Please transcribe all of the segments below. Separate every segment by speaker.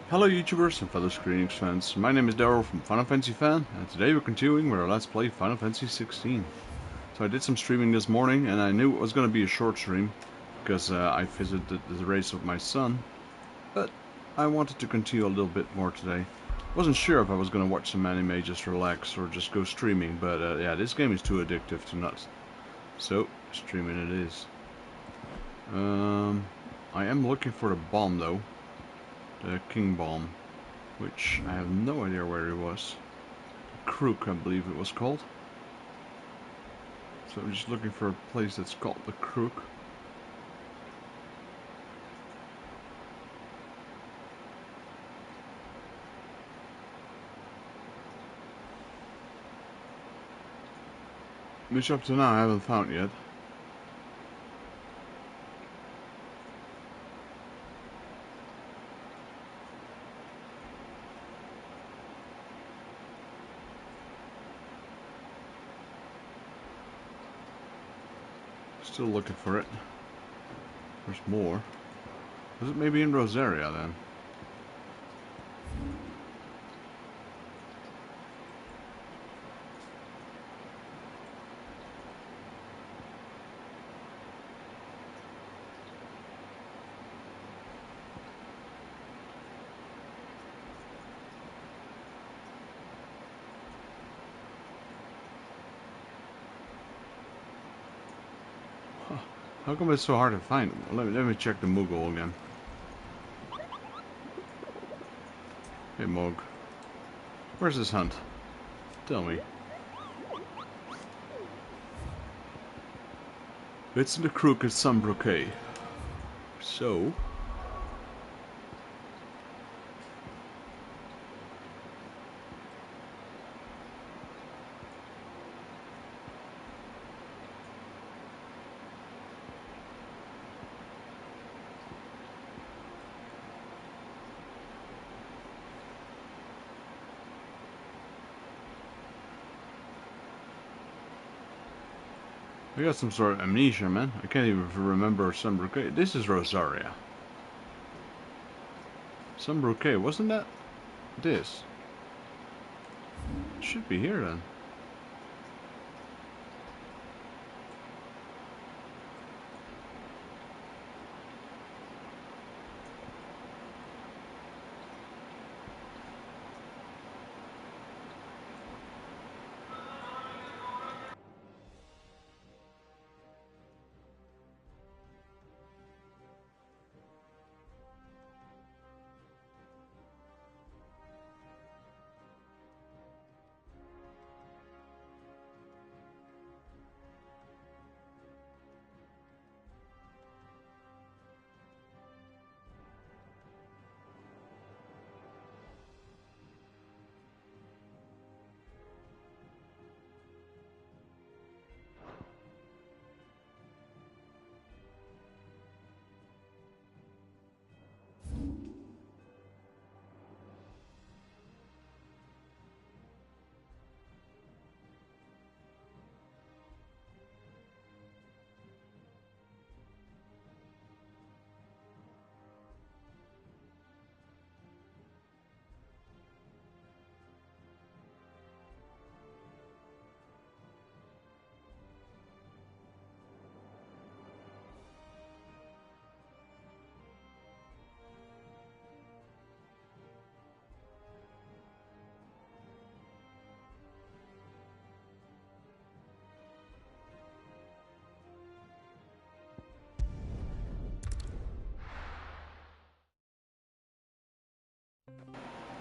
Speaker 1: Hello YouTubers and fellow Square Enix fans, my name is Daryl from Final Fantasy Fan, and today we're continuing with our Let's Play Final Fantasy XVI. So I did some streaming this morning, and I knew it was going to be a short stream, because I visited the race with my son, but I wanted to continue a little bit more today. Wasn't sure if I was going to watch some anime, just relax, or just go streaming, but yeah, this game is too addictive to not. So, streaming it is. I am looking for the bomb though. The King Bomb, which I have no idea where it was. Crook, I believe it was called. So I'm just looking for a place that's called the Crook. Which up to now I haven't found yet. Still looking for it. There's more. Was it maybe in Rosaria then? How come it's so hard to find? Let me check the Moogle again. Hey Moog. Where's this hunt? Tell me. It's in the Crook at Sunbrook. So... I got some sort of amnesia, man. I can't even remember Sunbrook. This is Rosaria. Sunbrook, wasn't that this? It should be here then.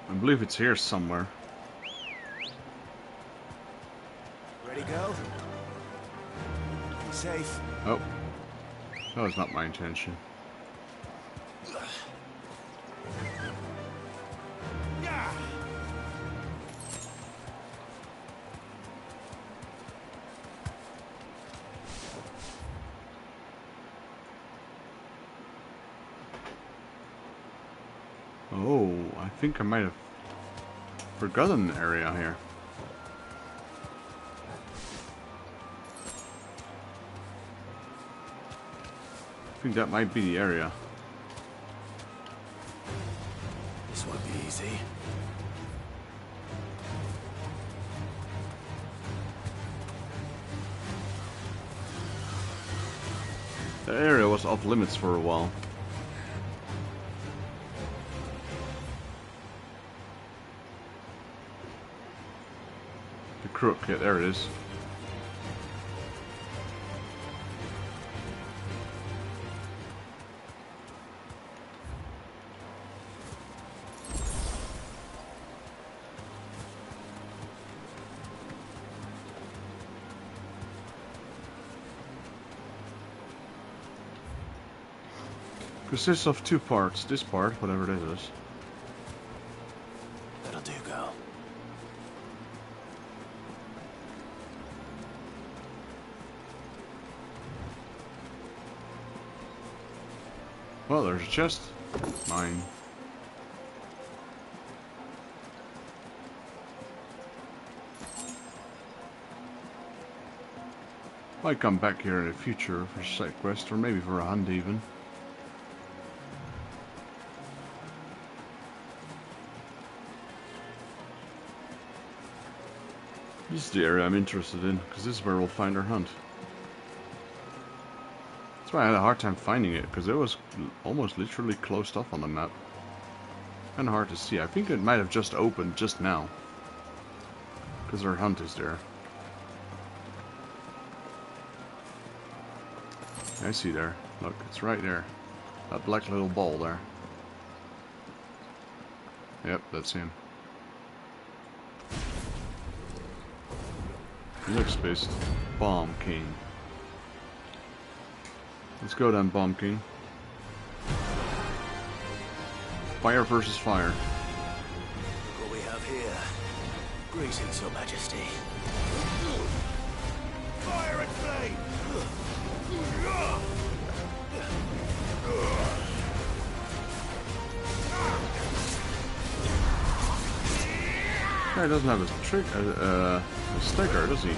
Speaker 1: I believe it's here somewhere.
Speaker 2: Ready to go? Be safe.
Speaker 1: Oh. That was not my intention. Oh, I think I might have forgotten an area here. I think that might be the area.
Speaker 2: This one. see?
Speaker 1: The area was off limits for a while. The crook, yeah, there it is. Consists of two parts. This part, whatever it is.
Speaker 2: That'll do, girl.
Speaker 1: Well, there's a chest. Mine. Might come back here in the future for a side quest, or maybe for a hunt even. This is the area I'm interested in, because this is where we'll find our hunt. That's why I had a hard time finding it, because it was almost literally closed off on the map. Kinda hard to see. I think it might have just opened just now, because our hunt is there. I see there. Look, it's right there. That black little ball there. Yep, that's him. He looks pissed. Bomb King. Let's go then, Bomb King. Fire versus fire.
Speaker 2: Look what we have here. Greetings, Your Majesty. Fire and flame!
Speaker 1: Guy doesn't have a sticker, does he?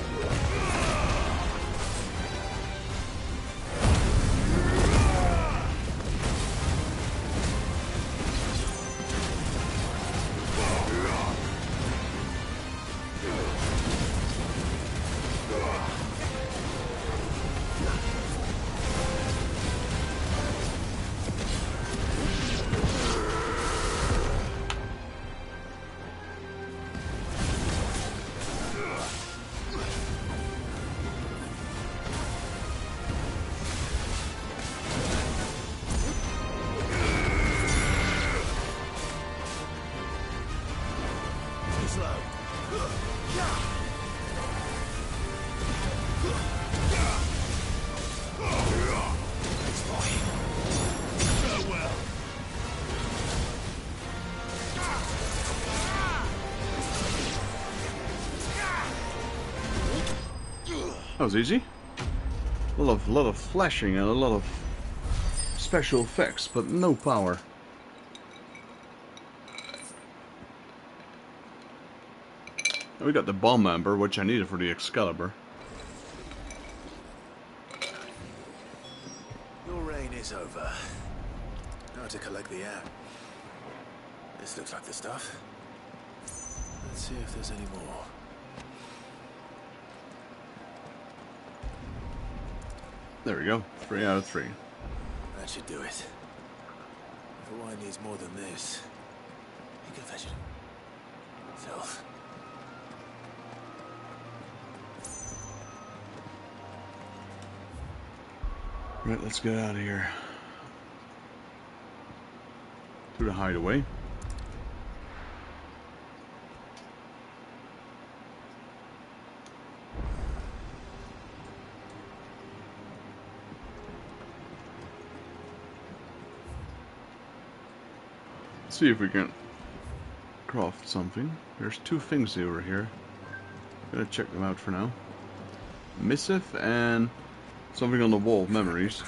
Speaker 1: That was easy. A lot of flashing and a lot of special effects, but no power. We got the bomb amber, which I needed for the Excalibur.
Speaker 2: Your reign is over. Now to collect the app. This looks like the stuff. Let's see if there's any more.
Speaker 1: There we go. 3 out of 3.
Speaker 2: That should do it. If the wine needs more than this, he can fetch it himself.
Speaker 1: Right, let's get out of here. To the hideaway. See if we can craft something. There's 2 things over here. Gonna check them out for now. Missive and something on the wall of memories.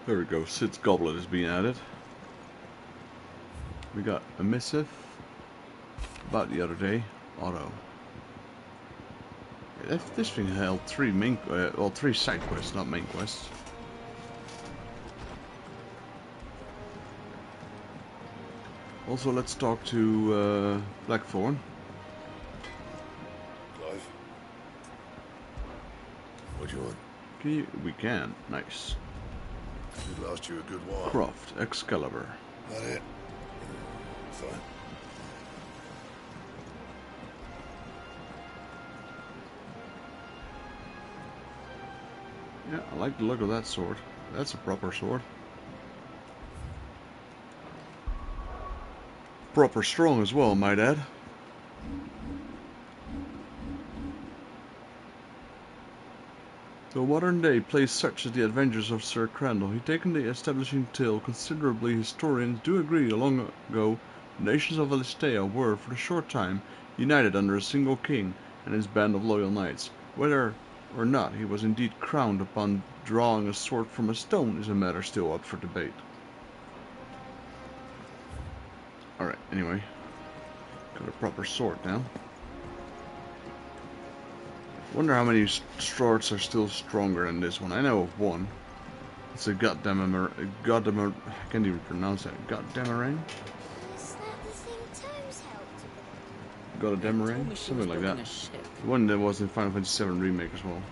Speaker 1: There we go. Sid's goblet is being added. We got a missive about the other day. Auto. This thing held three three side quests, not main quests. Also, let's talk to Blackthorn.
Speaker 2: Clive? What do you want?
Speaker 1: We can. Nice.
Speaker 2: It last you a good while.
Speaker 1: Croft, Excalibur.
Speaker 2: That it? Fine.
Speaker 1: Yeah, I like the look of that sword. That's a proper sword. Proper strong as well, might add. Though modern day plays such as the adventures of Sir Crandall, he taken the establishing tale considerably. Historians do agree long ago the nations of Valisthea were, for a short time, united under a single king and his band of loyal knights. Whether or not he was indeed crowned upon drawing a sword from a stone is a matter still up for debate. Alright, anyway. Got a proper sword now. Wonder how many swords are still stronger than this one. I know of one. It's a I can't even pronounce that. Goddamarang?
Speaker 3: Is that the thing Toes helped?
Speaker 1: Goddamarang? Something like that. The one that was in Final Fantasy VII Remake as well.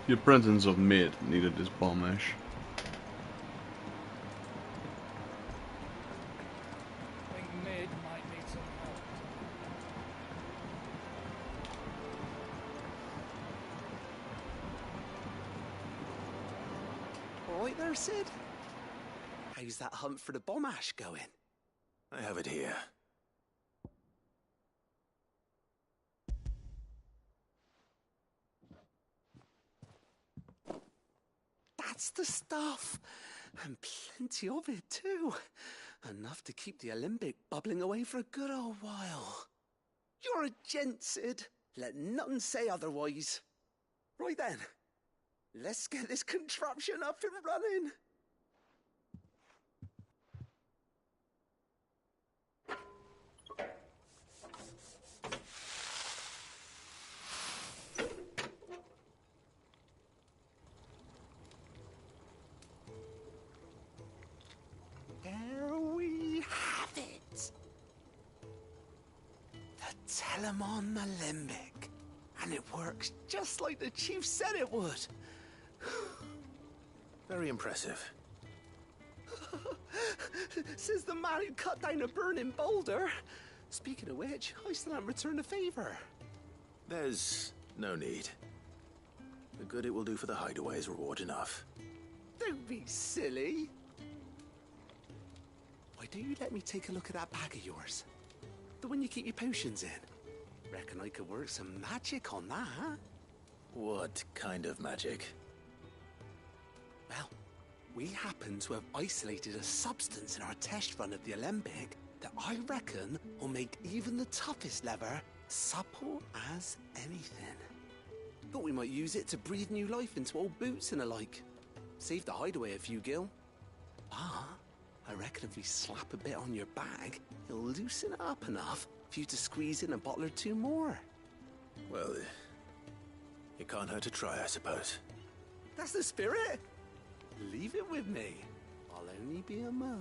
Speaker 1: The apprentice of Mid needed this bomb ash.
Speaker 4: I think Mid might need some help.
Speaker 5: Alright there, Sid? How's that hunt for the bomb ash going?
Speaker 2: I have it here.
Speaker 5: That's the stuff! And plenty of it, too. Enough to keep the Alembic bubbling away for a good old while. You're a gent, Sid. Let none say otherwise. Right then, let's get this contraption up and running. There we have it. The Telemon Alembic. And it works just like the chief said it would.
Speaker 2: Very impressive.
Speaker 5: Says the man who cut down a burning boulder. Speaking of which, I still haven't returned the favor.
Speaker 2: There's no need. The good it will do for the hideaway is reward enough.
Speaker 5: Don't be silly. Why don't you let me take a look at that bag of yours? The one you keep your potions in. Reckon I could work some magic on that, huh?
Speaker 2: What kind of magic?
Speaker 5: Well, we happen to have isolated a substance in our test run of the Alembic that I reckon will make even the toughest leather supple as anything. Thought we might use it to breathe new life into old boots and the like. Save the hideaway a few gil. Ah, I reckon if we slap a bit on your bag, it'll loosen it up enough for you to squeeze in a bottle or two more.
Speaker 2: Well, it can't hurt to try, I suppose.
Speaker 5: That's the spirit. Leave it with me. I'll only be a mo.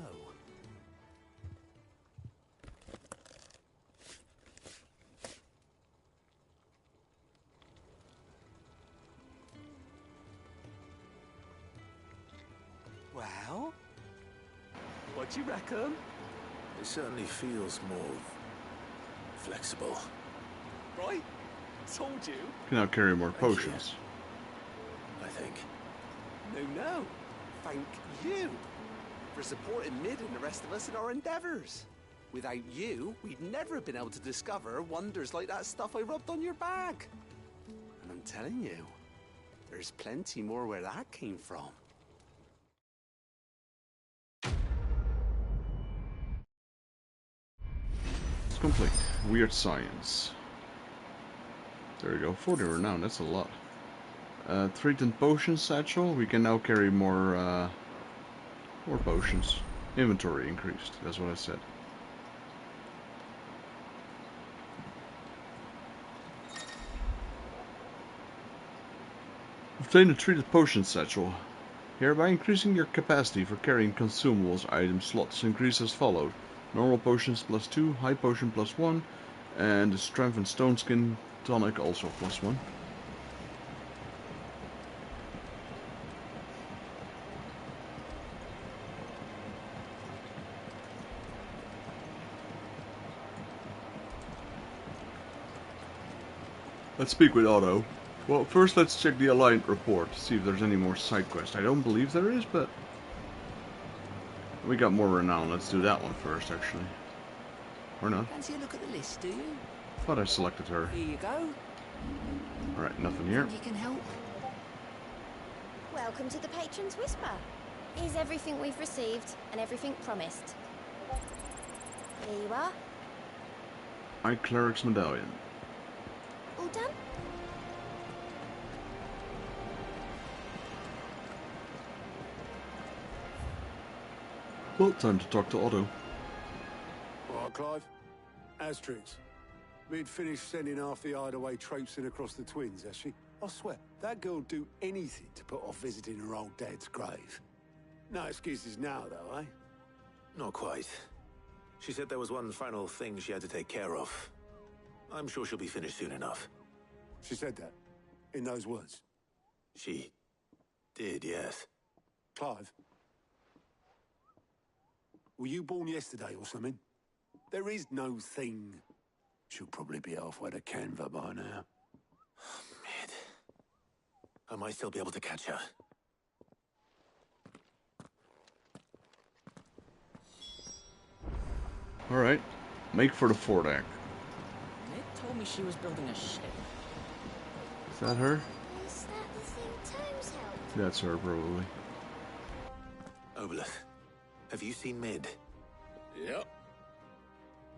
Speaker 5: Well, what do you reckon?
Speaker 2: It certainly feels more flexible.
Speaker 5: Right? Told you.
Speaker 1: Can now carry more potions.
Speaker 2: I think.
Speaker 5: No. Thank you for supporting Mid and the rest of us in our endeavors. Without you, we'd never have been able to discover wonders like that stuff I rubbed on your bag. And I'm telling you, there's plenty more where that came from.
Speaker 1: It's complete. Weird science. There we go. 40 renown, that's a lot. Threatened potion satchel. We can now carry more potions. Inventory increased. That's what I said. Obtain a treated potion satchel. Hereby increasing your capacity for carrying consumables item slots increase as followed. Normal potions +2, high potion +1, and the strength and stone skin tonic also +1. Let's speak with Otto. Well, first let's check the Alliant report to see if there's any more side quests. I don't believe there is, but we got more renown. Let's do that one first, actually. Or not.
Speaker 5: Fancy a look at the list, do you?
Speaker 1: Thought I selected her.
Speaker 5: Here you go.
Speaker 1: Alright, nothing here.
Speaker 5: You can help.
Speaker 3: Welcome to the Patron's Whisper. Here's everything we've received and everything promised. Here you are.
Speaker 1: My cleric's medallion.
Speaker 3: All done?
Speaker 1: Well, time to talk to Otto.
Speaker 6: All right, Clive. Asterix. We'd finished sending half the hideaway traipsing across the twins, has she? I swear, that girl'd do anything to put off visiting her old dad's grave. No excuses now, though, eh?
Speaker 2: Not quite. She said there was one final thing she had to take care of. I'm sure she'll be finished soon enough.
Speaker 6: She said that, in those words.
Speaker 2: She did, yes.
Speaker 6: Clive. Were you born yesterday or something? There is no thing. She'll probably be halfway to Canva by now.
Speaker 2: Mid. I might still be able to catch her.
Speaker 1: Alright, make for the fort act.
Speaker 7: Ned told me she was building a ship.
Speaker 1: Is that her?
Speaker 3: Is that the thing Tomes helped?
Speaker 1: That's her, probably.
Speaker 2: Obelith, have you seen Mid?
Speaker 8: Yep.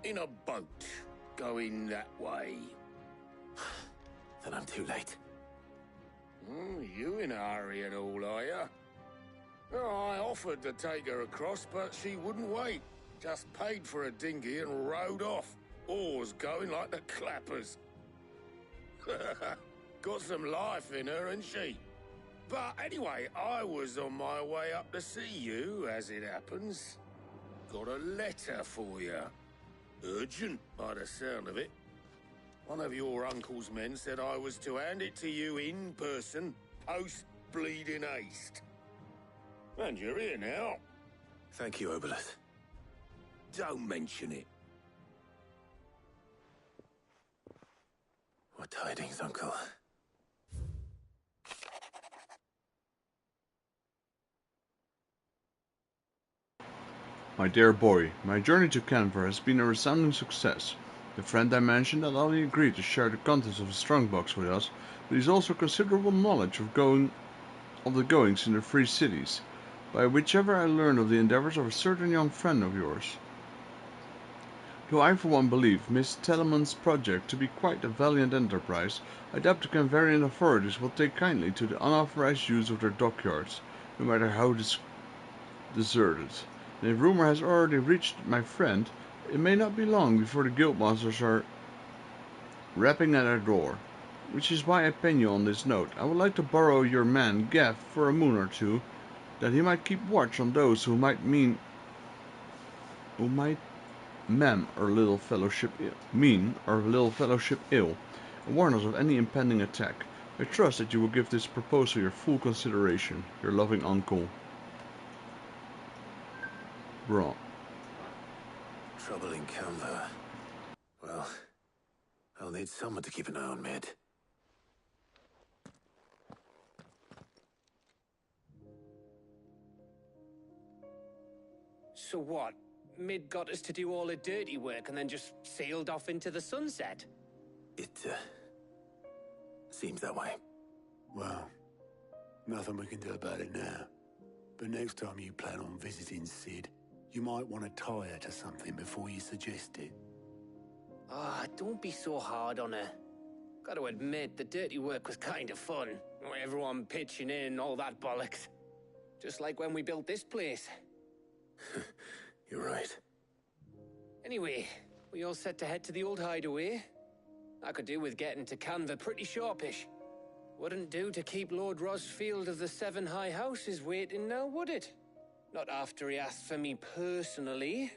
Speaker 8: In a boat, going that way.
Speaker 2: Then I'm too late.
Speaker 8: You in a hurry and all, are ya? Oh, I offered to take her across, but she wouldn't wait. Just paid for a dinghy and rowed off. Oars going like the clappers. Got some life in her, ain't she? But anyway, I was on my way up to see you, as it happens. Got a letter for you. Urgent, by the sound of it. One of your uncle's men said I was to hand it to you in person, post-bleeding haste. And you're here now.
Speaker 2: Thank you, Obelith.
Speaker 8: Don't mention it.
Speaker 2: What tidings, Uncle?
Speaker 1: My dear boy, my journey to Canver has been a resounding success. The friend I mentioned not only agreed to share the contents of his strongbox with us, but he's also considerable knowledge of the goings in the free cities, by whichever I learned of the endeavors of a certain young friend of yours. Though I for one believe Miss Telemon's project to be quite a valiant enterprise, I doubt the Canvarian authorities will take kindly to the unauthorized use of their dockyards, no matter how deserted. And if rumor has already reached my friend, it may not be long before the guildmasters are rapping at our door. Which is why I pen you on this note. I would like to borrow your man Gav for a moon or two, that he might keep watch on those who might mean our little fellowship ill, and warn us of any impending attack. I trust that you will give this proposal your full consideration. Your loving uncle, Braun.
Speaker 2: Trouble in Canva. Well, I'll need someone to keep an eye on Mid.
Speaker 7: So what? Mid got us to do all the dirty work and then just sailed off into the sunset?
Speaker 2: It, seems that way.
Speaker 6: Well, nothing we can do about it now. But next time you plan on visiting Sid, you might want to tie her to something before you suggest it.
Speaker 7: Ah, don't be so hard on her. Got to admit, the dirty work was kind of fun. Everyone pitching in, all that bollocks. Just like when we built this place.
Speaker 2: You're right.
Speaker 7: Anyway, we all set to head to the old hideaway. I could do with getting to Canva pretty sharpish. Wouldn't do to keep Lord Rosfield of the Seven High Houses waiting now, would it? Not after he asked for me personally.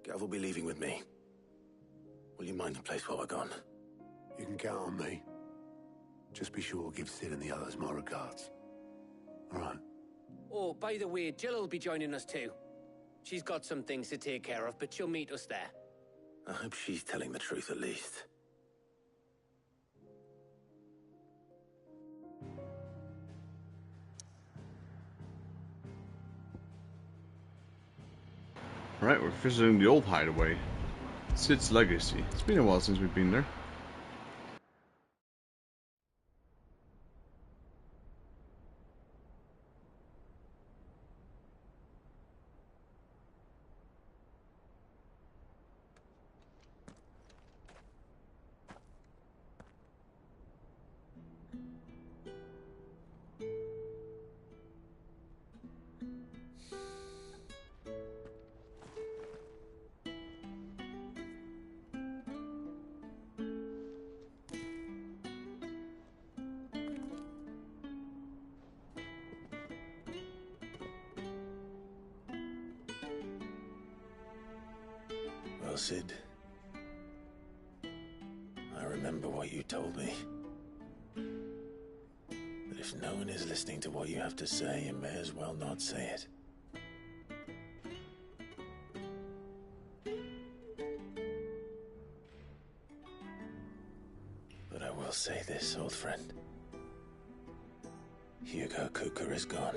Speaker 2: Gav will be leaving with me. Will you mind the place while we're gone?
Speaker 6: You can count on me. Just be sure to give Sid and the others my regards. All right.
Speaker 7: Oh, by the way, Jill will be joining us too. She's got some things to take care of, but she'll meet us there.
Speaker 2: I hope she's telling the truth at least.
Speaker 1: Alright, we're visiting the old hideaway. Sid's Legacy. It's been a while since we've been there.
Speaker 2: Well, Sid, I remember what you told me. But if no one is listening to what you have to say, you may as well not say it. But I will say this, old friend. Hugo Cooker is gone.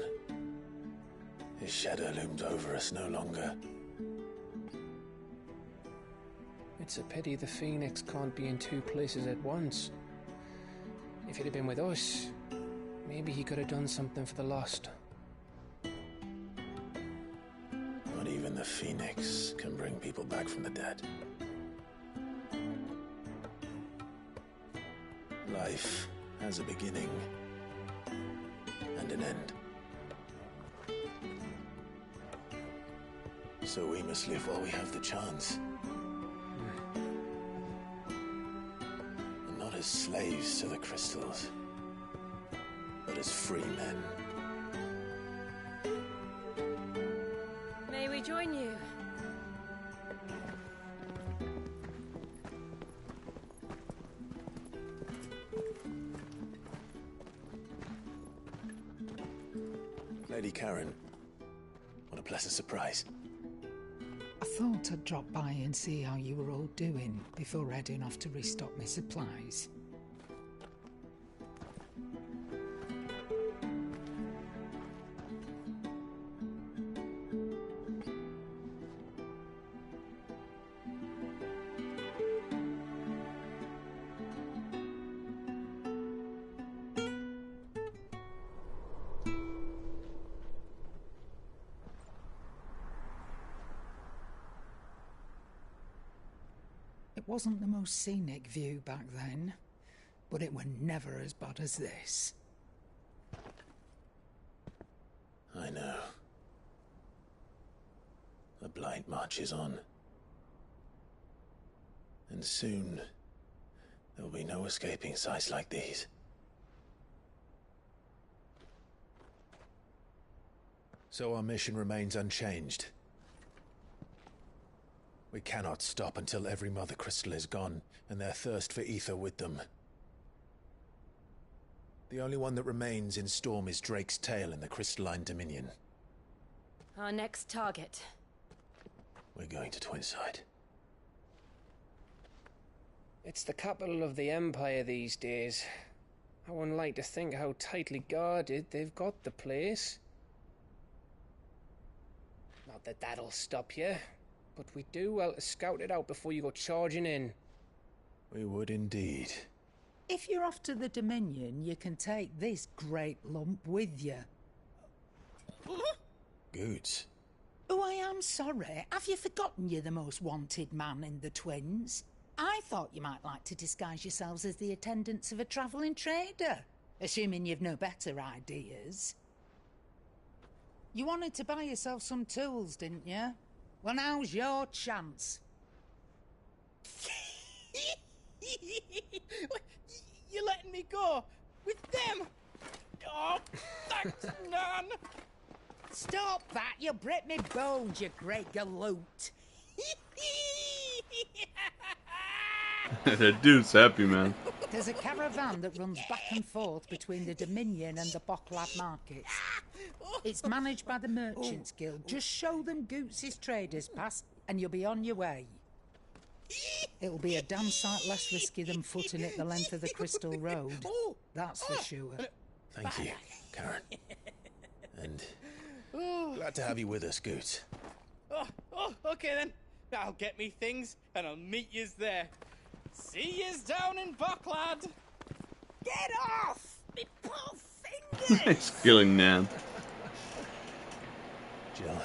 Speaker 2: His shadow looms over us no longer.
Speaker 7: It's a pity the Phoenix can't be in two places at once. If he'd have been with us, maybe he could have done something for the lost.
Speaker 2: Not even the Phoenix can bring people back from the dead. Life has a beginning and an end. So we must live while we have the chance. And not as slaves to the crystals, but as free men.
Speaker 3: May we join you?
Speaker 2: Lady Karen, what a pleasant surprise.
Speaker 9: I thought I'd drop by and see how you were all doing before heading off to restock my supplies. It wasn't the most scenic view back then, but it were never as bad as this.
Speaker 2: I know. The Blight marches on. And soon, there'll be no escaping sights like these. So our mission remains unchanged. We cannot stop until every Mother Crystal is gone, and their thirst for ether with them. The only one that remains in Storm is Drake's Tail in the Crystalline Dominion.
Speaker 3: Our next target.
Speaker 2: We're going to Twinside.
Speaker 7: It's the capital of the Empire these days. I wouldn't like to think how tightly guarded they've got the place. Not that that'll stop you, but we do well to scout it out before you go charging in.
Speaker 2: We would indeed.
Speaker 9: If you're off to the Dominion, you can take this great lump with you.
Speaker 2: Goods.
Speaker 9: Oh, I am sorry. Have you forgotten you're the most wanted man in the Twins? I thought you might like to disguise yourselves as the attendants of a travelling trader. Assuming you've no better ideas. You wanted to buy yourself some tools, didn't you? Well, now's your chance.
Speaker 10: You're letting me go with them? Oh, thanks, Nan.
Speaker 9: Stop that! You'll break me bones, you great galoot.
Speaker 1: That dude's happy, man.
Speaker 9: There's a caravan that runs back and forth between the Dominion and the Bocklad markets. It's managed by the Merchants Guild. Just show them Goots' traders pass and you'll be on your way. It'll be a damn sight less risky than footing it the length of the Crystal Road. That's for sure.
Speaker 2: Thank you, Karen. And glad to have you with us, Goots.
Speaker 10: Okay then. I'll get me things and I'll meet yous there. See yous down in Bocklad.
Speaker 9: Get off! Me poor fingers!
Speaker 1: He's killing Nan.
Speaker 2: Jill,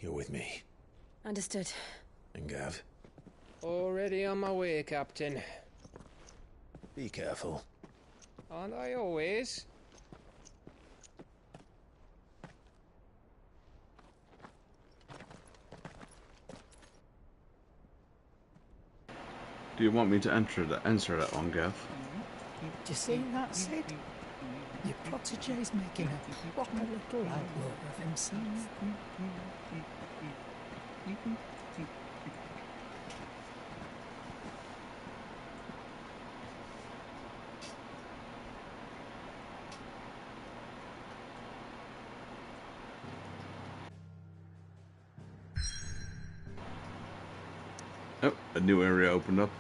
Speaker 2: you're with me.
Speaker 3: Understood.
Speaker 2: And Gav,
Speaker 7: Already on my way, Captain.
Speaker 2: be careful.
Speaker 7: Aren't I always?
Speaker 1: Do you want me to answer that one, Gav?
Speaker 9: Do you see that, Sid? Your protégé's making a proper little outlaw of himself.
Speaker 1: Oh, a new area opened up.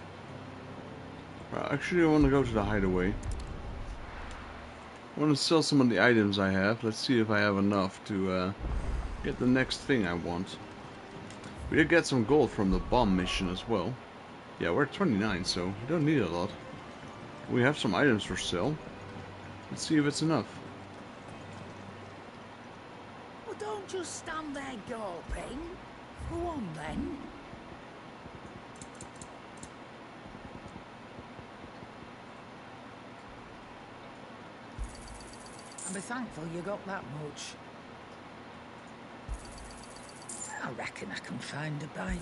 Speaker 1: Actually, I want to go to the hideaway. I want to sell some of the items I have. Let's see if I have enough to get the next thing I want. We did get some gold from the bomb mission as well. Yeah, we're at 29, so we don't need a lot. We have some items for sale. Let's see if it's enough.
Speaker 9: Well, don't just stand there gawping. Go on then. And be thankful you got that much. I reckon I can find a buyer.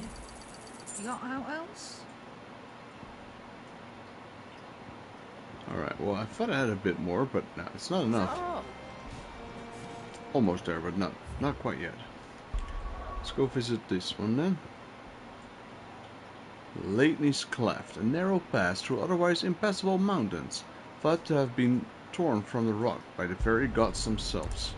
Speaker 9: You got out else?
Speaker 1: Alright, well, I thought I had a bit more, but no, it's not enough.
Speaker 9: Oh.
Speaker 1: Almost there, but not quite yet. Let's go visit this one then. Lately's Cleft, a narrow pass through otherwise impassable mountains, thought to have been torn from the rock by the very gods themselves.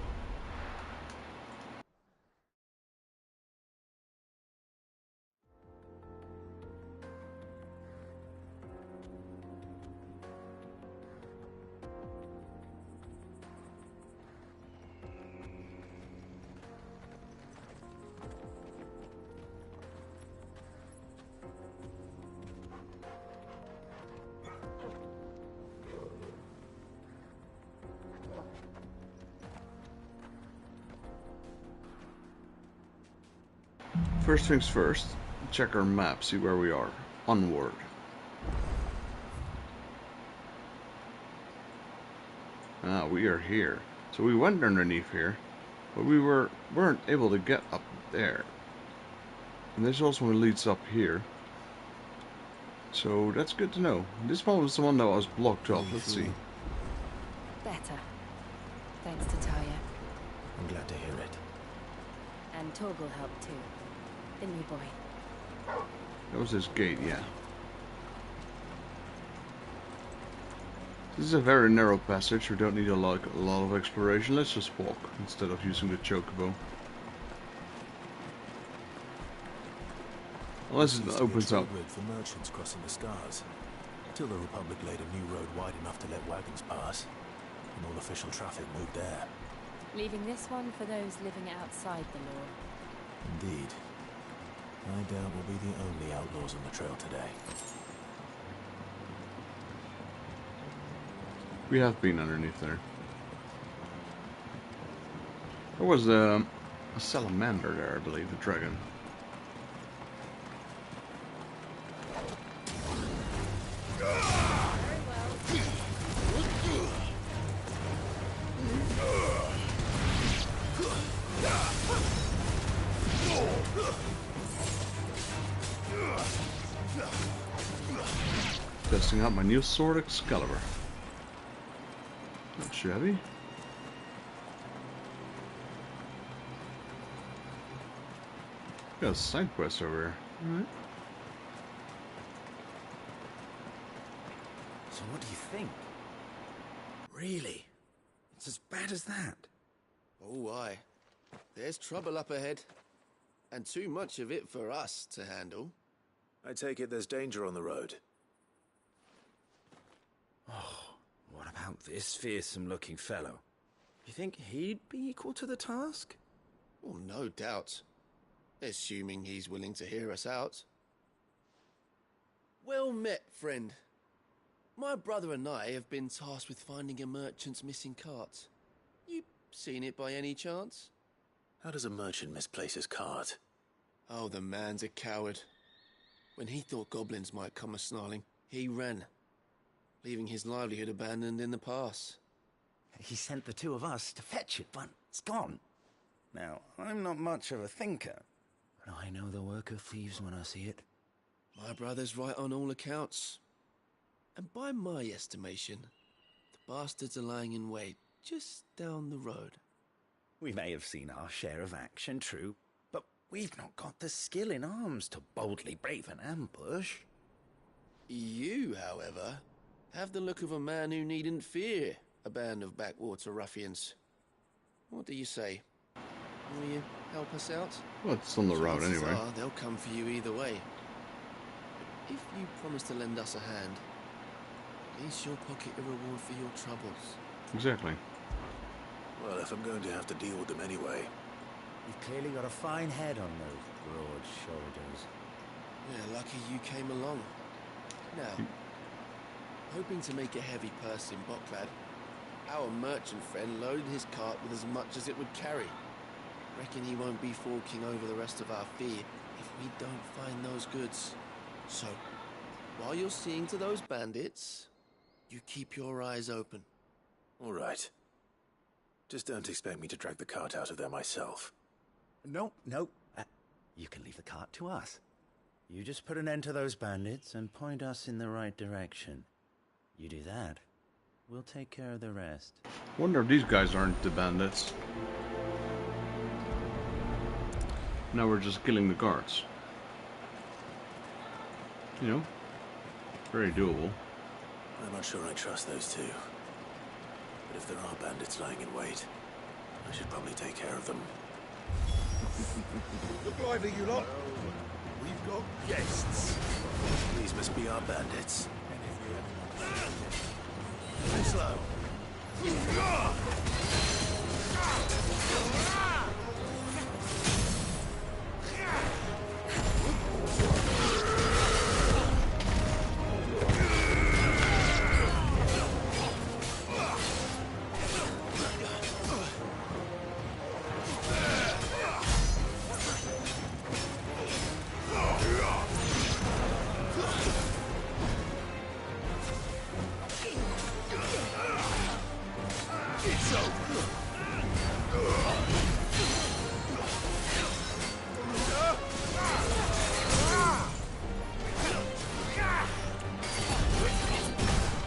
Speaker 1: First things first, check our map, see where we are. Onward. Ah, we are here. So we went underneath here, but we weren't able to get up there. And this also leads up here. So that's good to know. This one was the one that was blocked off. Let's see.
Speaker 3: Better. Thanks to Taya.
Speaker 2: I'm glad to hear it.
Speaker 3: And Torgal helped too. Didn't you, boy?
Speaker 1: That was this gate, yeah. This is a very narrow passage. We don't need a lot of exploration. Let's just walk instead of using the Chocobo. Unless it opens up.
Speaker 2: For merchants crossing the scars, till the Republic laid a new road wide enough to let wagons pass, and all official traffic moved there.
Speaker 3: Leaving this one for those living outside the law.
Speaker 2: Indeed. I doubt we'll be the only outlaws on the trail today.
Speaker 1: We have been underneath there. There was a salamander there, I believe, a dragon. testing out my new sword Excalibur. Not shabby. Got a side quest over here. Alright.
Speaker 11: So what do you think? Really? It's as bad as that?
Speaker 2: Oh, aye. There's trouble up ahead. And too much of it for us to handle.
Speaker 12: I take it there's danger on the road.
Speaker 11: Oh, what about this fearsome-looking fellow? You think he'd be equal to the task?
Speaker 2: Oh, no doubt. Assuming he's willing to hear us out. Well met, friend. My brother and I have been tasked with finding a merchant's missing cart. You seen it by any chance?
Speaker 12: How does a merchant misplace his cart?
Speaker 2: Oh, the man's a coward. When he thought goblins might come a-snarling, he ran, leaving his livelihood abandoned in the pass.
Speaker 11: He sent the two of us to fetch it, but it's gone. Now, I'm not much of a thinker, but I know the work of thieves when I see it.
Speaker 2: My brother's right on all accounts. And by my estimation, the bastards are lying in wait just down the road.
Speaker 11: We may have seen our share of action, true, but we've not got the skill in arms to boldly brave an ambush.
Speaker 2: You, however, have the look of a man who needn't fear a band of backwater ruffians. What do you say? Will you help us out?
Speaker 1: Well, it's on the road
Speaker 2: Chances
Speaker 1: anyway.
Speaker 2: are they'll come for you either way. But if you promise to lend us a hand, at least you'll pocket a reward for your troubles.
Speaker 1: Exactly.
Speaker 12: Well, if I'm going to have to deal with them anyway.
Speaker 11: You've clearly got a fine head on those broad shoulders.
Speaker 2: Yeah, lucky you came along. Now, hoping to make a heavy purse in Bocklad, our merchant friend loaded his cart with as much as it would carry. Reckon he won't be forking over the rest of our fee if we don't find those goods. So, while you're seeing to those bandits, you keep your eyes open.
Speaker 12: All right. Just don't expect me to drag the cart out of there myself.
Speaker 11: No. You can leave the cart to us. You just put an end to those bandits and point us in the right direction. You do that, we'll take care of the rest.
Speaker 1: Wonder if these guys aren't the bandits. Now we're just killing the guards. You know, very doable.
Speaker 12: I'm not sure I trust those two. But if there are bandits lying in wait, I should probably take care of them.
Speaker 8: Look lively, you lot. We've got guests.
Speaker 12: These must be our bandits.
Speaker 8: Stay slow.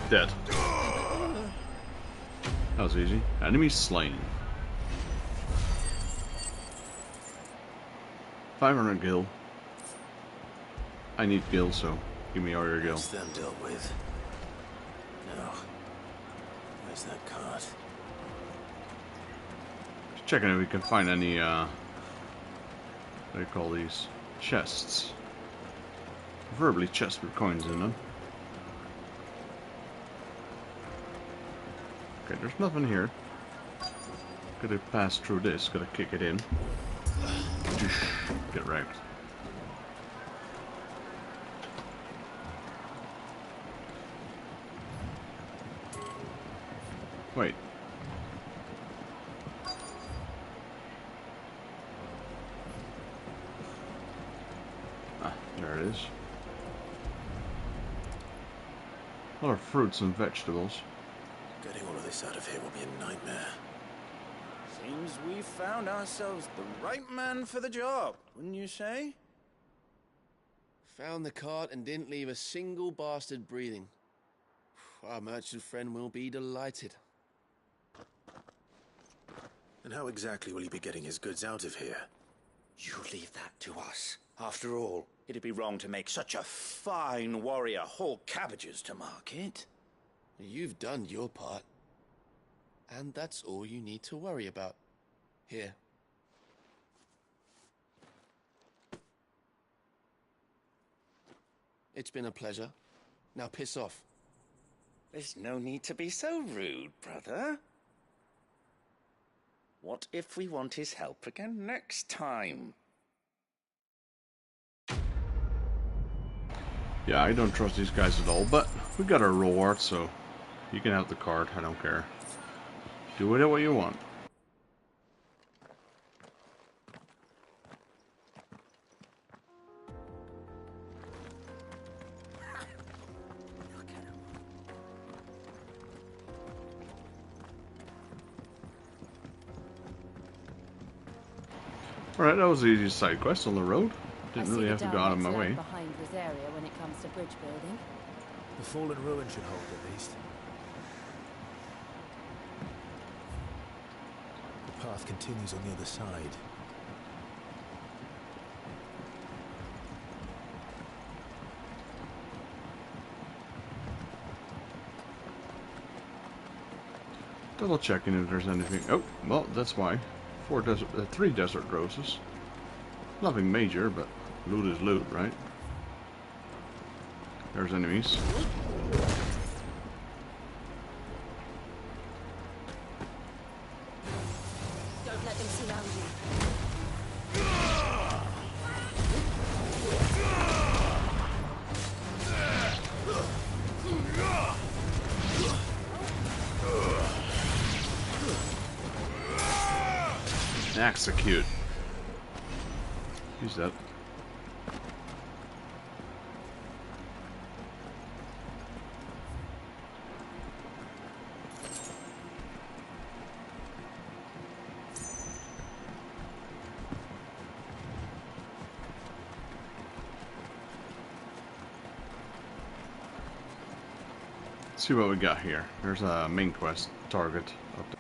Speaker 1: Dead. That was easy. Enemy slain. 500 gil. I need gil, so give me all your gil.
Speaker 12: That's them dealt with. Now, where's that cart?
Speaker 1: Just checking if we can find any, what do you call these? Chests. Preferably chests with coins in them. Okay, there's nothing here. Gotta pass through this, gotta kick it in. Get wrecked. Wait. Ah, there it is. A lot of fruits and vegetables.
Speaker 12: Getting all of this out of here will be a nightmare.
Speaker 11: Seems we've found ourselves the right man for the job, wouldn't you say?
Speaker 2: Found the cart and didn't leave a single bastard breathing. our merchant friend will be delighted.
Speaker 12: And how exactly will he be getting his goods out of here?
Speaker 13: You leave that to us. After all, it'd be wrong to make such a fine warrior haul cabbages to market.
Speaker 2: You've done your part. And that's all you need to worry about. Here. It's been a pleasure. Now piss off.
Speaker 13: There's no need to be so rude, brother. What if we want his help again next time?
Speaker 1: Yeah, I don't trust these guys at all, but we got our reward, so you can have the card, I don't care. Do with it what you want. Alright, that was the easiest side quest on the road. Didn't really have to go out of my way.
Speaker 14: Behind Rosaria when it comes to bridge building.
Speaker 12: The fallen ruin should hold at least. The path continues on the other side.
Speaker 1: Double checking if there's anything. Oh, well, that's why. 3 desert roses. Nothing major, but loot is loot, right? There's enemies.
Speaker 14: Don't let them surround you.
Speaker 1: Execute. Use that. Let's see what we got here. There's a main quest target up there.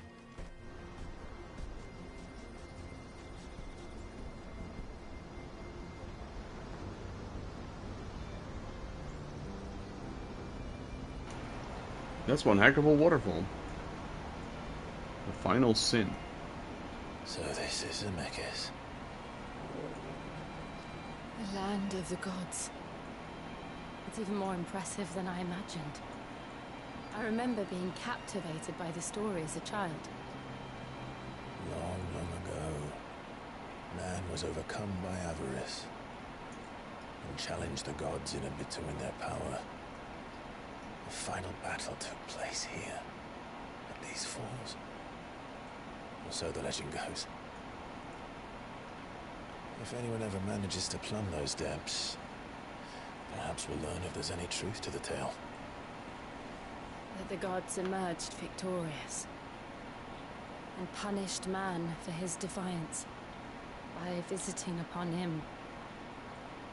Speaker 1: That's one heck of a waterfall. The final sin.
Speaker 12: So this is Zemeckis.
Speaker 14: The land of the gods. It's even more impressive than I imagined. I remember being captivated by the story as a child.
Speaker 12: Long, long ago, man was overcome by avarice and challenged the gods in a bid to win their power. The final battle took place here, at these falls. Or so the legend goes. If anyone ever manages to plumb those depths, perhaps we'll learn if there's any truth to the tale.
Speaker 14: That the gods emerged victorious and punished man for his defiance by visiting upon him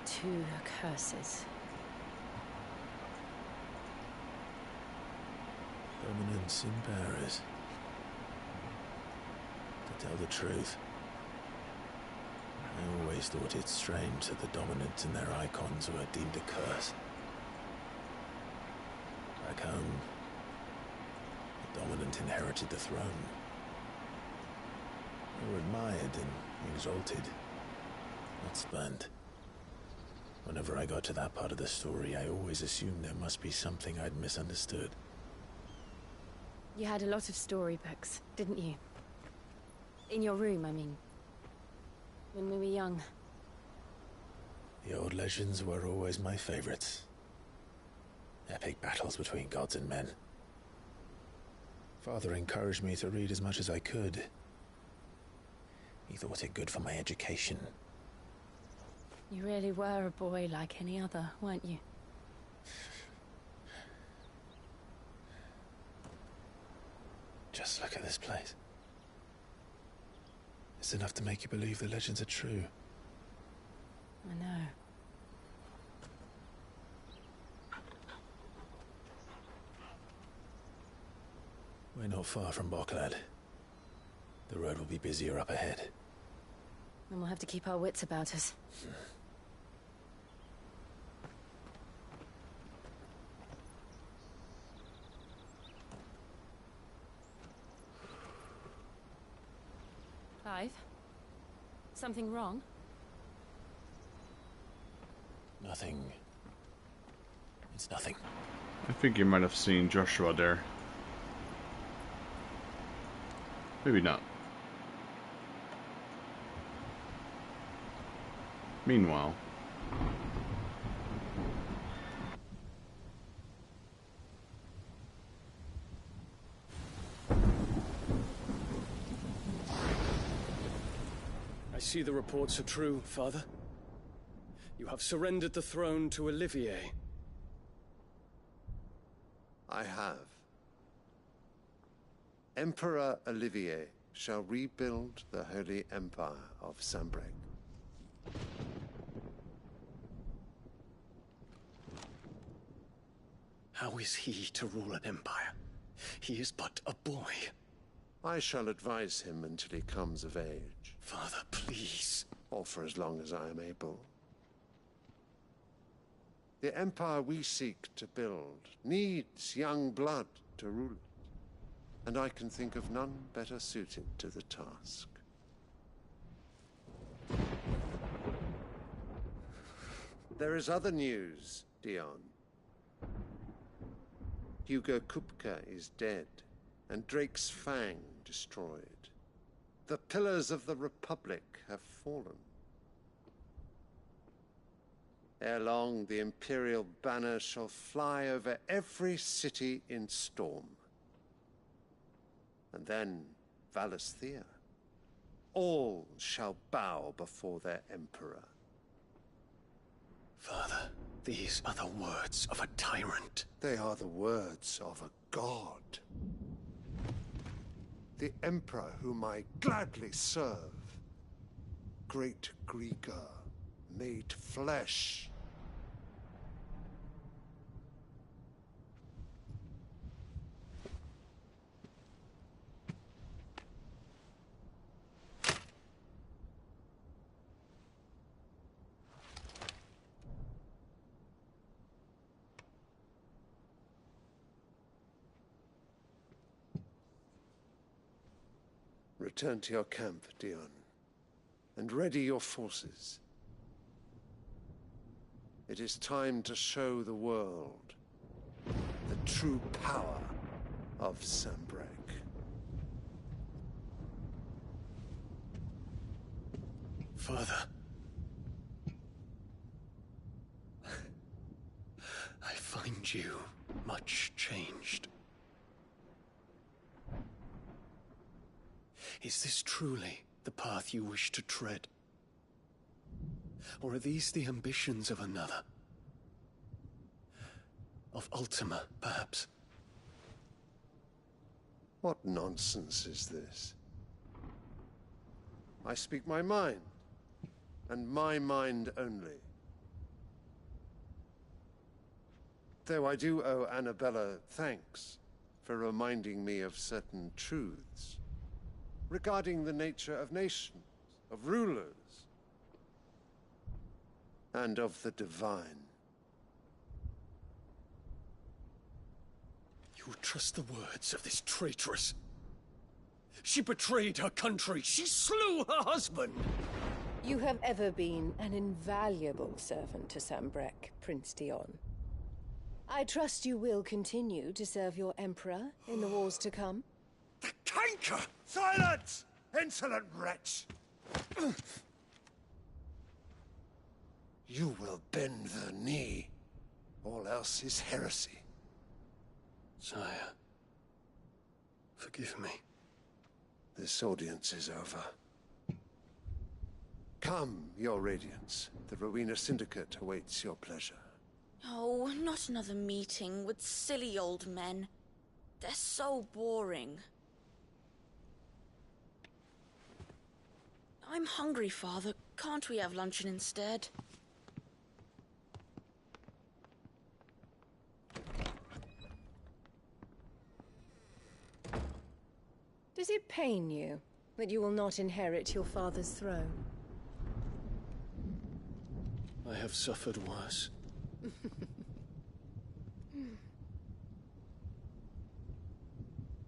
Speaker 14: 2 curses.
Speaker 12: Permanent sin bearers. To tell the truth, I always thought it strange that the dominant and their Eikons were deemed a curse. Back home, the dominant inherited the throne. They were admired and exalted, not spurned. Whenever I got to that part of the story, I always assumed there must be something I'd misunderstood.
Speaker 14: You had a lot of storybooks, didn't you? In your room, I mean. When we were young.
Speaker 12: The old legends were always my favorites. Epic battles between gods and men. Father encouraged me to read as much as I could. He thought it good for my education.
Speaker 14: You really were a boy like any other, weren't you?
Speaker 12: Just look at this place. It's enough to make you believe the legends are true.
Speaker 14: I know.
Speaker 12: We're not far from Boklad. The road will be busier up ahead.
Speaker 14: And we'll have to keep our wits about us. Clive? Something wrong?
Speaker 12: Nothing. It's nothing.
Speaker 1: I think you might have seen Joshua there. Maybe not. Meanwhile,
Speaker 15: I see the reports are true, Father. You have surrendered the throne to Olivier.
Speaker 16: I have. Emperor Olivier shall rebuild the Holy Empire of Sanbreque.
Speaker 15: How is he to rule an empire? He is but a boy.
Speaker 16: I shall advise him until he comes of age.
Speaker 15: Father, please.
Speaker 16: Or for as long as I am able. The empire we seek to build needs young blood to rule it. And I can think of none better suited to the task. There is other news, Dion. Hugo Kupka is dead, and Drake's Fang destroyed. The pillars of the Republic have fallen. Ere long, the Imperial banner shall fly over every city in Storm. And then Valisthea. All shall bow before their Emperor.
Speaker 15: Father, these are the words of a tyrant.
Speaker 16: They are the words of a god. The Emperor whom I gladly serve. Great Grieger, made flesh. Return to your camp, Dion, and ready your forces. It is time to show the world the true power of Sanbreque.
Speaker 15: Father. I find you much changed. Is this truly the path you wish to tread? Or are these the ambitions of another? Of Ultima, perhaps?
Speaker 16: What nonsense is this? I speak my mind, and my mind only. Though I do owe Annabella thanks for reminding me of certain truths regarding the nature of nations, of rulers, and of the divine.
Speaker 15: You trust the words of this traitress? She betrayed her country. She slew her husband.
Speaker 17: You have ever been an invaluable servant to Sanbreque, Prince Dion. I trust you will continue to serve your Emperor in the wars to come.
Speaker 16: The canker! Silence! Insolent wretch! You will bend the knee. All else is heresy.
Speaker 15: Sire, forgive me.
Speaker 16: This audience is over. Come, your Radiance. The Rowena Syndicate awaits your pleasure.
Speaker 18: Oh, not another meeting with silly old men. They're so boring. I'm hungry, Father. Can't we have luncheon instead?
Speaker 17: Does it pain you that you will not inherit your father's throne?
Speaker 2: I have suffered worse.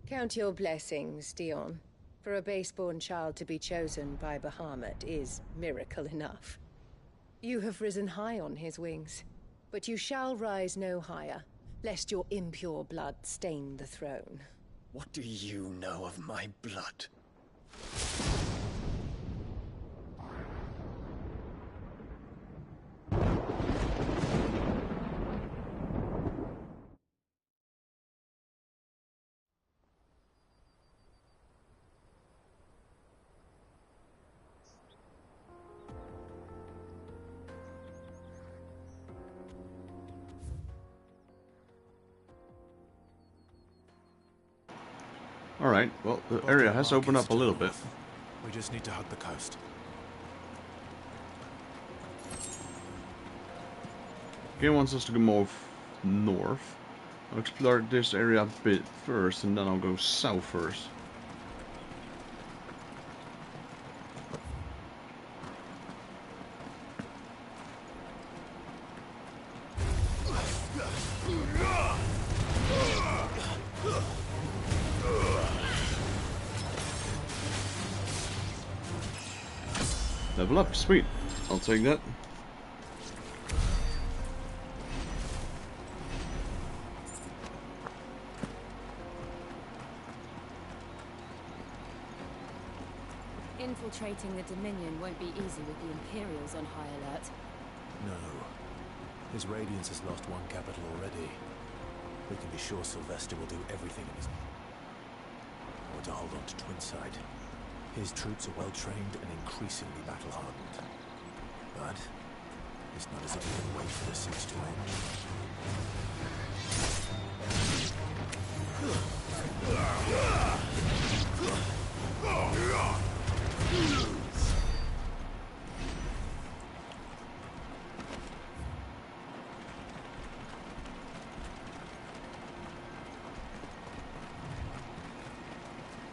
Speaker 17: Count your blessings, Dion. For a base-born child to be chosen by Bahamut is miracle enough. You have risen high on his wings, but you shall rise no higher, lest your impure blood stain the throne.
Speaker 15: What do you know of my blood?
Speaker 1: Alright, well, the area has opened up a little bit.
Speaker 12: We just need to hug the coast.
Speaker 1: Game wants us to go more north. I'll explore this area a bit first, and then I'll go south first. Level up, sweet. I'll take that.
Speaker 14: Infiltrating the Dominion won't be easy with the Imperials on high alert.
Speaker 12: No. His Radiance has lost one capital already. We can be sure Sylvester will do everything in his power to hold on to Twinside. His troops are well-trained and increasingly battle-hardened. But it's not as if we can wait for the siege to end.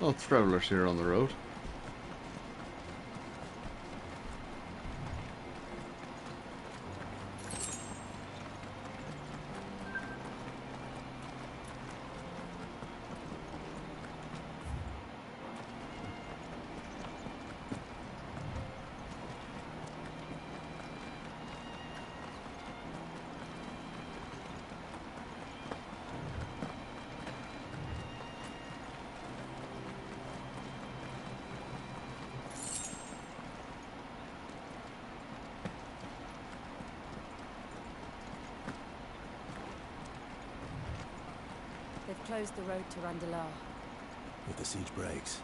Speaker 1: Oh, travelers here on the road.
Speaker 14: They've closed the road to Randalar.
Speaker 12: If the siege breaks,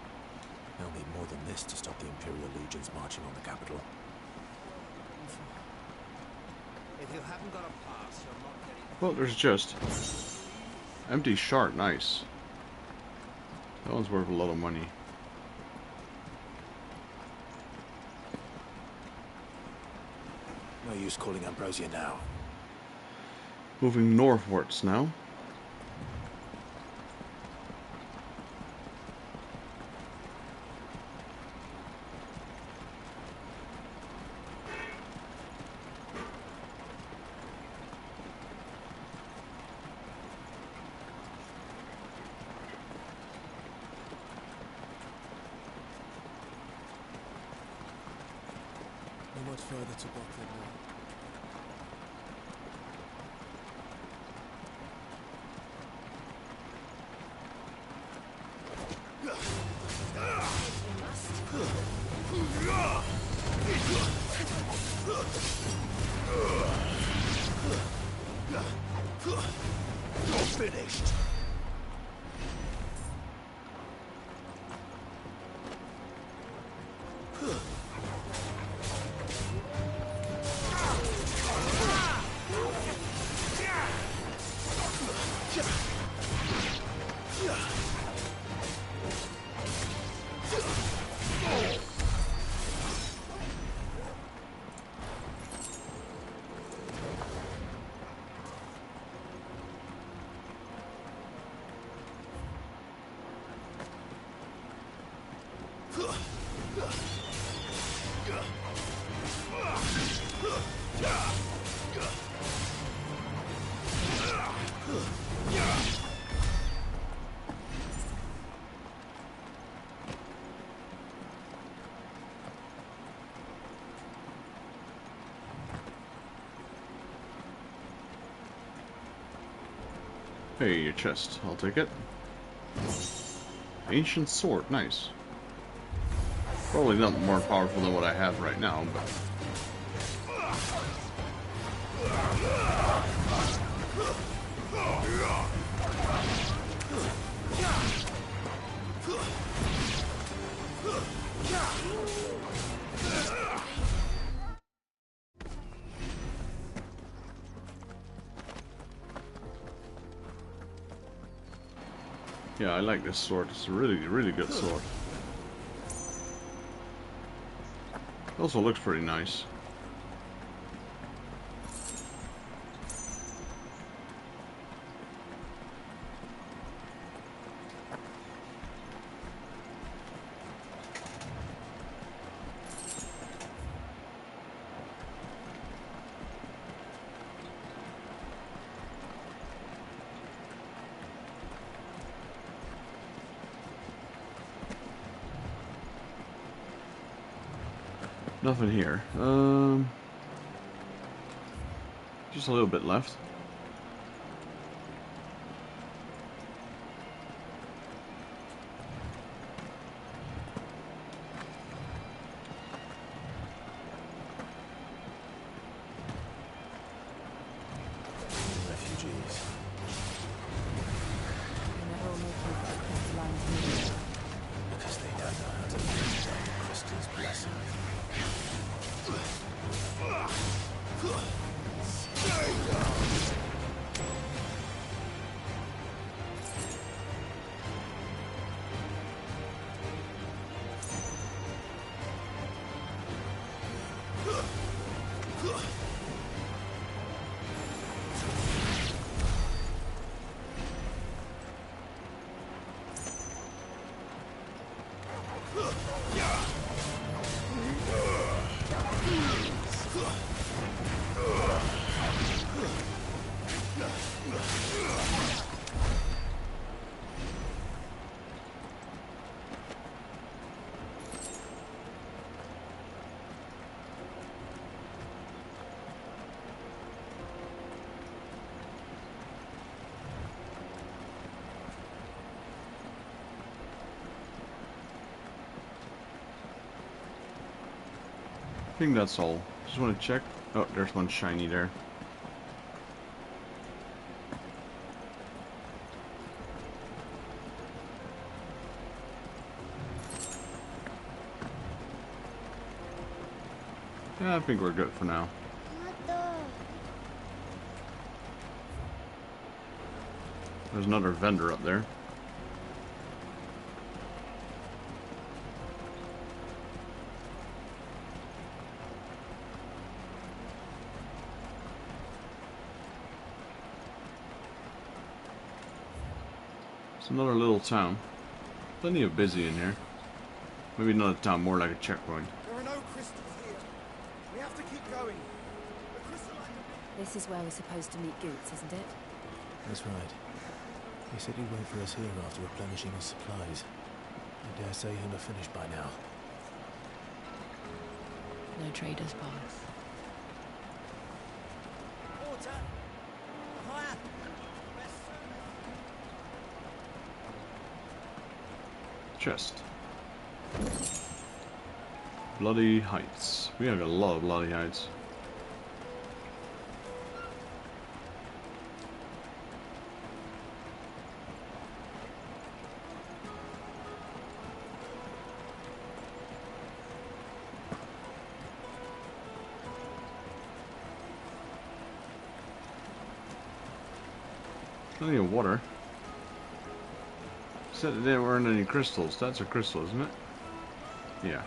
Speaker 12: they'll need more than this to stop the Imperial legions marching on the capital.
Speaker 19: If you haven't got a pass, you're not getting...
Speaker 1: Well, there's just empty shard, nice. That one's worth a lot of money.
Speaker 12: No use calling Ambrosia now.
Speaker 1: Moving northwards now.
Speaker 2: Not much further to Buckland now.
Speaker 19: You're finished.
Speaker 1: Hey, a chest. I'll take it. Ancient sword. Nice. Probably not more powerful than what I have right now, but... Yeah, I like this sword. It's a really, really good sword. It also looks pretty nice. Nothing here. Just a little bit left.
Speaker 12: Refugees. Because they don't know how to live without the crystal's blessing.
Speaker 1: I think that's all. Just want to check. Oh, there's one shiny there. Yeah, I think we're good for now. There's another vendor up there. It's another little town. Plenty of busy in here. Maybe not a town, more like a checkpoint.
Speaker 20: There are no crystals here. We have to keep going.
Speaker 14: This is where we're supposed to meet Goots, isn't it?
Speaker 12: That's right. He said he'd wait for us here after replenishing his supplies. I dare say he'll have finished by now.
Speaker 14: No traders pass.
Speaker 20: Water! Higher!
Speaker 1: Chest. Bloody Heights. We have a lot of Bloody Heights. Plenty of water. Said that there weren't any crystals. That's a crystal, isn't it? Yeah.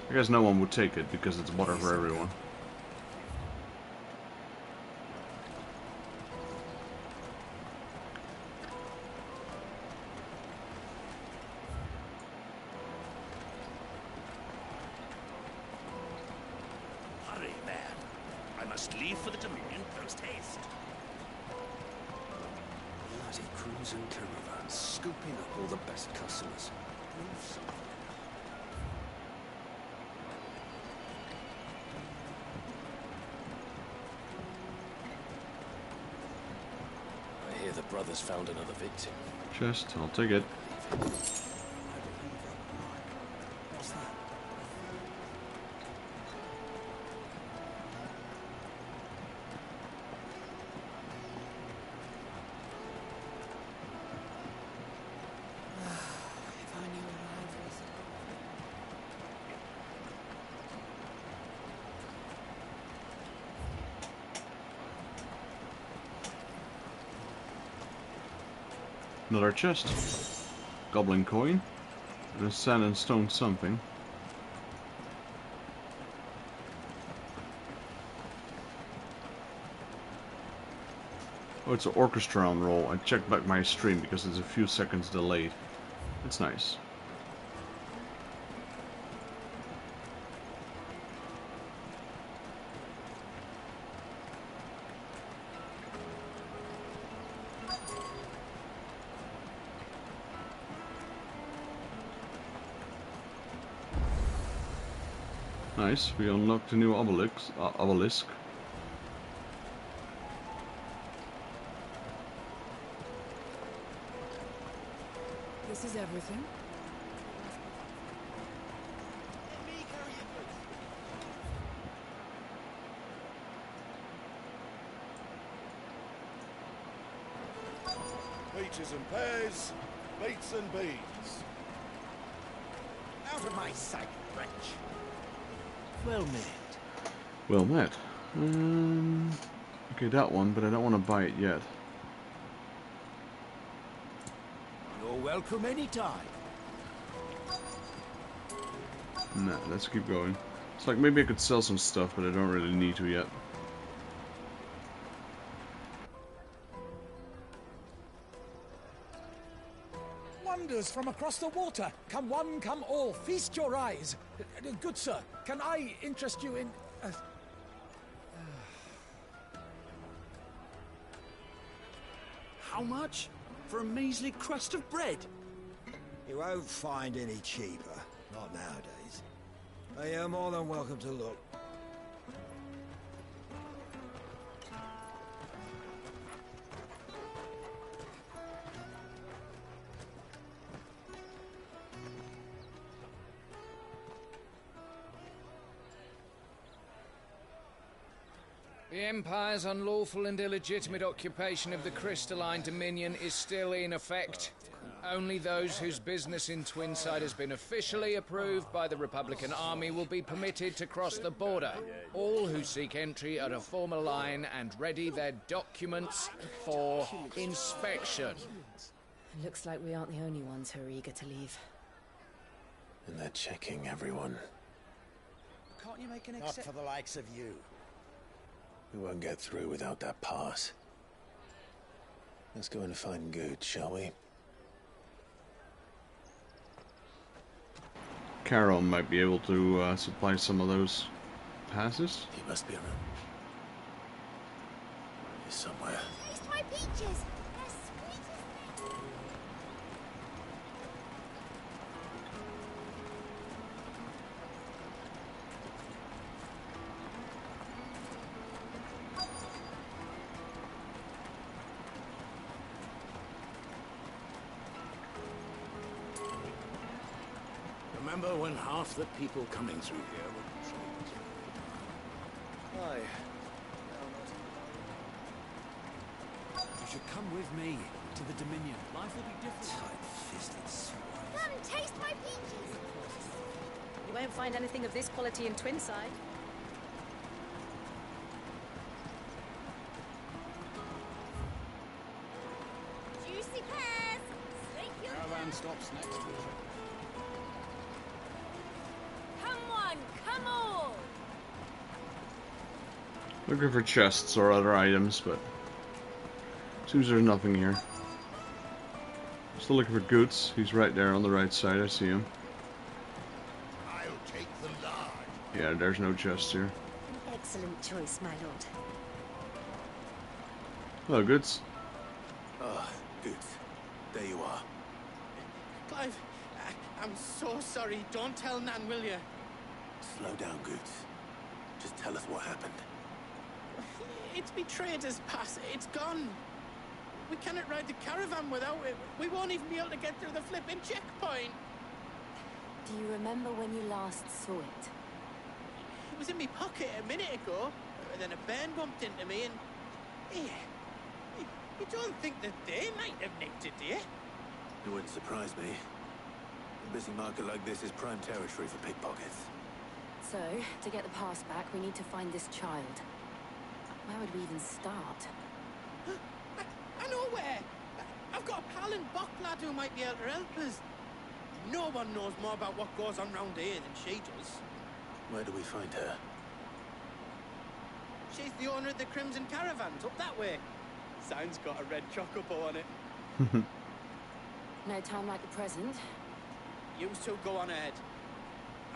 Speaker 1: I guess no one would take it because it's water for everyone.
Speaker 8: Hurry, man. I must leave for the Dominion post haste.
Speaker 12: Bloody cruising caravan, scooping up all the best customers.
Speaker 8: I hear the
Speaker 2: brother's found another victim.
Speaker 1: Chest, I'll take it.
Speaker 20: What's that?
Speaker 14: If I knew where I was.
Speaker 1: Another chest. Goblin coin. And a sand and stone something. Oh, it's an orchestra on roll. I checked back my stream because it's a few seconds delayed. It's nice. Nice, we unlocked a new obelisk.
Speaker 14: This is everything.
Speaker 20: Peaches and pears, beets and beans. Out of my sight, wretch.
Speaker 12: Well met.
Speaker 1: Well met. Okay, that one, but I don't want to buy it yet.
Speaker 12: You're welcome anytime.
Speaker 1: Nah, let's keep going. It's like maybe I could sell some stuff, but I don't really need to yet.
Speaker 20: Wonders from across the water. Come one, come all. Feast your eyes. Good sir, can I interest you in...
Speaker 12: How much? For a measly crust of bread?
Speaker 19: You won't find any cheaper. Not nowadays. But you're more than welcome to look.
Speaker 21: The Empire's unlawful and illegitimate occupation of the crystalline dominion is still in effect. Only those whose business in Twinside has been officially approved by the Republican Army will be permitted to cross the border. All who seek entry are to form a line and ready their documents for inspection.
Speaker 14: Looks like we aren't the only ones who are eager to leave.
Speaker 12: And they're checking everyone.
Speaker 20: Can't you make an
Speaker 19: Not for the likes of you.
Speaker 12: We won't get through without that pass. Let's go and find Good, shall we?
Speaker 1: Carol might be able to supply some of those passes.
Speaker 12: He must be around. He's somewhere.
Speaker 3: Taste my peaches. They're sweet as things.
Speaker 15: Remember when half the people coming through here were trained?
Speaker 20: Aye.
Speaker 12: You should come with me to the Dominion. Life will be different. Tight-fisted swine.
Speaker 3: Come, taste my peaches.
Speaker 14: You won't find anything of this quality in Twinside.
Speaker 3: Juicy pears. Slake your
Speaker 15: Caravan stops next to it.
Speaker 3: Come one, come all.
Speaker 1: Looking for chests or other items, but seems there's nothing here. Still looking for Goots. He's right there on the right side. I see him.
Speaker 8: I'll take the large.
Speaker 1: Yeah, there's no chest here.
Speaker 3: Excellent choice, my lord.
Speaker 1: Hello, Goots.
Speaker 5: Ah, good. There you are.
Speaker 10: Clive, I'm so sorry. Don't tell Nan, will you?
Speaker 5: Slow down, Goots. Just tell us what happened.
Speaker 10: It's betrayed his pass. It's gone. We cannot ride the caravan without it. We won't even be able to get through the flipping checkpoint.
Speaker 14: Do you remember when you last saw it?
Speaker 10: It was in my pocket a minute ago, and then a bairn bumped into me and... Yeah. You don't think that they might have nicked it, do you?
Speaker 12: It wouldn't surprise me. A busy market like this is prime territory for pickpockets.
Speaker 14: So, to get the pass back, we need to find this child. Where would we even start?
Speaker 10: I know where! I've got a pal in Bocklad who might be able to help us. No one knows more about what goes on round here than she does.
Speaker 12: Where do we find her?
Speaker 10: She's the owner of the Crimson Caravans, up that way. Sign's got a red chocobo on it.
Speaker 14: No time like the present.
Speaker 10: You two go on ahead.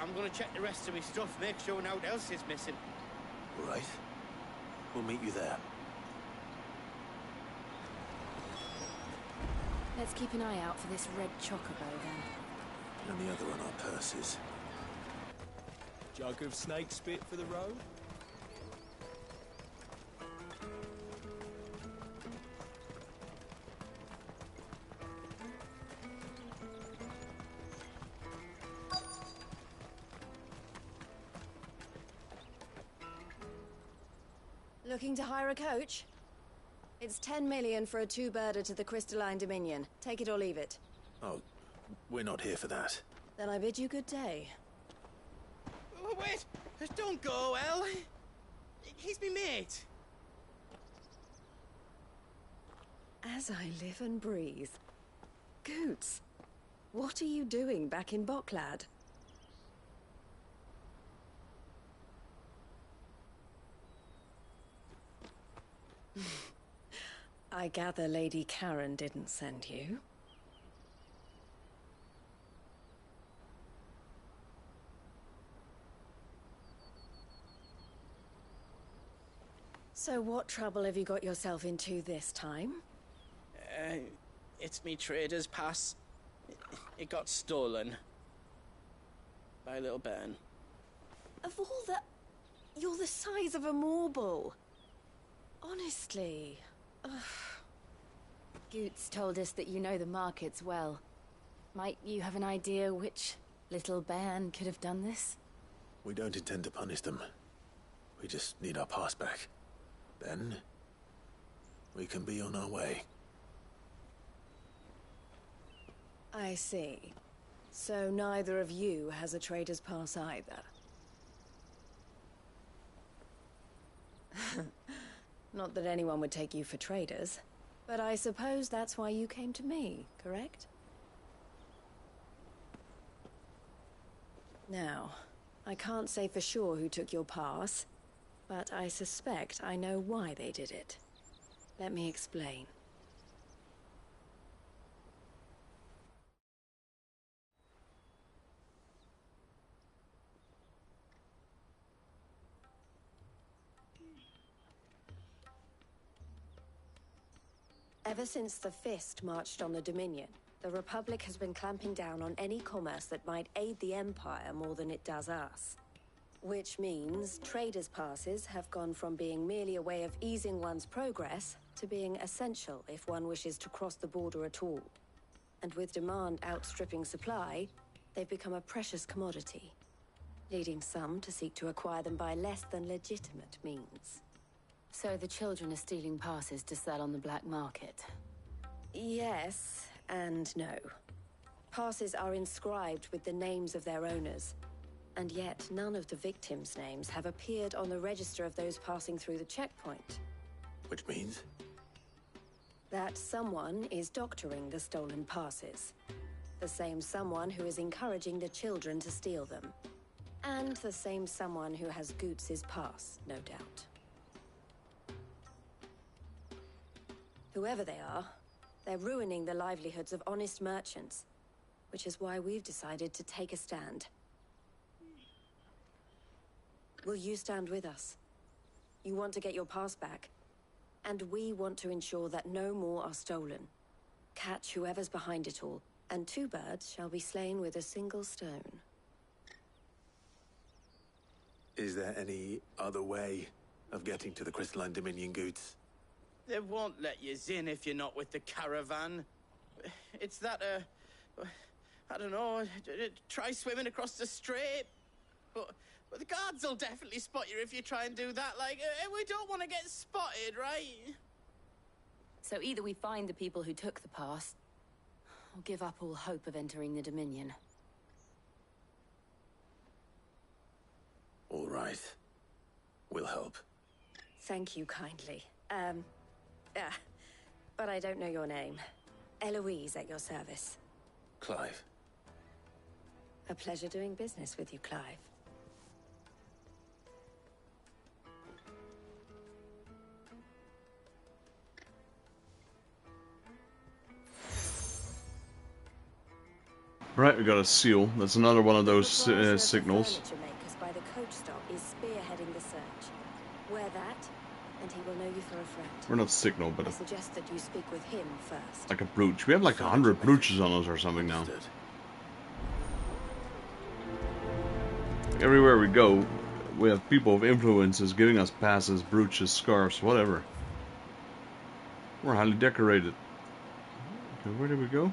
Speaker 10: I'm gonna check the rest of my stuff, make sure nothing else is missing.
Speaker 12: Right. We'll meet you there.
Speaker 14: Let's keep an eye out for this red chocobo, then.
Speaker 12: And the other on our purses.
Speaker 15: Jug of snake spit for the road?
Speaker 17: Looking to hire a coach? It's 10 million for a two-birder to the Crystalline Dominion. Take it or leave it.
Speaker 12: Oh, we're not here for that.
Speaker 17: Then I bid you good day.
Speaker 10: Oh, wait! Don't go, El! He's me mate!
Speaker 17: As I live and breathe. Goots, what are you doing back in Bocklad? I gather Lady Karen didn't send you. So what trouble have you got yourself into this time?
Speaker 10: It's me trader's pass. It got stolen. By a little bairn.
Speaker 17: Of all the... You're the size of a marble. Honestly. Ugh.
Speaker 14: Goots told us that you know the markets well. Might you have an idea which little bairn could have done this?
Speaker 12: We don't intend to punish them. We just need our pass back. Then, we can be on our way.
Speaker 17: I see. So neither of you has a trader's pass either. Not that anyone would take you for traders, but I suppose that's why you came to me, correct? Now, I can't say for sure who took your pass, but I suspect I know why they did it. Let me explain. Ever since the Fist marched on the Dominion, the Republic has been clamping down on any commerce that might aid the Empire more than it does us. Which means traders' passes have gone from being merely a way of easing one's progress to being essential if one wishes to cross the border at all. And with demand outstripping supply, they've become a precious commodity, leading some to seek to acquire them by less than legitimate means.
Speaker 14: So the children are stealing passes to sell on the black market?
Speaker 17: Yes and no. Passes are inscribed with the names of their owners, and yet none of the victims' names have appeared on the register of those passing through the checkpoint.
Speaker 12: Which means?
Speaker 17: That someone is doctoring the stolen passes. The same someone who is encouraging the children to steal them. And the same someone who has Goots' pass, no doubt. Whoever they are, they're ruining the livelihoods of honest merchants, which is why we've decided to take a stand. Will you stand with us? You want to get your pass back, and we want to ensure that no more are stolen. Catch whoever's behind it all, and two birds shall be slain with a single stone.
Speaker 12: Is there any other way of getting to the Crystalline Dominion, Goots?
Speaker 10: They won't let you in if you're not with the caravan. It's that, I don't know, try swimming across the strait. But the guards will definitely spot you if you try and do that. Like, we don't want to get spotted, right?
Speaker 14: So either we find the people who took the pass, or give up all hope of entering the Dominion.
Speaker 12: All right. We'll help.
Speaker 14: Thank you kindly. But I don't know your name. Eloise at your service.
Speaker 12: Clive.
Speaker 14: A pleasure doing business with you, Clive.
Speaker 1: Right, we got a seal. That's another one of those signals.
Speaker 14: Furniture makers by the coach stop is spearheading the search. Wear that, and he will know you for a friend.
Speaker 1: We're not signal, but
Speaker 14: I suggest that you speak with him first.
Speaker 1: like a brooch. We have like 100 brooches on us or something now. Everywhere we go, we have people of influences giving us passes, brooches, scarves, whatever. We're highly decorated. Okay, where did we go?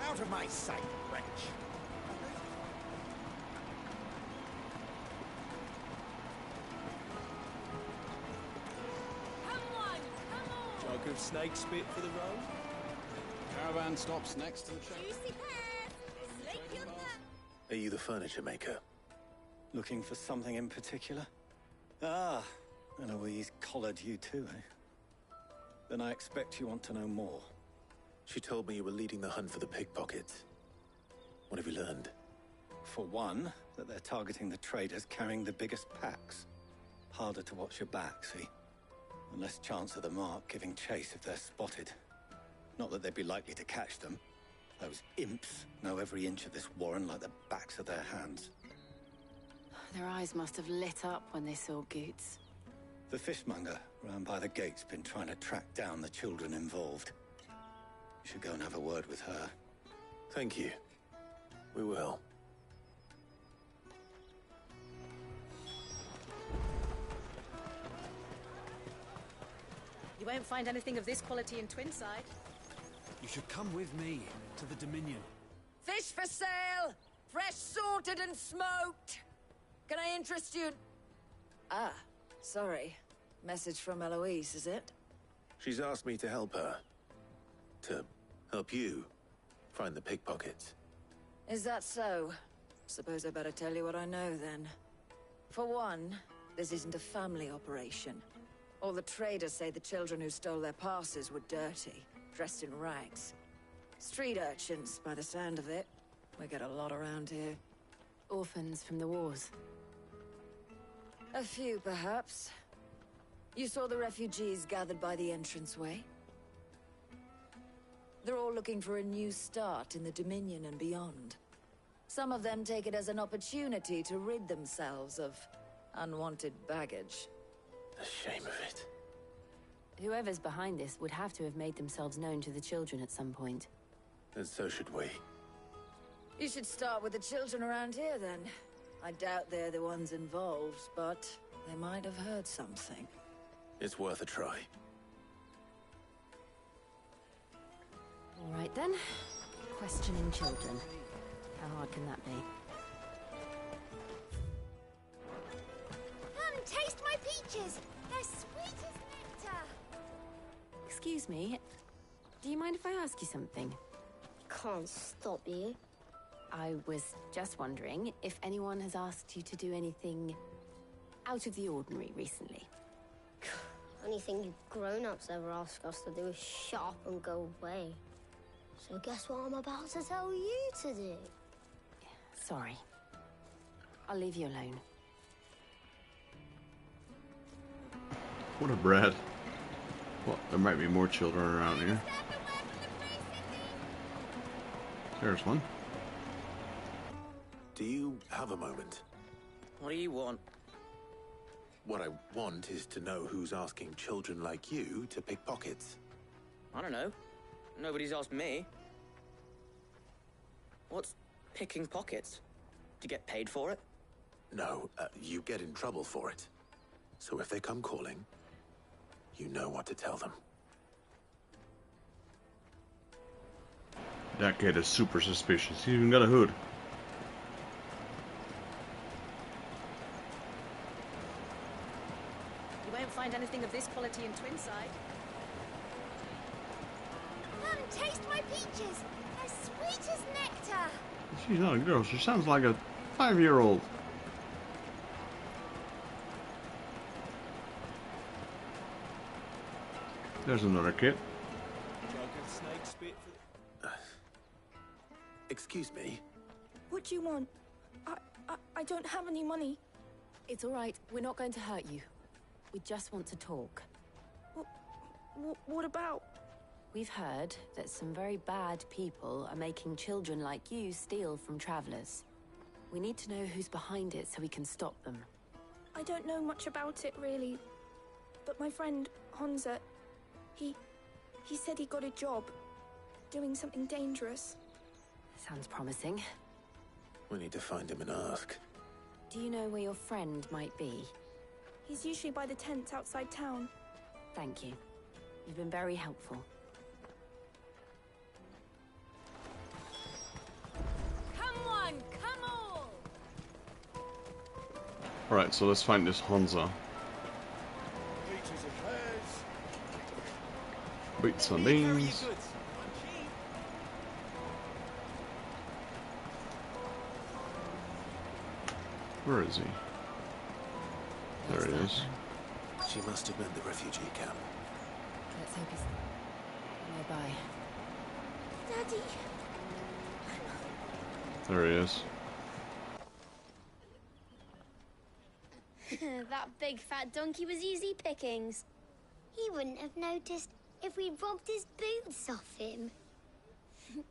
Speaker 20: Out of my sight, wretch.
Speaker 15: Jug of snake spit for the road. Caravan stops next to the train.
Speaker 12: Are you the furniture maker?
Speaker 4: Looking for something in particular? Ah, Eloise collared you too, eh? Then I expect you want to know more.
Speaker 12: She told me you were leading the hunt for the pickpockets. What have you learned?
Speaker 4: For one, that they're targeting the traders carrying the biggest packs. Harder to watch your back, see? And less chance of the mark giving chase if they're spotted. Not that they'd be likely to catch them. Those imps know every inch of this warren like the backs of their hands.
Speaker 14: Their eyes must have lit up when they saw Goots.
Speaker 4: The fishmonger round by the gate's been trying to track down the children involved. You should go and have a word with her.
Speaker 12: Thank you. We will.
Speaker 22: You won't find anything of this quality in Twinside.
Speaker 15: You should come with me to the Dominion.
Speaker 23: Fish for sale! Fresh sorted and smoked! Can I interest you? Ah, sorry. Message from Eloise, is it?
Speaker 12: She's asked me to help her. To help you find the pickpockets.
Speaker 23: Is that so? Suppose I better tell you what I know, then. For one, this isn't a family operation. All the traders say the children who stole their passes were dirty, dressed in rags. Street urchins, by the sound of it. We get a lot around here.
Speaker 14: Orphans from the wars.
Speaker 23: A few, perhaps. You saw the refugees gathered by the entranceway? They're all looking for a new start in the Dominion and beyond. Some of them take it as an opportunity to rid themselves of unwanted baggage.
Speaker 12: The shame of it.
Speaker 14: Whoever's behind this would have to have made themselves known to the children at some point.
Speaker 12: And so should we.
Speaker 23: You should start with the children around here, then. I doubt they're the ones involved, but they might have heard something.
Speaker 12: It's worth a try.
Speaker 14: All right, then. Questioning children. How hard can that be?
Speaker 3: Taste my peaches! They're sweet as nectar!
Speaker 14: Excuse me. Do you mind if I ask you something?
Speaker 3: Can't stop you.
Speaker 14: I was just wondering if anyone has asked you to do anything out of the ordinary recently.
Speaker 3: Anything you grown-ups ever ask us to do is shut up and go away. So guess what I'm about to tell you to do?
Speaker 14: Sorry. I'll leave you alone.
Speaker 1: What a brat. Well, there might be more children around here. There's one.
Speaker 12: Do you have a moment?
Speaker 10: What do you want?
Speaker 12: What I want is to know who's asking children like you to pick pockets.
Speaker 10: I don't know. Nobody's asked me. What's picking pockets? Do
Speaker 6: to get paid for it?
Speaker 7: No, you get in trouble for it. So if they come calling, you know what to tell them.
Speaker 1: That kid is super suspicious. He even got a hood.
Speaker 22: You won't find anything of this quality in Twinside.
Speaker 3: Come taste my peaches. They're sweet as nectar.
Speaker 1: She's not a girl. She sounds like a 5-year-old. There's another kid.
Speaker 7: Excuse me?
Speaker 9: What do you want? I don't have any money.
Speaker 14: It's all right. We're not going to hurt you. We just want to talk.
Speaker 9: What about?
Speaker 14: We've heard that some very bad people are making children like you steal from travelers. We need to know who's behind it so we can stop them.
Speaker 9: I don't know much about it, really. But my friend, Honza, he said he got a job. Doing something dangerous.
Speaker 14: Sounds promising.
Speaker 7: We need to find him and ask.
Speaker 14: Do you know where your friend might be?
Speaker 9: He's usually by the tents outside town.
Speaker 14: Thank you. You've been very helpful.
Speaker 3: Come on, come all!
Speaker 1: Alright, so let's find this Honza. Beat some beans. Where is he? There he is.
Speaker 7: She must have meant the refugee camp.
Speaker 14: Let's hope he's nearby.
Speaker 9: Daddy!
Speaker 1: There he is.
Speaker 3: That big fat donkey was easy pickings. He wouldn't have noticed if we'd robbed his boots off him.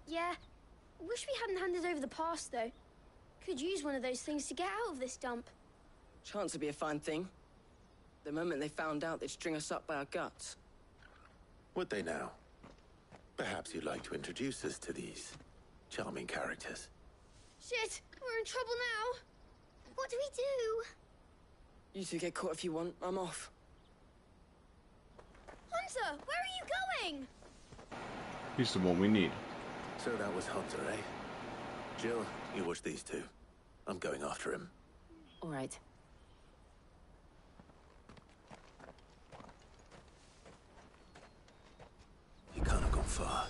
Speaker 9: Yeah. Wish we hadn't handed over the pass, though. Could use one of those things to get out of this dump.
Speaker 10: Chance would be a fine thing. The moment they found out, they'd string us up by our guts.
Speaker 7: Would they now? Perhaps you'd like to introduce us to these charming characters.
Speaker 9: Shit! We're in trouble now!
Speaker 3: What do we do?
Speaker 10: You two get caught if you want. I'm off.
Speaker 9: Hunter! Where are you going?
Speaker 1: He's the one we need.
Speaker 7: So that was Hunter, eh? Jill, you watch these two. I'm going after him.
Speaker 14: All right.
Speaker 7: He can't have gone far.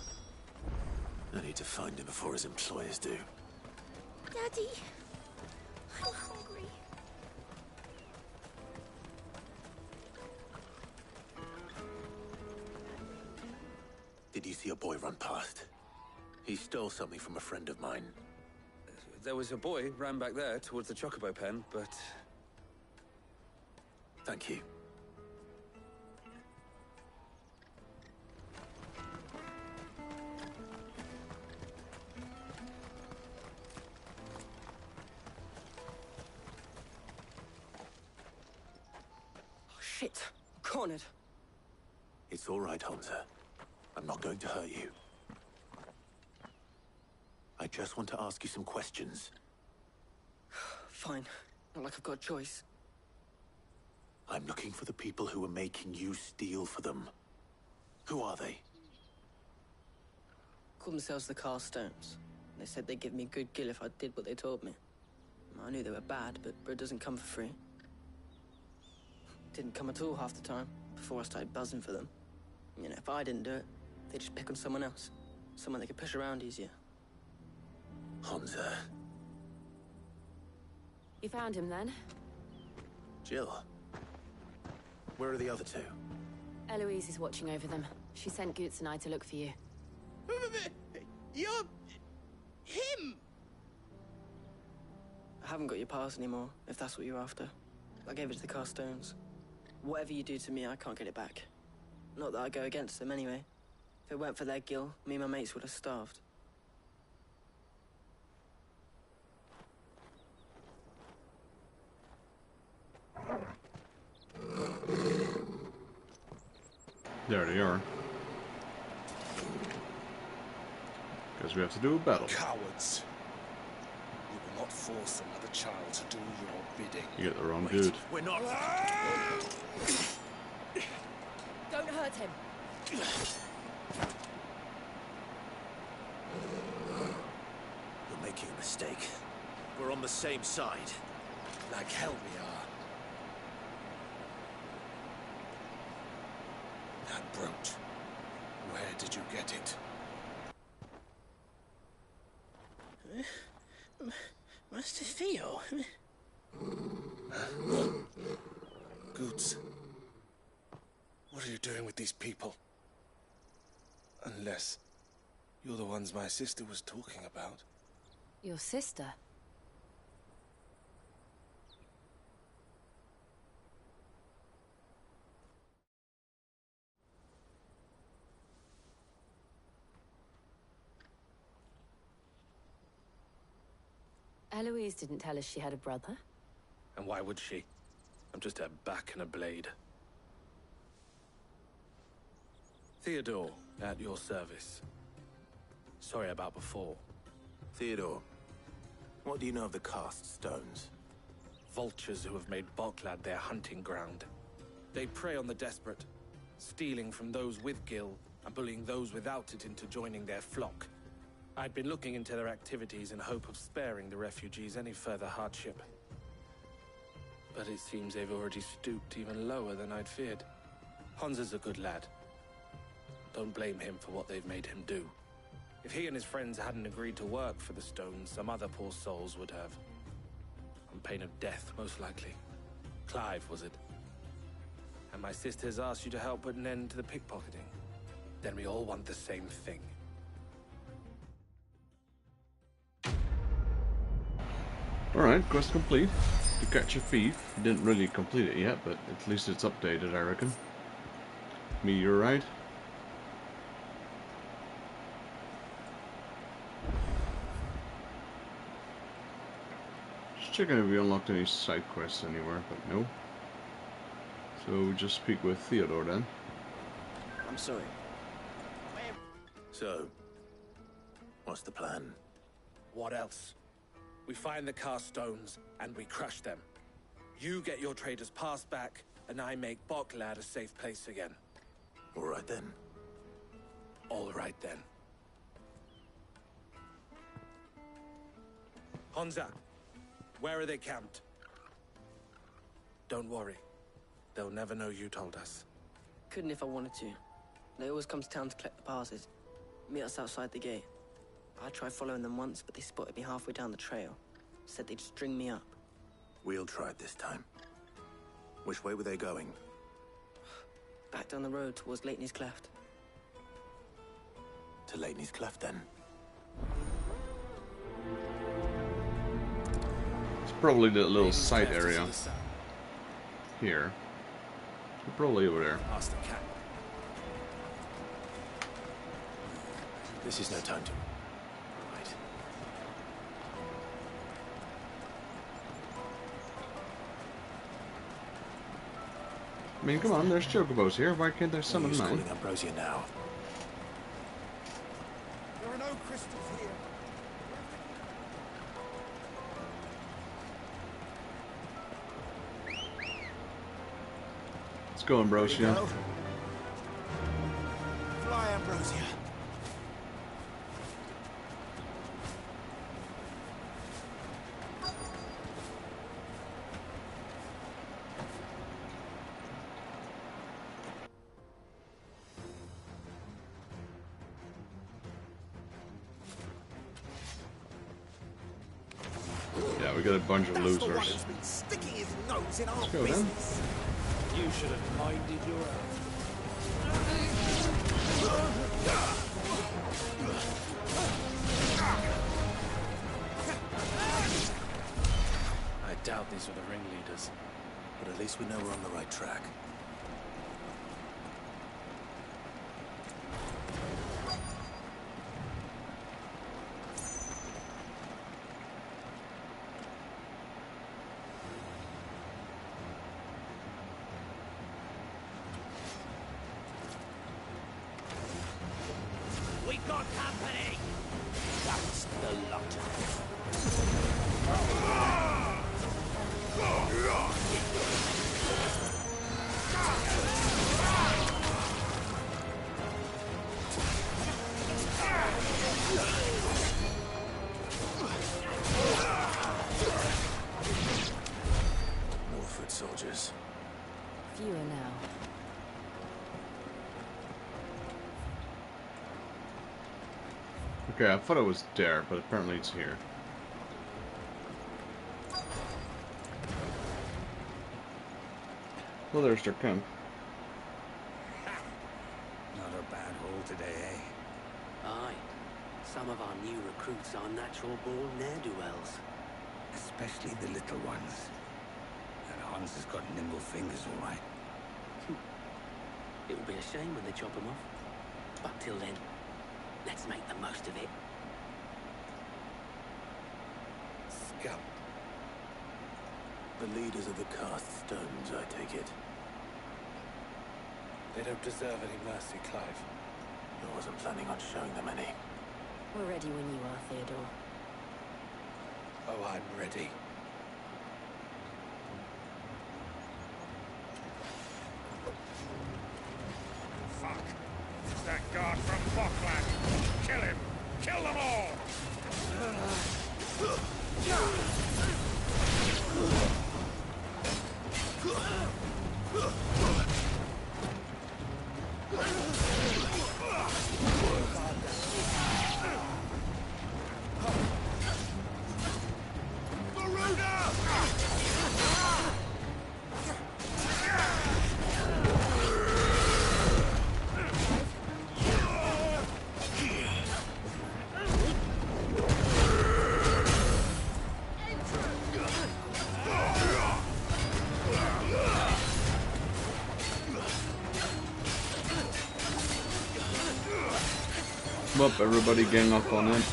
Speaker 7: I need to find him before his employers do.
Speaker 9: Daddy! I'm hungry.
Speaker 7: Did you see a boy run past? He stole something from a friend of mine.
Speaker 24: There was a boy ran back there towards the Chocobo pen, but...
Speaker 7: Thank you.
Speaker 10: Oh, shit. I'm cornered.
Speaker 7: It's all right, Hunter. I'm not going to hurt you. I just want to ask you some questions.
Speaker 10: Fine. Not like I've got a choice.
Speaker 7: I'm looking for the people who are making you steal for them. Who are they?
Speaker 10: Call themselves the Carstones. They said they'd give me good gill if I did what they told me. I knew they were bad, but bread doesn't come for free. Didn't come at all half the time, before I started buzzing for them. You know, if I didn't do it, they'd just pick on someone else. Someone they could push around easier.
Speaker 7: Hunter.
Speaker 14: You found him then?
Speaker 7: Jill. Where are the other two?
Speaker 14: Eloise is watching over them. She sent Goots and I to look for you.
Speaker 10: You're... him! I haven't got your pass anymore, if that's what you're after. I gave it to the Carstones. Whatever you do to me, I can't get it back. Not that I go against them anyway. If it weren't for their gill, me and my mates would have starved.
Speaker 1: There they are. Because we have to do a battle.
Speaker 15: Cowards.
Speaker 5: not force another child to do your bidding.
Speaker 1: You get the wrong dude.
Speaker 5: We're not.
Speaker 22: Don't hurt him.
Speaker 7: You're making a mistake. We're on the same side.
Speaker 5: Like hell we are. That brooch. Where did you get it?
Speaker 10: Master Theo?
Speaker 5: Goods. What are you doing with these people? Unless you're the ones my sister was talking about.
Speaker 14: Your sister? Eloise didn't tell us she had a brother.
Speaker 5: And why would she? I'm just a back and a blade. Theodore, at your service. Sorry about before.
Speaker 7: Theodore, what do you know of the cast stones?
Speaker 5: Vultures who have made Boklad their hunting ground. They prey on the desperate, stealing from those with gil and bullying those without it into joining their flock. I'd been looking into their activities in hope of sparing the refugees any further hardship. But it seems they've already stooped even lower than I'd feared. Hansa's a good lad. Don't blame him for what they've made him do. If he and his friends hadn't agreed to work for the stones, some other poor souls would have. On pain of death, most likely. Clive, was it? And my sisters asked you to help put an end to the pickpocketing. Then we all want the same thing.
Speaker 1: Alright, quest complete. To catch a thief. Didn't really complete it yet, but at least it's updated, I reckon. Meteorite. Just checking if we unlocked any side quests anywhere, but no. So we just speak with Theodore then.
Speaker 2: I'm sorry.
Speaker 7: So, what's the plan?
Speaker 5: What else? We find the cast stones, and we crush them. You get your trader's pass back, and I make Boklad a safe place again.
Speaker 7: All right then.
Speaker 5: All right then. Hansa, where are they camped? Don't worry. They'll never know you told us.
Speaker 6: Couldn't if I wanted to. They always come to town to collect the passes. Meet us outside the gate. I tried following them once, but they spotted me halfway down the trail. Said they'd string me up.
Speaker 7: We'll try it this time. Which way were they going?
Speaker 6: Back down the road towards Leitney's Cleft.
Speaker 7: To Leitney's Cleft, then.
Speaker 1: It's probably the little side area. Here. So probably over there.
Speaker 5: Past the camp.
Speaker 7: This is no time to...
Speaker 1: I mean, come on, there's Chocobos here. Why can't I summon mine?
Speaker 7: Calling Ambrosia now.
Speaker 20: There are no crystals here.
Speaker 1: Let's go, Ambrosia.
Speaker 20: Fly, Ambrosia.
Speaker 1: Yeah, we got a bunch of losers.
Speaker 20: Let's
Speaker 1: go then.
Speaker 5: You should have minded your own. I doubt these were the ringleaders.
Speaker 7: But at least we know we're on the right track.
Speaker 8: We got company! That's the lot.
Speaker 12: Soldiers.
Speaker 14: Fewer now.
Speaker 1: Okay, I thought it was there, but apparently it's here. Well, there's their camp.
Speaker 4: Not a bad haul today, eh?
Speaker 11: Aye. Some of our new recruits are natural-born ne'er-do-wells.
Speaker 4: Especially the little ones. And Hans has got nimble fingers, all right.
Speaker 11: It'll be a shame when they chop them off. But till then, let's make the most of it.
Speaker 7: Scum. The leaders of the cast stones, I take it.
Speaker 13: They don't deserve any mercy, Clive.
Speaker 7: I wasn't planning on showing them any.
Speaker 14: We're ready when you are, Theodore.
Speaker 13: Oh, I'm ready.
Speaker 8: Fuck! It's that guard from Bockland! Kill him! Kill them all!
Speaker 1: Come up, everybody, gang up on it.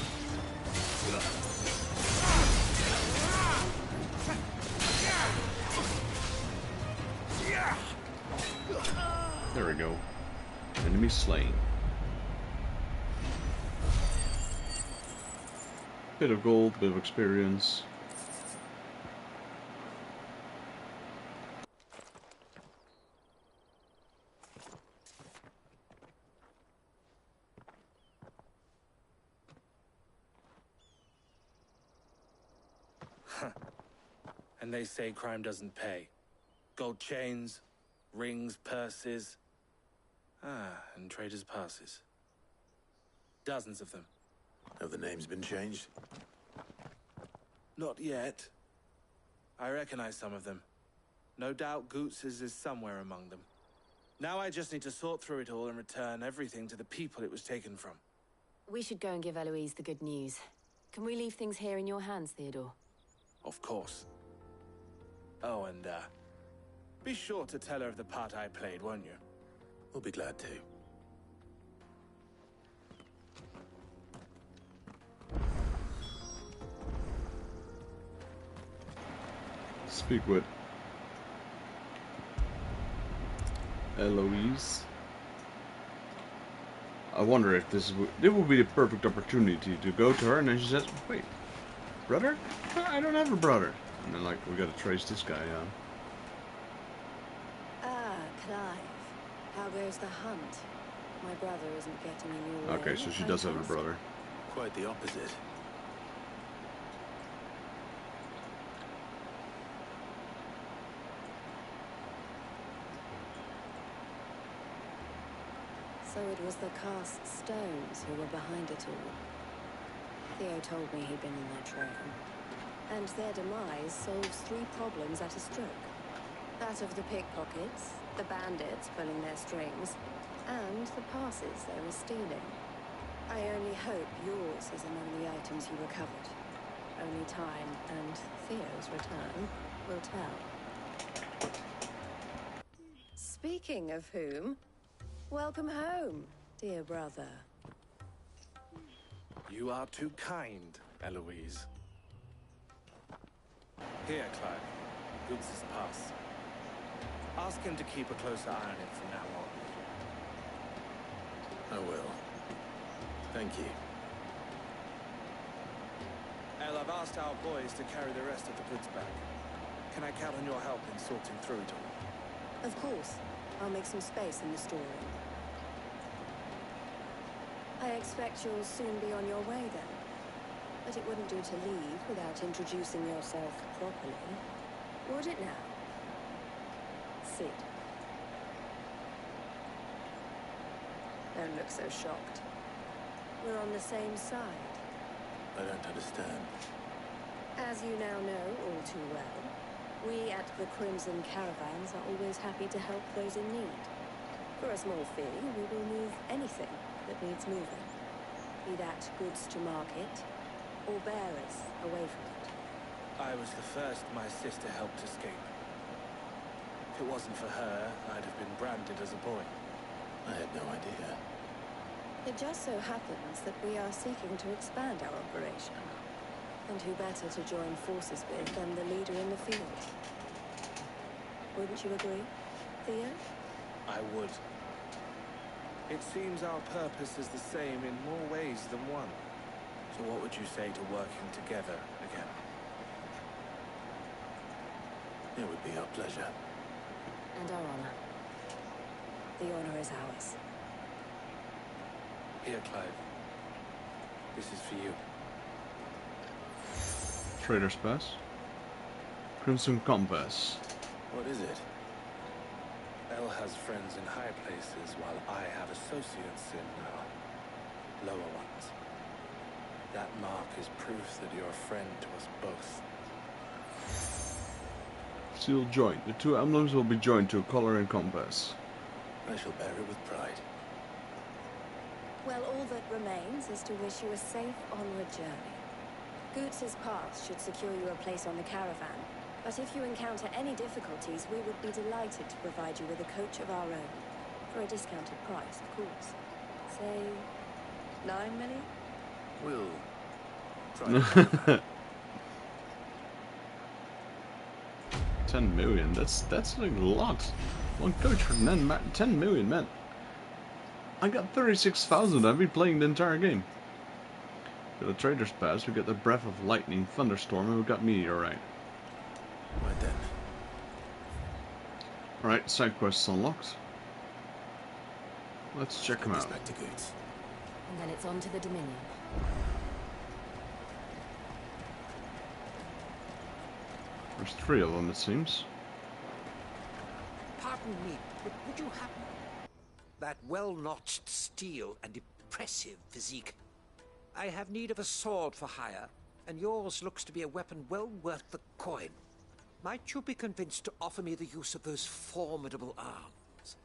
Speaker 1: There we go. Enemy slain. Bit of gold, bit of experience.
Speaker 13: And they say crime doesn't pay. Gold chains, rings, purses. And traders' passes. Dozens of them.
Speaker 7: Have the names been changed?
Speaker 13: Not yet. I recognize some of them. No doubt Goots's is somewhere among them. Now I just need to sort through it all and return everything to the people it was taken from.
Speaker 14: We should go and give Eloise the good news. Can we leave things here in your hands, Theodore?
Speaker 13: Of course. Oh, and, be sure to tell her of the part I played, won't you?
Speaker 7: We'll be glad to.
Speaker 1: Speak with Eloise. I wonder if this would be the perfect opportunity to go to her, and then she says, "Wait, brother? I don't have a brother." And then, like, we gotta trace this guy out.
Speaker 17: Ah, Clive. How goes the hunt? My brother isn't getting in your way.
Speaker 1: Okay, so she does have a brother.
Speaker 7: Quite the opposite.
Speaker 17: So it was the cast stones who were behind it all. Theo told me he'd been in their trail. And their demise solves 3 problems at a stroke. That of the pickpockets, the bandits pulling their strings, and the passes they were stealing. I only hope yours is among the items you recovered. Only time and Theo's return will tell. Speaking of whom, welcome home, dear brother.
Speaker 13: You are too kind, Eloise. Here, Clive. Goots's pass. Ask him to keep a closer eye on it from now on.
Speaker 7: I will. Thank you.
Speaker 13: Well, I've asked our boys to carry the rest of the goods back. Can I count on your help in sorting through it all?
Speaker 23: Of course. I'll make some space in the storeroom. I expect you'll soon be on your way then. But it wouldn't do to leave without introducing yourself properly. Would it now? Sit. Don't look so shocked. We're on the same side.
Speaker 12: I don't understand.
Speaker 23: As you now know all too well, we at the Crimson Caravans are always happy to help those in need. For a small fee, we will move anything that needs moving. Be that goods to market, or bearers away from it.
Speaker 13: I was the first my sister helped escape. If it wasn't for her, I'd have been branded as a boy.
Speaker 12: I had no idea.
Speaker 23: It just so happens that we are seeking to expand our operation. And who better to join forces with than the leader in the field? Wouldn't you agree, Theo?
Speaker 13: I would. It seems our purpose is the same in more ways than one. So what would you say to working together again?
Speaker 12: It would be our pleasure.
Speaker 23: And our honor. The honor is ours.
Speaker 13: Here, Clive. This is for you.
Speaker 1: Trader's Pass. Crimson Compass.
Speaker 12: What is it?
Speaker 13: Elle has friends in high places, while I have associates in lower ones. That mark is proof that you're a friend to us both.
Speaker 1: Seal joint. The two emblems will be joined to a collar and compass.
Speaker 12: I shall bear it with pride.
Speaker 23: Well, all that remains is to wish you a safe onward journey. Goots' pass should secure you a place on the caravan, but if you encounter any difficulties, we would be delighted to provide you with a coach of our own. For a discounted price, of course. Say, 9 million?
Speaker 12: We'll try.
Speaker 1: 10 million. That's like a lot. One coach for 10 million, man. I got 36,000. I've been playing the entire game. Got the Trader's Pass. We got the Breath of Lightning, Thunderstorm, and we got Meteorite.
Speaker 12: Right then.
Speaker 1: Alright, side quests unlocked. Let's check them out.
Speaker 23: And then it's on to the Dominion.
Speaker 1: There's 3 of them, it seems.
Speaker 16: Pardon me, but would you happen... That well-notched steel and impressive physique. I have need of a sword for hire, and yours looks to be a weapon well worth the coin. Might you be convinced to offer me the use of those formidable arms?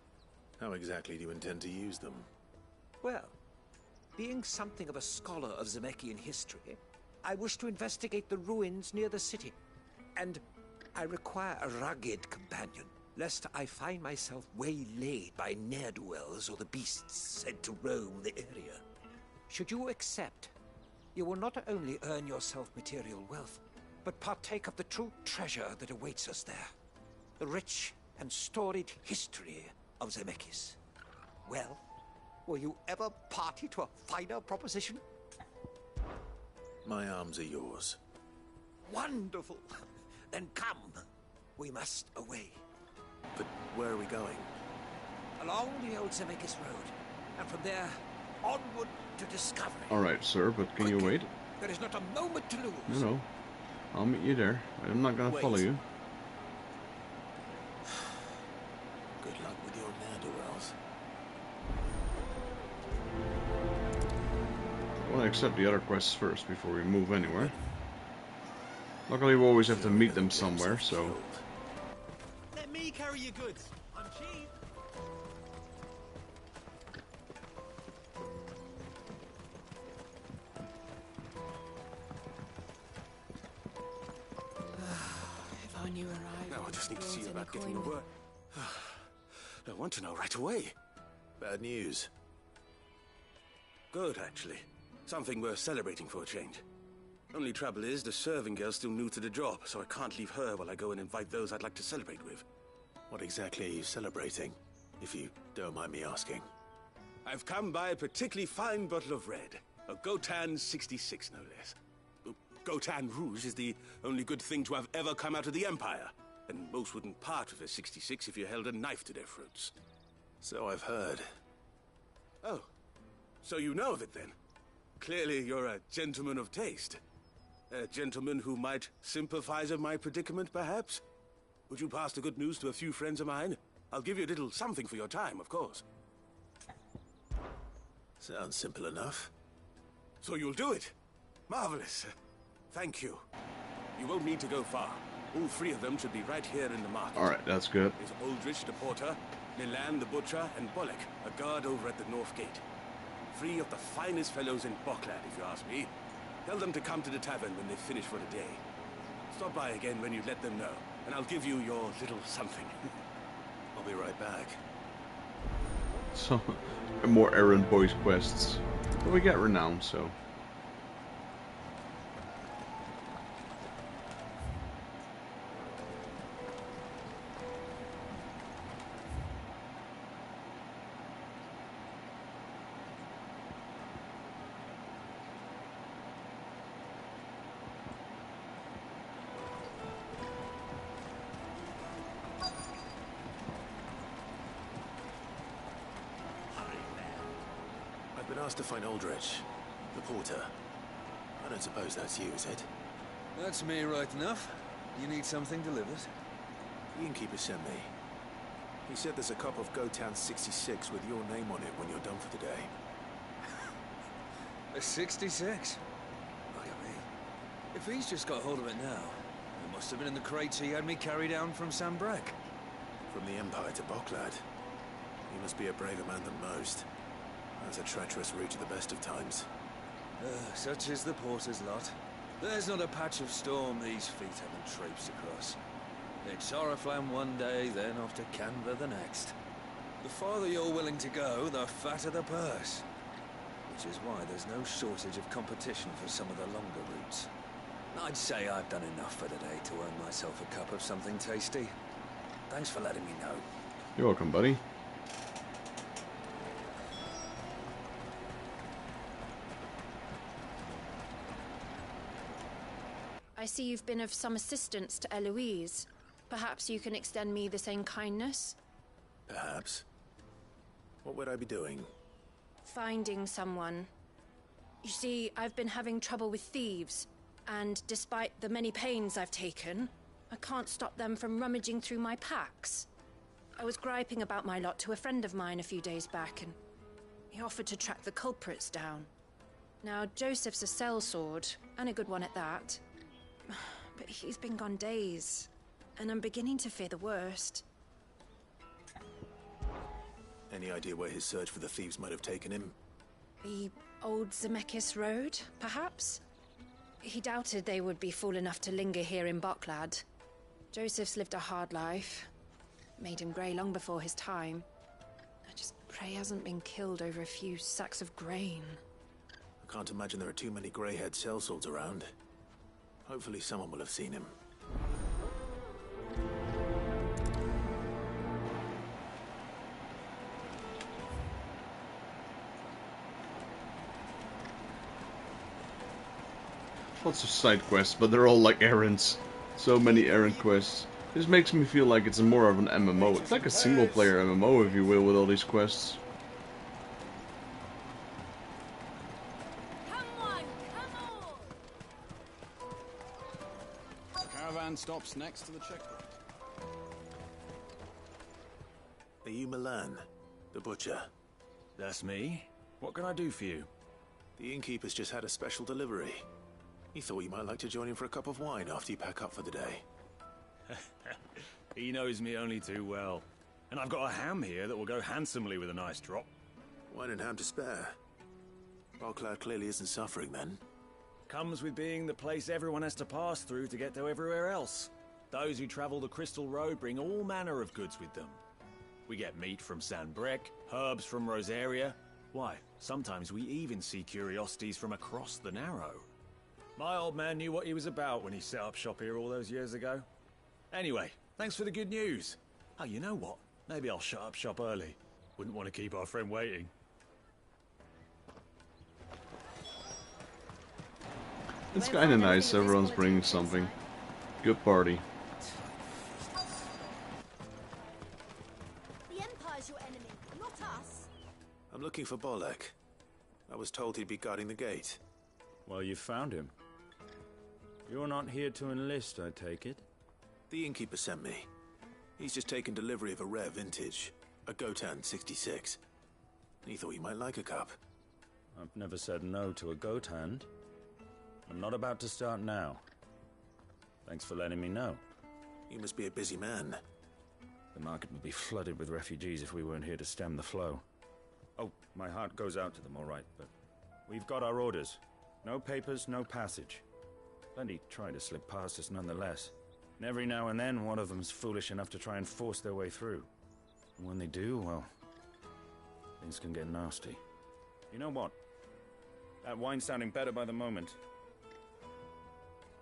Speaker 12: How exactly do you intend to use them?
Speaker 16: Well, being something of a scholar of Zemeckis history, I wish to investigate the ruins near the city. And I require a rugged companion, lest I find myself waylaid by ne'er-do-wells or the beasts sent to roam the area. Should you accept, you will not only earn yourself material wealth, but partake of the true treasure that awaits us there. The rich and storied history of Zemeckis. Well, were you ever party to a finer proposition?
Speaker 12: My arms are yours.
Speaker 16: Wonderful! Then come. We must away.
Speaker 12: But where are we going?
Speaker 16: Along the old Zemeckis Road, and from there, onward to discovery.
Speaker 1: Alright, sir, but can you wait?
Speaker 16: There is not a moment to lose.
Speaker 1: No. I'll meet you there. I'm not gonna follow you.
Speaker 12: Good luck with your ne'er-do-wells.
Speaker 1: I want to accept the other quests first before we move anywhere. Luckily, we always have to meet them somewhere, so...
Speaker 5: Let me carry your goods. I'm cheap.
Speaker 10: If I knew where I
Speaker 15: Now I just need to see
Speaker 10: in
Speaker 15: about
Speaker 10: a
Speaker 15: getting the
Speaker 10: coin.
Speaker 15: word. I want to know right away.
Speaker 12: Bad news.
Speaker 15: Good, actually. Something worth celebrating for a change. Only trouble is, the serving girl's still new to the job, so I can't leave her while I go and invite those I'd like to celebrate with.
Speaker 12: What exactly are you celebrating, if you don't mind me asking?
Speaker 15: I've come by a particularly fine bottle of red. A Gotan 66, no less. Gotan Rouge is the only good thing to have ever come out of the Empire. And most wouldn't part with a 66 if you held a knife to their throats.
Speaker 7: So I've heard.
Speaker 15: Oh, so you know of it then? Clearly you're a gentleman of taste. A gentleman who might sympathize with my predicament, perhaps? Would you pass the good news to a few friends of mine? I'll give you a little something for your time, of course.
Speaker 7: Sounds simple enough.
Speaker 15: So you'll do it? Marvelous. Thank you. You won't need to go far. All three of them should be right here in the market.
Speaker 1: Alright, that's good.
Speaker 15: There's Aldrich the porter, Milan the butcher, and Bolek, a guard over at the north gate. Three of the finest fellows in Boklad, if you ask me. Tell them to come to the tavern when they've finished for the day. Stop by again when you let them know, and I'll give you your little something.
Speaker 7: I'll be right back.
Speaker 1: So, more errand boys quests. But we get renown, so...
Speaker 7: I've been asked to find Aldrich, the porter. I don't suppose that's you, is it?
Speaker 24: That's me right enough. You need something delivered?
Speaker 7: The innkeeper sent me. He said there's a cup of Gotan 66 with your name on it when you're done for the day.
Speaker 24: A 66? Look at me. If he's just got hold of it now, it must have been in the crates he had me carry down from Sambrek.
Speaker 7: From the Empire to Boklad. He must be a braver man than most. That's a treacherous route at the best of times.
Speaker 24: Such is the porter's lot. There's not a patch of storm these feet haven't traipsed across. It's Oriflamme one day, then off to Canva the next. The farther you're willing to go, the fatter the purse. Which is why there's no shortage of competition for some of the longer routes. I'd say I've done enough for today to earn myself a cup of something tasty. Thanks for letting me know.
Speaker 1: You're welcome, buddy.
Speaker 9: I see you've been of some assistance to Eloise. Perhaps you can extend me the same kindness?
Speaker 7: Perhaps. What would I be doing?
Speaker 9: Finding someone. You see, I've been having trouble with thieves, and despite the many pains I've taken, I can't stop them from rummaging through my packs. I was griping about my lot to a friend of mine a few days back, and he offered to track the culprits down. Now, Joseph's a sellsword, and a good one at that. But he's been gone days, and I'm beginning to fear the worst.
Speaker 7: Any idea where his search for the thieves might have taken him?
Speaker 9: The old Zemeckis Road, perhaps? He doubted they would be fool enough to linger here in Boklad. Joseph's lived a hard life. Made him grey long before his time. I just pray he hasn't been killed over a few sacks of grain.
Speaker 7: I can't imagine there are too many grey-haired sellswords around. Hopefully someone will have seen him.
Speaker 1: Lots of side quests, but they're all like errands. So many errand quests. This makes me feel like it's more of an MMO. It's like a single player MMO, if you will, with all these quests.
Speaker 3: Stops next to the checkpoint.
Speaker 7: Are you Milan, the butcher?
Speaker 3: That's me. What can I do for you?
Speaker 7: The innkeeper's just had a special delivery. He thought you might like to join him for a cup of wine after you pack up for the day.
Speaker 3: He knows me only too well. And I've got a ham here that will go handsomely with a nice drop.
Speaker 7: Wine and ham to spare. Boklad clearly isn't suffering then.
Speaker 3: Comes with being the place everyone has to pass through to get to everywhere else. Those who travel the Crystal Road bring all manner of goods with them. We get meat from Sanbrek, herbs from Rosaria. Why, sometimes we even see curiosities from across the Narrow. My old man knew what he was about when he set up shop here all those years ago. Anyway, thanks for the good news. Oh, you know what? Maybe I'll shut up shop early. Wouldn't want to keep our friend waiting.
Speaker 1: It's kind of nice. Everyone's bringing something. Good party.
Speaker 18: The Empire's your enemy, not us.
Speaker 7: I'm looking for Bolek. I was told he'd be guarding the gate.
Speaker 3: Well, you found him. You're not here to enlist, I take it?
Speaker 7: The innkeeper sent me. He's just taken delivery of a rare vintage, a Gotan 66. He thought you might like a cup.
Speaker 3: I've never said no to a goat hand. I'm not about to start now. Thanks for letting me know.
Speaker 7: You must be a busy man.
Speaker 3: The market would be flooded with refugees if we weren't here to stem the flow. Oh, my heart goes out to them, all right, but we've got our orders. No papers, no passage. Plenty try to slip past us nonetheless. And every now and then, one of them's foolish enough to try and force their way through. And when they do, well, things can get nasty. You know what? That wine's sounding better by the moment.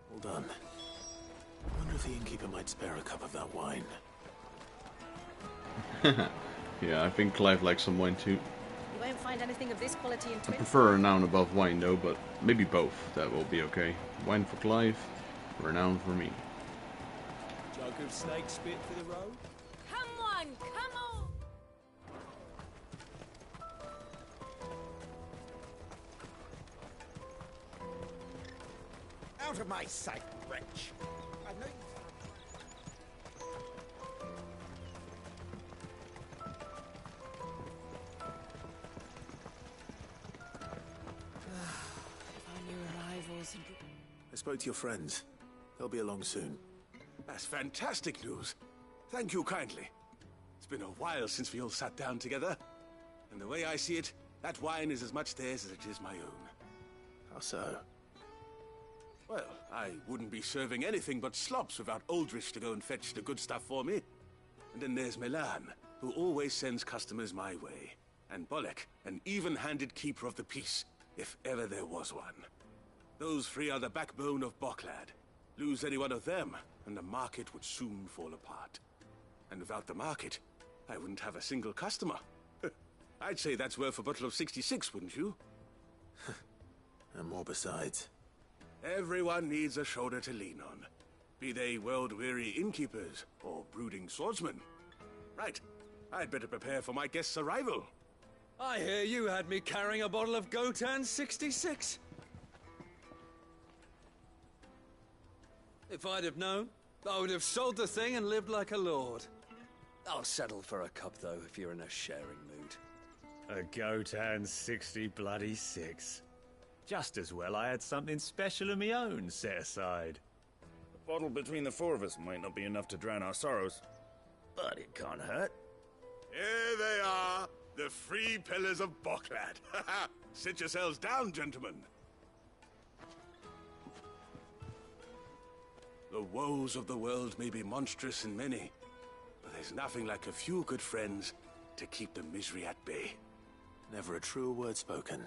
Speaker 7: Hold on. I wonder if the innkeeper might spare a cup of that wine.
Speaker 1: Yeah, I think Clive likes some wine too.
Speaker 18: You won't find anything of this quality in
Speaker 1: I
Speaker 18: Twin.
Speaker 1: prefer renown above wine though, but maybe both. That will be okay. Wine for Clive, renown for me.
Speaker 16: Jug of snake spit for the road?
Speaker 18: Come on, come on!
Speaker 16: Out of my sight, wretch! I know you...
Speaker 7: I spoke to your friends. They'll be along soon.
Speaker 15: That's fantastic news. Thank you kindly. It's been a while since we all sat down together. And the way I see it, that wine is as much theirs as it is my own.
Speaker 7: How so?
Speaker 15: Well, I wouldn't be serving anything but slops without Aldrich to go and fetch the good stuff for me. And then there's Milan, who always sends customers my way. And Bolek, an even-handed keeper of the peace, if ever there was one. Those three are the backbone of Boklad. Lose any one of them, and the market would soon fall apart. And without the market, I wouldn't have a single customer. I'd say that's worth a bottle of 66, wouldn't you?
Speaker 7: And more besides.
Speaker 15: Everyone needs a shoulder to lean on. Be they world-weary innkeepers or brooding swordsmen. Right, I'd better prepare for my guest's arrival.
Speaker 24: I hear you had me carrying a bottle of Gotan 66. If I'd have known, I would have sold the thing and lived like a lord. I'll settle for a cup, though, if you're in a sharing mood.
Speaker 3: A Gotan 66. Just as well I had something special of my own set aside. A bottle between the four of us might not be enough to drown our sorrows, but it can't hurt.
Speaker 15: Here they are, the three pillars of Boklad. Sit yourselves down, gentlemen. The woes of the world may be monstrous and many, but there's nothing like a few good friends to keep the misery at bay.
Speaker 7: Never a truer word spoken.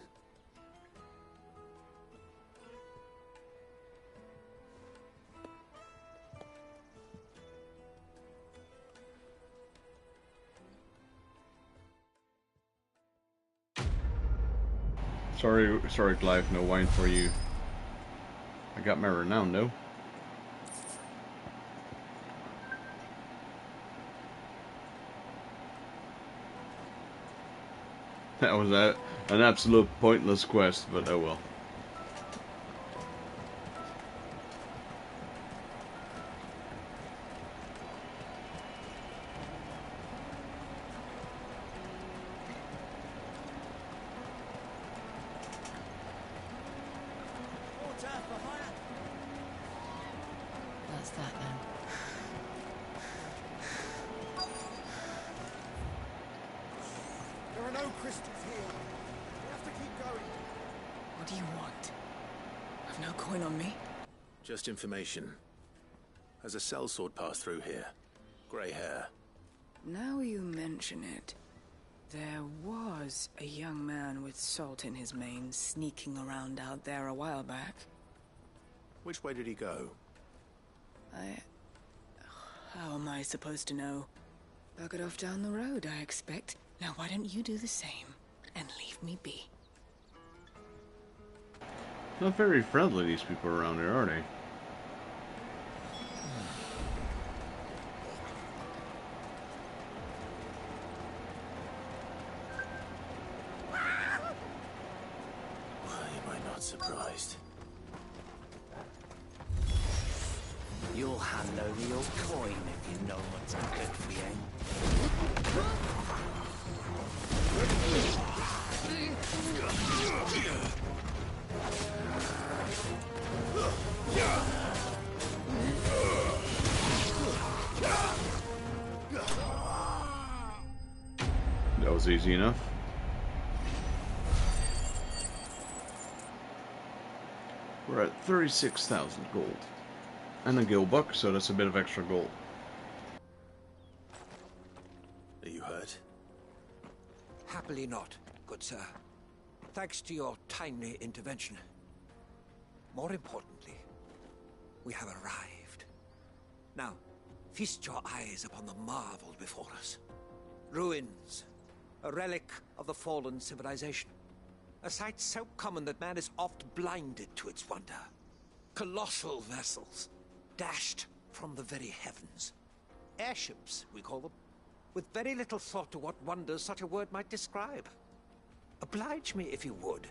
Speaker 1: Sorry, Clive, no wine for you. I got my renown, though. That was an absolute pointless quest, but oh well.
Speaker 14: That's that then.
Speaker 20: There are no crystals here. We have to keep going.
Speaker 19: What do you want? I've no coin on me.
Speaker 7: Just information. Has a sellsword passed through here? Grey hair.
Speaker 19: Now you mention it, there was a young man with salt in his mane sneaking around out there a while back.
Speaker 7: Which way did he go?
Speaker 19: How am I supposed to know? Buggered off down the road, I expect. Now why don't you do the same and leave me be?
Speaker 1: Not very friendly, these people around here, are they?
Speaker 7: Why am I not surprised?
Speaker 11: You'll hand over your coin if you know what's good for you.
Speaker 1: That was easy enough. We're at 36,000 gold. And a guild buck, so that's a bit of extra gold.
Speaker 7: Are you hurt?
Speaker 16: Happily not, good sir. Thanks to your timely intervention. More importantly, we have arrived. Now, feast your eyes upon the marvel before us. Ruins, a relic of the fallen civilization. A sight so common that man is oft blinded to its wonder. Colossal vessels, dashed from the very heavens. Airships, we call them, with very little thought to what wonders such a word might describe. Oblige me if you would.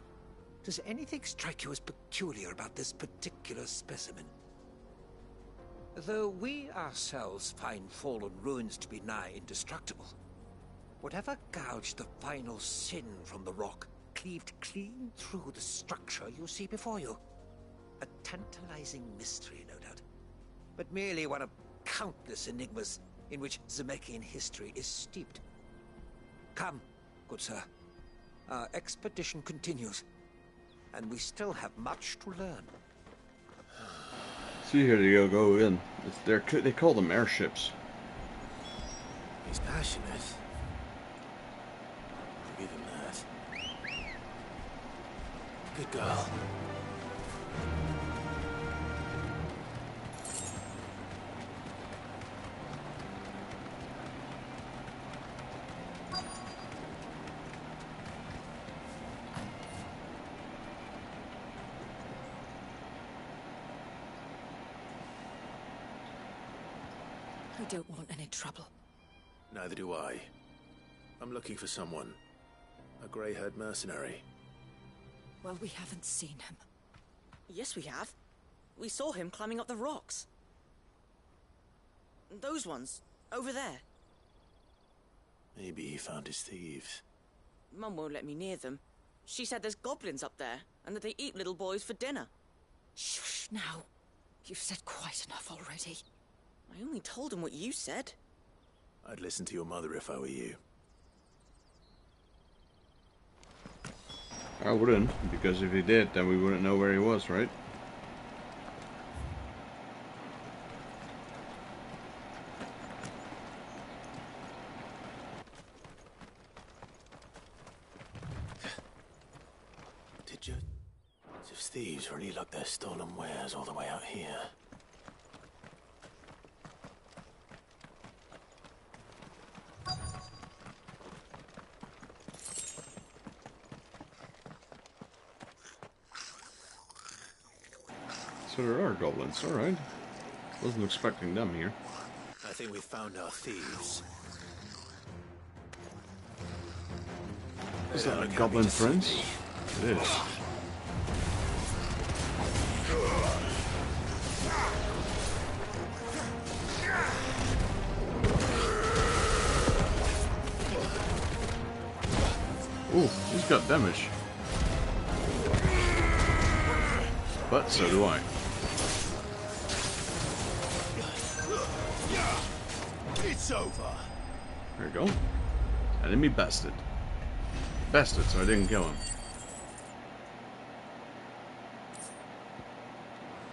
Speaker 16: Does anything strike you as peculiar about this particular specimen? Though we ourselves find fallen ruins to be nigh indestructible, whatever gouged the final sin from the rock cleaved clean through the structure you see before you. A tantalizing mystery, no doubt, but merely one of countless enigmas in which Zemeckyan history is steeped. Come, good sir. Our expedition continues, and we still have much to learn.
Speaker 1: See, here they go in. They call them airships.
Speaker 7: He's passionate. I'll give him that. Good girl.
Speaker 23: I don't want any trouble.
Speaker 7: Neither do I. I'm looking for someone. A grey-haired mercenary.
Speaker 23: Well, we haven't seen him.
Speaker 2: Yes, we have. We saw him climbing up the rocks. Those ones, over there.
Speaker 7: Maybe he found his thieves.
Speaker 2: Mum won't let me near them. She said there's goblins up there, and that they eat little boys for dinner.
Speaker 23: Shush now. You've said quite enough already.
Speaker 2: I only told him what you said.
Speaker 7: I'd listen to your mother if I were you.
Speaker 1: I wouldn't, because if he did, then we wouldn't know where he was, right?
Speaker 7: Did thieves really lug their stolen wares all the way out here?
Speaker 1: So there are goblins, alright. Wasn't expecting them here.
Speaker 7: I think we found our thieves.
Speaker 1: Is that a goblin prince? It is. Ooh, he's got damage. But so do I.
Speaker 8: It's over.
Speaker 1: There you go. Enemy bested. Bested, so I didn't kill him.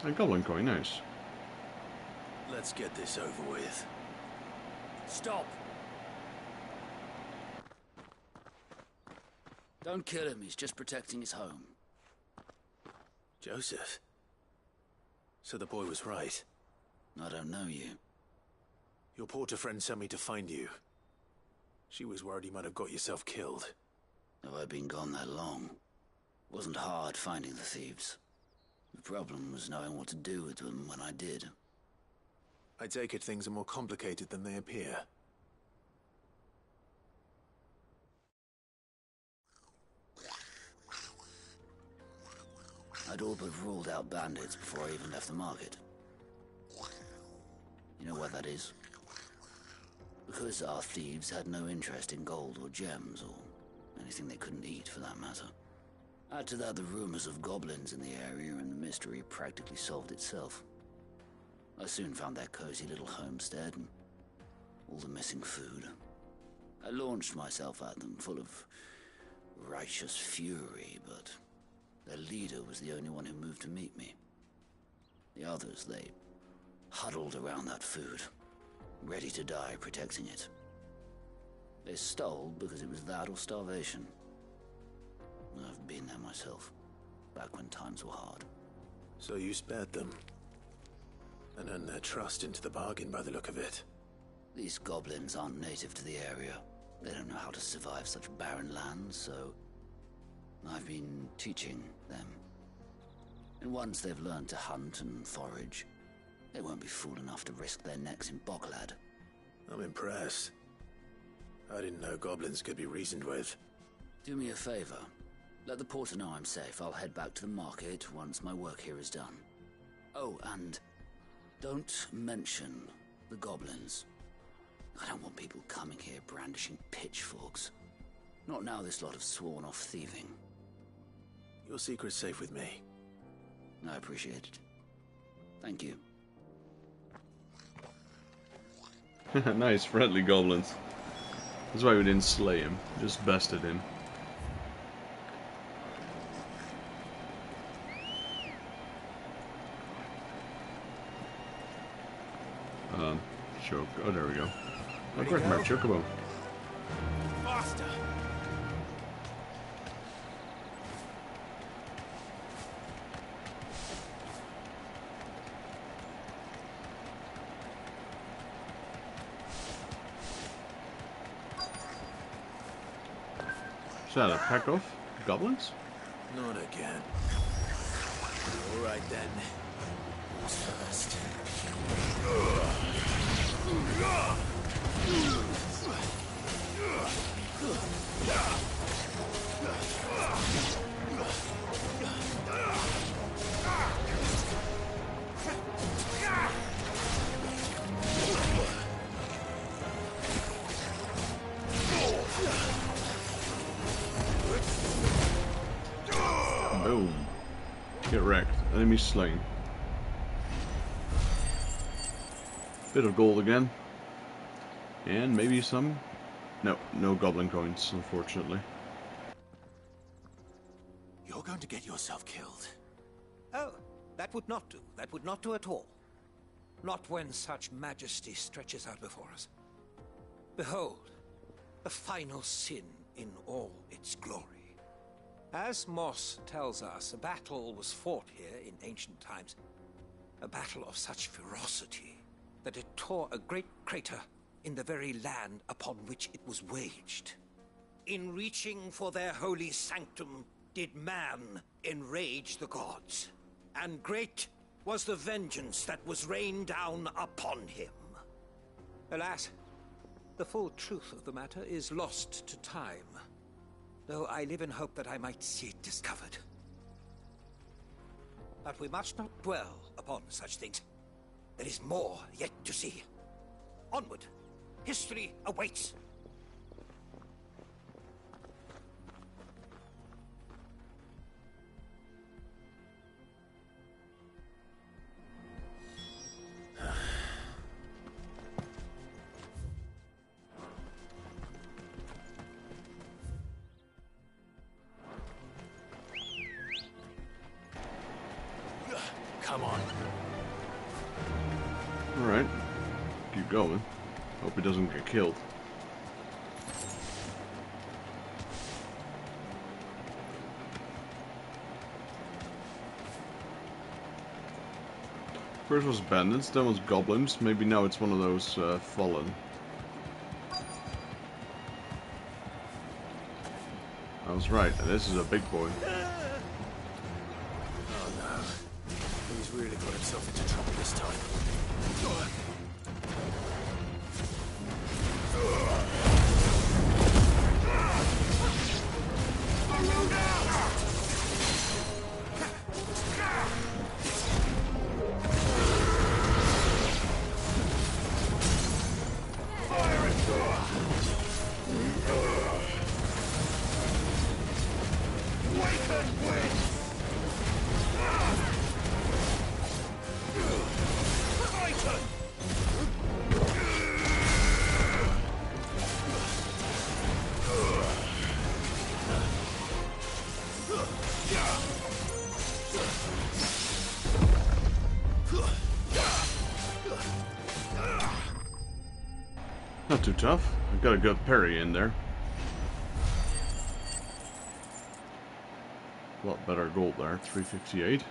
Speaker 1: A goblin coin, nice.
Speaker 7: Let's get this over with.
Speaker 6: Stop! Don't kill him, he's just protecting his home.
Speaker 7: Joseph? So the boy was right.
Speaker 6: I don't know you.
Speaker 7: Your porter friend sent me to find you. She was worried you might have got yourself killed.
Speaker 6: Have I been gone that long? Wasn't hard finding the thieves. The problem was knowing what to do with them when I did.
Speaker 7: I take it things are more complicated than they appear.
Speaker 6: I'd all but ruled out bandits before I even left the market. You know why that is? Because our thieves had no interest in gold or gems, or anything they couldn't eat for that matter. Add to that the rumors of goblins in the area, and the mystery practically solved itself. I soon found their cozy little homestead and all the missing food. I launched myself at them, full of righteous fury, but their leader was the only one who moved to meet me. The others, they huddled around that food, ready to die protecting it. They stole because it was that or starvation. I've been there myself, back when times were hard.
Speaker 7: So you spared them, and earned their trust into the bargain by the look of it.
Speaker 6: These goblins aren't native to the area. They don't know how to survive such barren lands, so I've been teaching them. And once they've learned to hunt and forage, they won't be fool enough to risk their necks in Boklad.
Speaker 7: I'm impressed. I didn't know goblins could be reasoned with.
Speaker 6: Do me a favor. Let the porter know I'm safe. I'll head back to the market once my work here is done. Oh, and don't mention the goblins. I don't want people coming here brandishing pitchforks. Not now this lot have sworn off thieving.
Speaker 7: Your secret's safe with me.
Speaker 6: I appreciate it. Thank you.
Speaker 1: Nice, friendly goblins. That's why we didn't slay him, just bested him. Oh, there we go. Oh, great, my Chocobo.
Speaker 3: Faster!
Speaker 1: Is that a pack of goblins?
Speaker 7: Not again. All right then. Who's first?
Speaker 1: Boom. Get wrecked. Enemy slain. Bit of gold again. And maybe some... No goblin coins, unfortunately.
Speaker 16: You're going to get yourself killed. Oh, that would not do. That would not do at all. Not when such majesty stretches out before us. Behold, the final sin in all its glory. As Moss tells us, a battle was fought here in ancient times. A battle of such ferocity that it tore a great crater in the very land upon which it was waged. In reaching for their holy sanctum, did man enrage the gods. And great was the vengeance that was rained down upon him. Alas, the full truth of the matter is lost to time, though I live in hope that I might see it discovered. But we must not dwell upon such things. There is more yet to see. Onward. History awaits.
Speaker 7: Come on.
Speaker 1: Alright. Keep going. Hope he doesn't get killed. First was bandits, then was goblins. Maybe now it's one of those fallen. I was right, this is a big boy.
Speaker 7: Oh no. really got himself into trouble this time.
Speaker 1: Not too tough. I got a good parry in there. A lot better gold there, 358.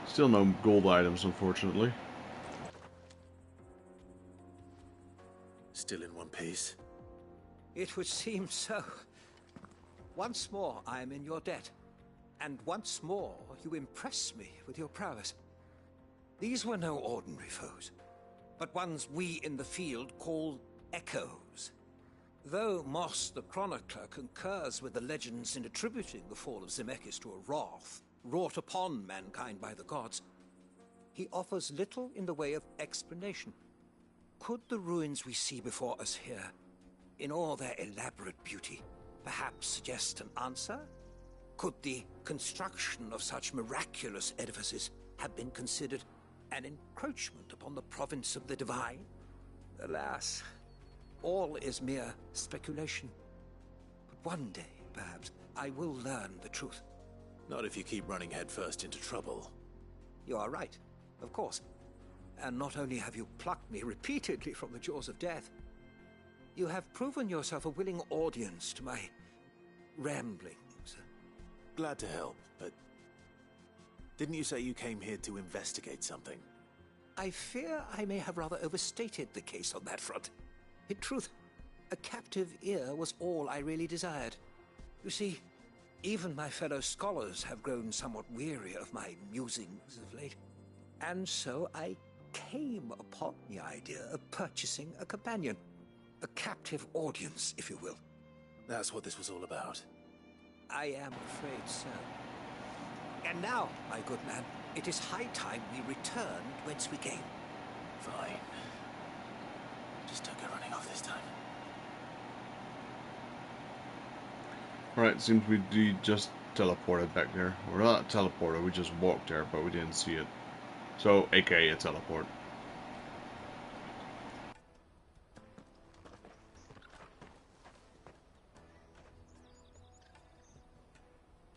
Speaker 1: Still no gold items, unfortunately.
Speaker 7: Still in one piece.
Speaker 16: It would seem so. Once more I am in your debt. And once more you impress me with your prowess. These were no ordinary foes, but ones we in the field call echoes. Though Moss the Chronicler concurs with the legends in attributing the fall of Zemeckis to a wrath wrought upon mankind by the gods, he offers little in the way of explanation. Could the ruins we see before us here, in all their elaborate beauty, perhaps suggest an answer? Could the construction of such miraculous edifices have been considered an encroachment upon the province of the divine? Alas, all is mere speculation. But one day, perhaps, I will learn the truth.
Speaker 7: Not if you keep running headfirst into trouble.
Speaker 16: You are right, of course. And not only have you plucked me repeatedly from the jaws of death, you have proven yourself a willing audience to my ramblings.
Speaker 7: Glad to help, but didn't you say you came here to investigate something?
Speaker 16: I fear I may have rather overstated the case on that front. In truth, a captive ear was all I really desired. You see, even my fellow scholars have grown somewhat weary of my musings of late. And so I came upon the idea of purchasing a companion. A captive audience, if you will.
Speaker 7: That's what this was all about.
Speaker 16: I am afraid so. And now, my good man, it is high time we returned whence we came.
Speaker 7: Fine. Just don't go running off this time.
Speaker 1: Alright, seems we just teleported back there. We're not teleported, we just walked there, but we didn't see it. So, aka a teleport.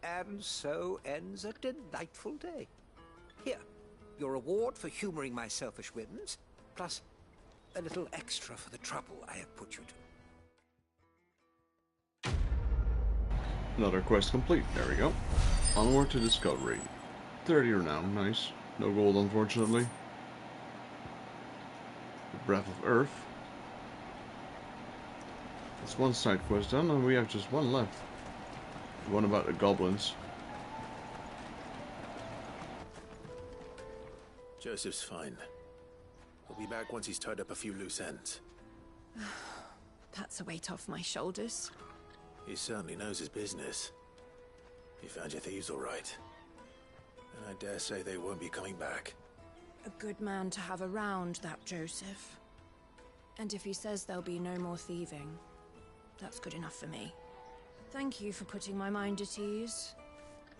Speaker 16: And so ends a delightful day. Here, your reward for humoring my selfish whims, plus a little extra for the trouble I have put you to.
Speaker 1: Another quest complete. There we go. Onward to discovery. 30 renown. Nice. No gold, unfortunately. The Breath of Earth. That's one side quest done, and we have just one left. The one about the goblins.
Speaker 7: Joseph's fine. He'll be back once he's tied up a few loose ends.
Speaker 9: That's a weight off my shoulders.
Speaker 7: He certainly knows his business. You found your thieves all right. And I dare say they won't be coming back.
Speaker 9: A good man to have around, that Joseph. And if he says there'll be no more thieving, that's good enough for me. Thank you for putting my mind at ease.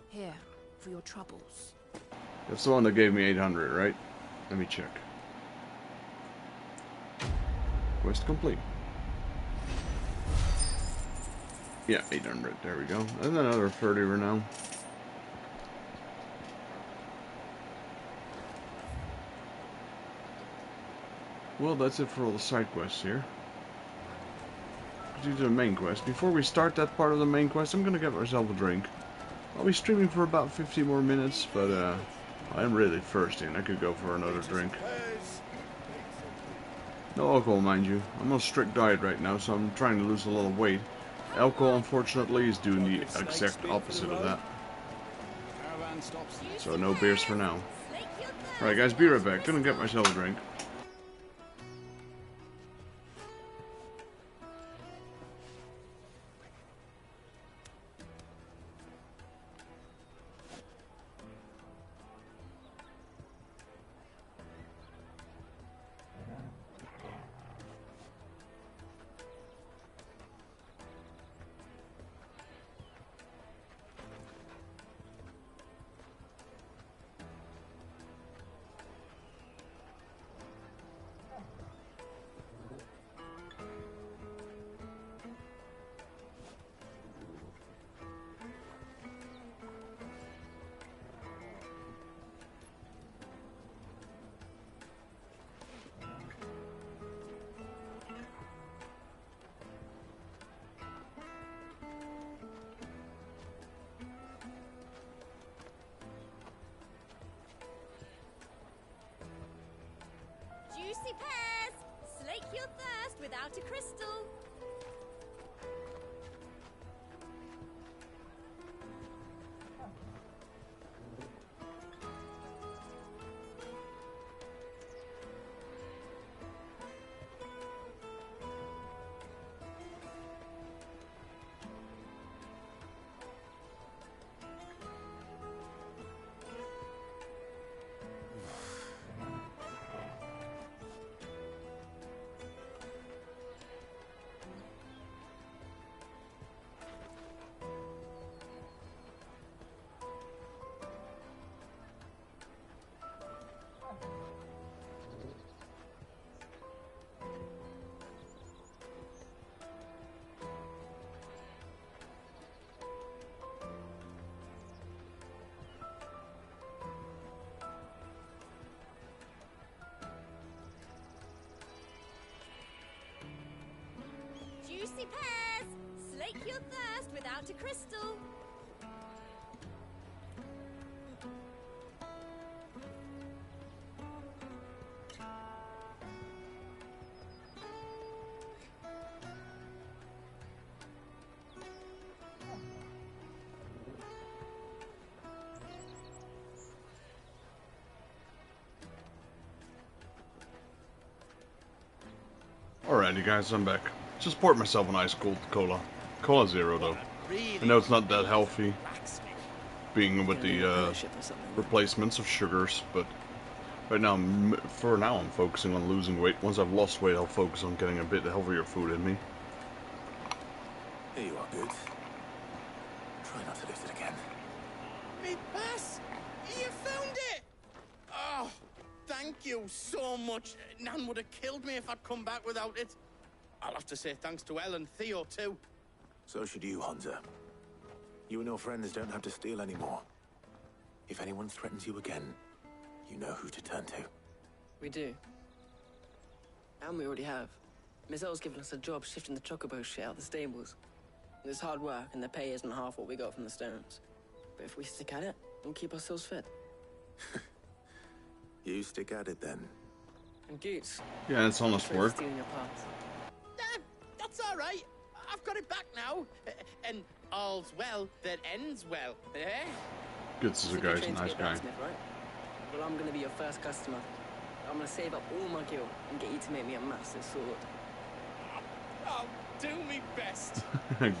Speaker 9: Here, for your troubles.
Speaker 1: That's the one that gave me 800, right? Let me check. Quest complete. Yeah, 800. There we go. And another 30 renown. Well, that's it for all the side quests here. Do the main quest. Before we start that part of the main quest, I'm gonna get myself a drink. I'll be streaming for about 50 more minutes, but I'm really thirsty and I could go for another drink. No alcohol, mind you. I'm on a strict diet right now, so I'm trying to lose a lot of weight. Alcohol, unfortunately, is doing the exact opposite of that. So no beers for now. Alright guys, be right back. Gonna get myself a drink.
Speaker 18: Juicy pears! Slake your thirst without a crystal. Juicy pears! Slake your thirst without a crystal.
Speaker 1: Alrighty guys, I'm back. Just poured myself an ice cold cola. Cola Zero though. I know it's not that healthy, being with the replacements of sugars, but right now, for now I'm focusing on losing weight. Once I've lost weight, I'll focus on getting a bit healthier food in me.
Speaker 7: Here you are, Goots. Try not to lose it again.
Speaker 10: Me pass! You found it! Oh, thank you so much. Nan would have killed me if I'd come back without it. I'll have to say thanks to Elle and Theo, too.
Speaker 7: So should you, Hunter. You and your friends don't have to steal anymore. If anyone threatens you again, you know who to turn to.
Speaker 4: We do. And we already have. Miss Elle's given us a job shifting the Chocobos shit out of the stables. It's hard work, and the pay isn't half what we got from the Stones. But if we stick at it, we'll keep ourselves fit.
Speaker 7: You stick at it, then.
Speaker 4: And Goots.
Speaker 1: Yeah, it's honest work.
Speaker 4: Stealing your parts.
Speaker 10: That's all right. I've got it back now. And all's well that ends well, eh?
Speaker 1: Goots is a nice guy.
Speaker 4: Right? Well, I'm gonna be your first customer. I'm gonna save up all my gil and get you to make me a massive sword.
Speaker 10: I'll do me best.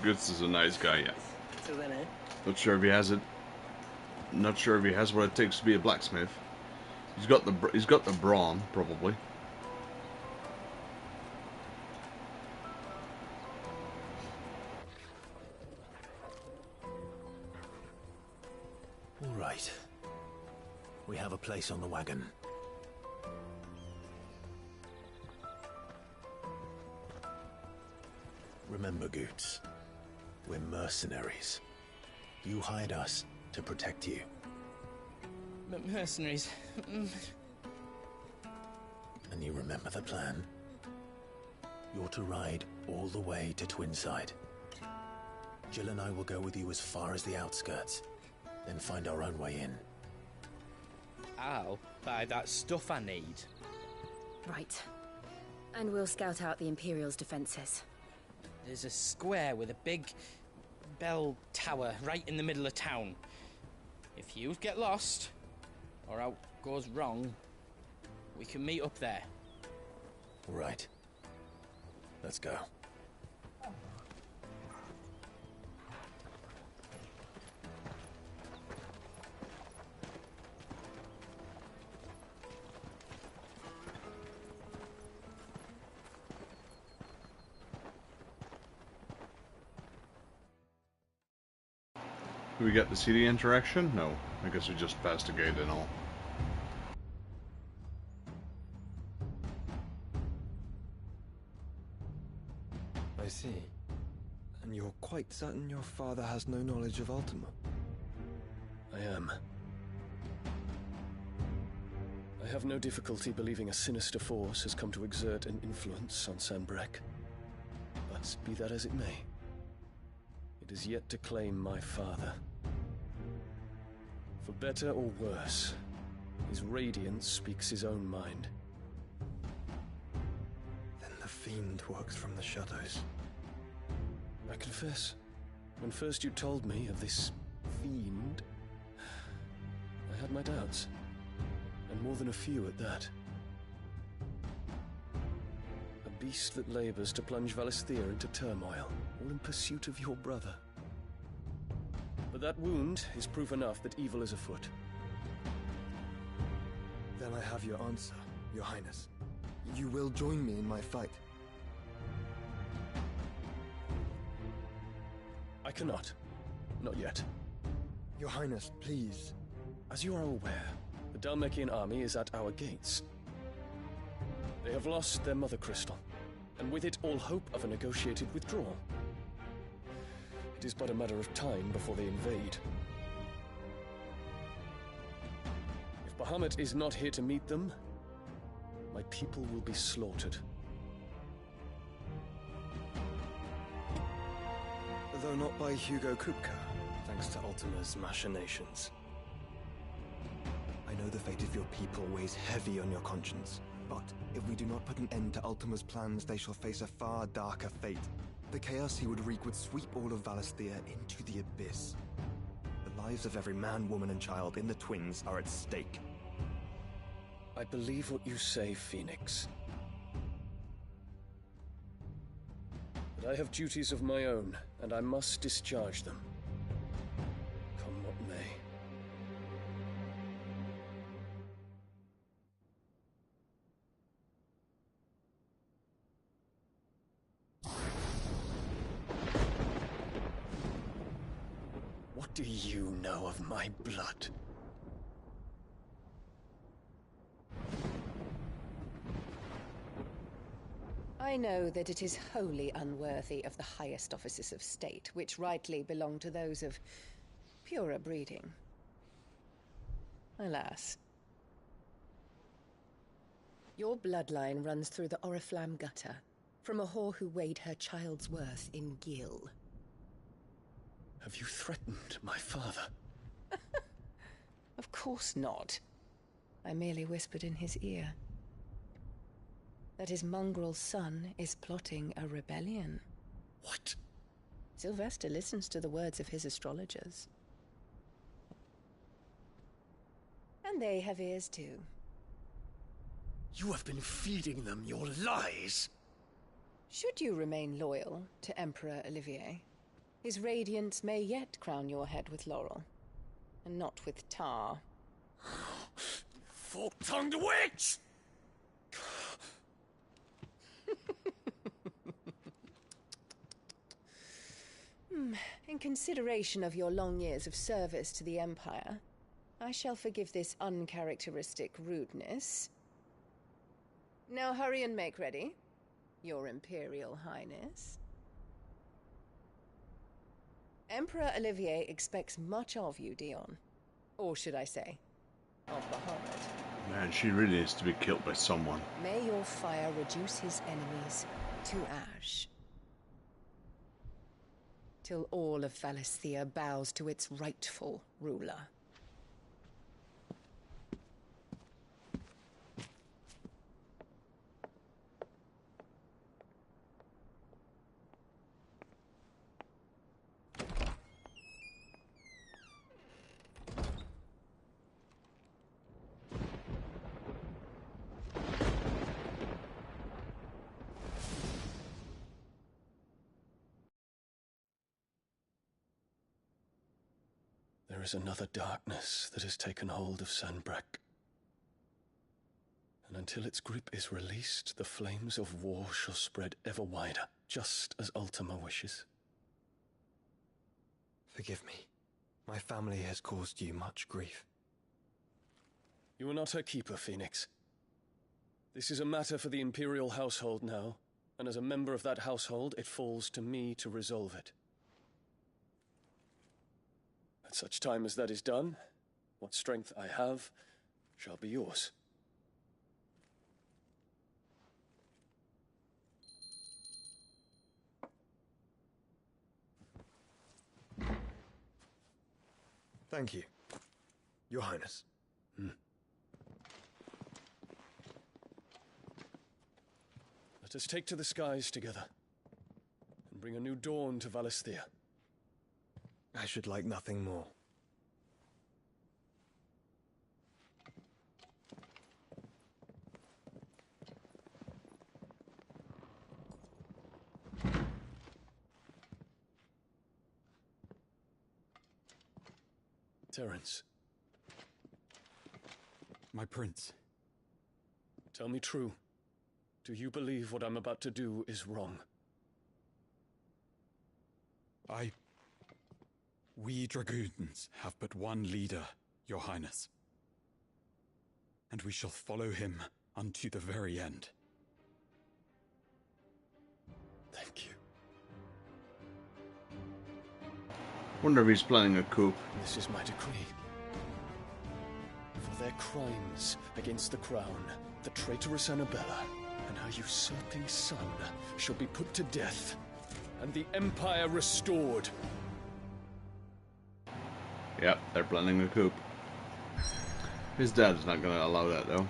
Speaker 1: Goots is a nice guy, yeah.
Speaker 4: Till then, eh?
Speaker 1: Not sure if he has it. Not sure if he has what it takes to be a blacksmith. He's got the brawn, probably.
Speaker 7: All right. We have a place on the wagon. Remember, Goots, we're mercenaries. You hired us to protect you.
Speaker 4: But mercenaries...
Speaker 7: And you remember the plan? You're to ride all the way to Twinside. Jill and I will go with you as far as the outskirts, then find our own way in.
Speaker 17: I'll buy that stuff I need.
Speaker 18: Right. And we'll scout out the Imperial's defenses.
Speaker 17: There's a square with a big bell tower right in the middle of town. If you get lost, or out goes wrong, we can meet up there.
Speaker 7: Right. Let's go.
Speaker 1: Do we get to see the interaction? No. I guess we just passed the gate and all.
Speaker 5: I see. And you're quite certain your father has no knowledge of Ultima?
Speaker 13: I am. I have no difficulty believing a sinister force has come to exert an influence on Sanbreque. But be that as it may, it is yet to claim my father. For better or worse, his radiance speaks his own mind.
Speaker 5: Then the fiend works from the shadows.
Speaker 13: I confess, when first you told me of this fiend, I had my doubts, and more than a few at that. A beast that labors to plunge Valisthea into turmoil, all in pursuit of your brother. But that wound is proof enough that evil is afoot.
Speaker 5: Then I have your answer, Your Highness. You will join me in my fight.
Speaker 13: I cannot. Not yet.
Speaker 5: Your Highness, please.
Speaker 13: As you are aware, the Dhalmekian army is at our gates. They have lost their mother crystal, and with it all hope of a negotiated withdrawal. It is but a matter of time before they invade. If Bahamut is not here to meet them, my people will be slaughtered.
Speaker 5: Though not by Hugo Kupka, thanks to Ultima's machinations. I know the fate of your people weighs heavy on your conscience, but if we do not put an end to Ultima's plans, they shall face a far darker fate. The chaos he would wreak would sweep all of Valisthea into the abyss. The lives of every man, woman, and child in the Twins are at stake.
Speaker 13: I believe what you say, Phoenix. But I have duties of my own, and I must discharge them. Come what may. What do you know of my blood?
Speaker 21: I know that it is wholly unworthy of the highest offices of state, which rightly belong to those of purer breeding. Alas. Your bloodline runs through the Oriflamme gutter, from a whore who weighed her child's worth in gil.
Speaker 13: Have you threatened my father?
Speaker 21: Of course not. I merely whispered in his ear that his mongrel son is plotting a rebellion.
Speaker 13: What?
Speaker 21: Sylvester listens to the words of his astrologers. And they have ears too.
Speaker 13: You have been feeding them your lies!
Speaker 21: Should you remain loyal to Emperor Olivier, his radiance may yet crown your head with laurel, and not with tar.
Speaker 13: Fork-tongued witch!
Speaker 21: In consideration of your long years of service to the Empire, I shall forgive this uncharacteristic rudeness. Now hurry and make ready, Your Imperial Highness. Emperor Olivier expects much of you, Dion. Or should I say, of Bahamut.
Speaker 1: Man, she really needs to be killed by someone.
Speaker 21: May your fire reduce his enemies to ash, till all of Valisthea bows to its rightful ruler.
Speaker 13: is another darkness that has taken hold of Sanbreque. And until its grip is released, the flames of war shall spread ever wider, just as Ultima wishes.
Speaker 5: Forgive me. My family has caused you much grief.
Speaker 13: You are not her keeper, Phoenix. This is a matter for the Imperial household now, and as a member of that household, it falls to me to resolve it. At such time as that is done, what strength I have shall be yours.
Speaker 5: Thank you, Your Highness.
Speaker 13: Let us take to the skies together, and bring a new dawn to Valisthea.
Speaker 5: I should like nothing more.
Speaker 13: Terence.
Speaker 12: My prince.
Speaker 13: Tell me true. Do you believe what I'm about to do is wrong?
Speaker 12: We dragoons have but one leader, Your Highness. And we shall follow him unto the very end.
Speaker 13: Thank you.
Speaker 1: Wonder if he's planning a coup.
Speaker 13: This is my decree. For their crimes against the crown, the traitorous Annabella and her usurping son shall be put to death, and the Empire restored.
Speaker 1: Yep, they're planning a coup. His dad's not gonna allow that, though.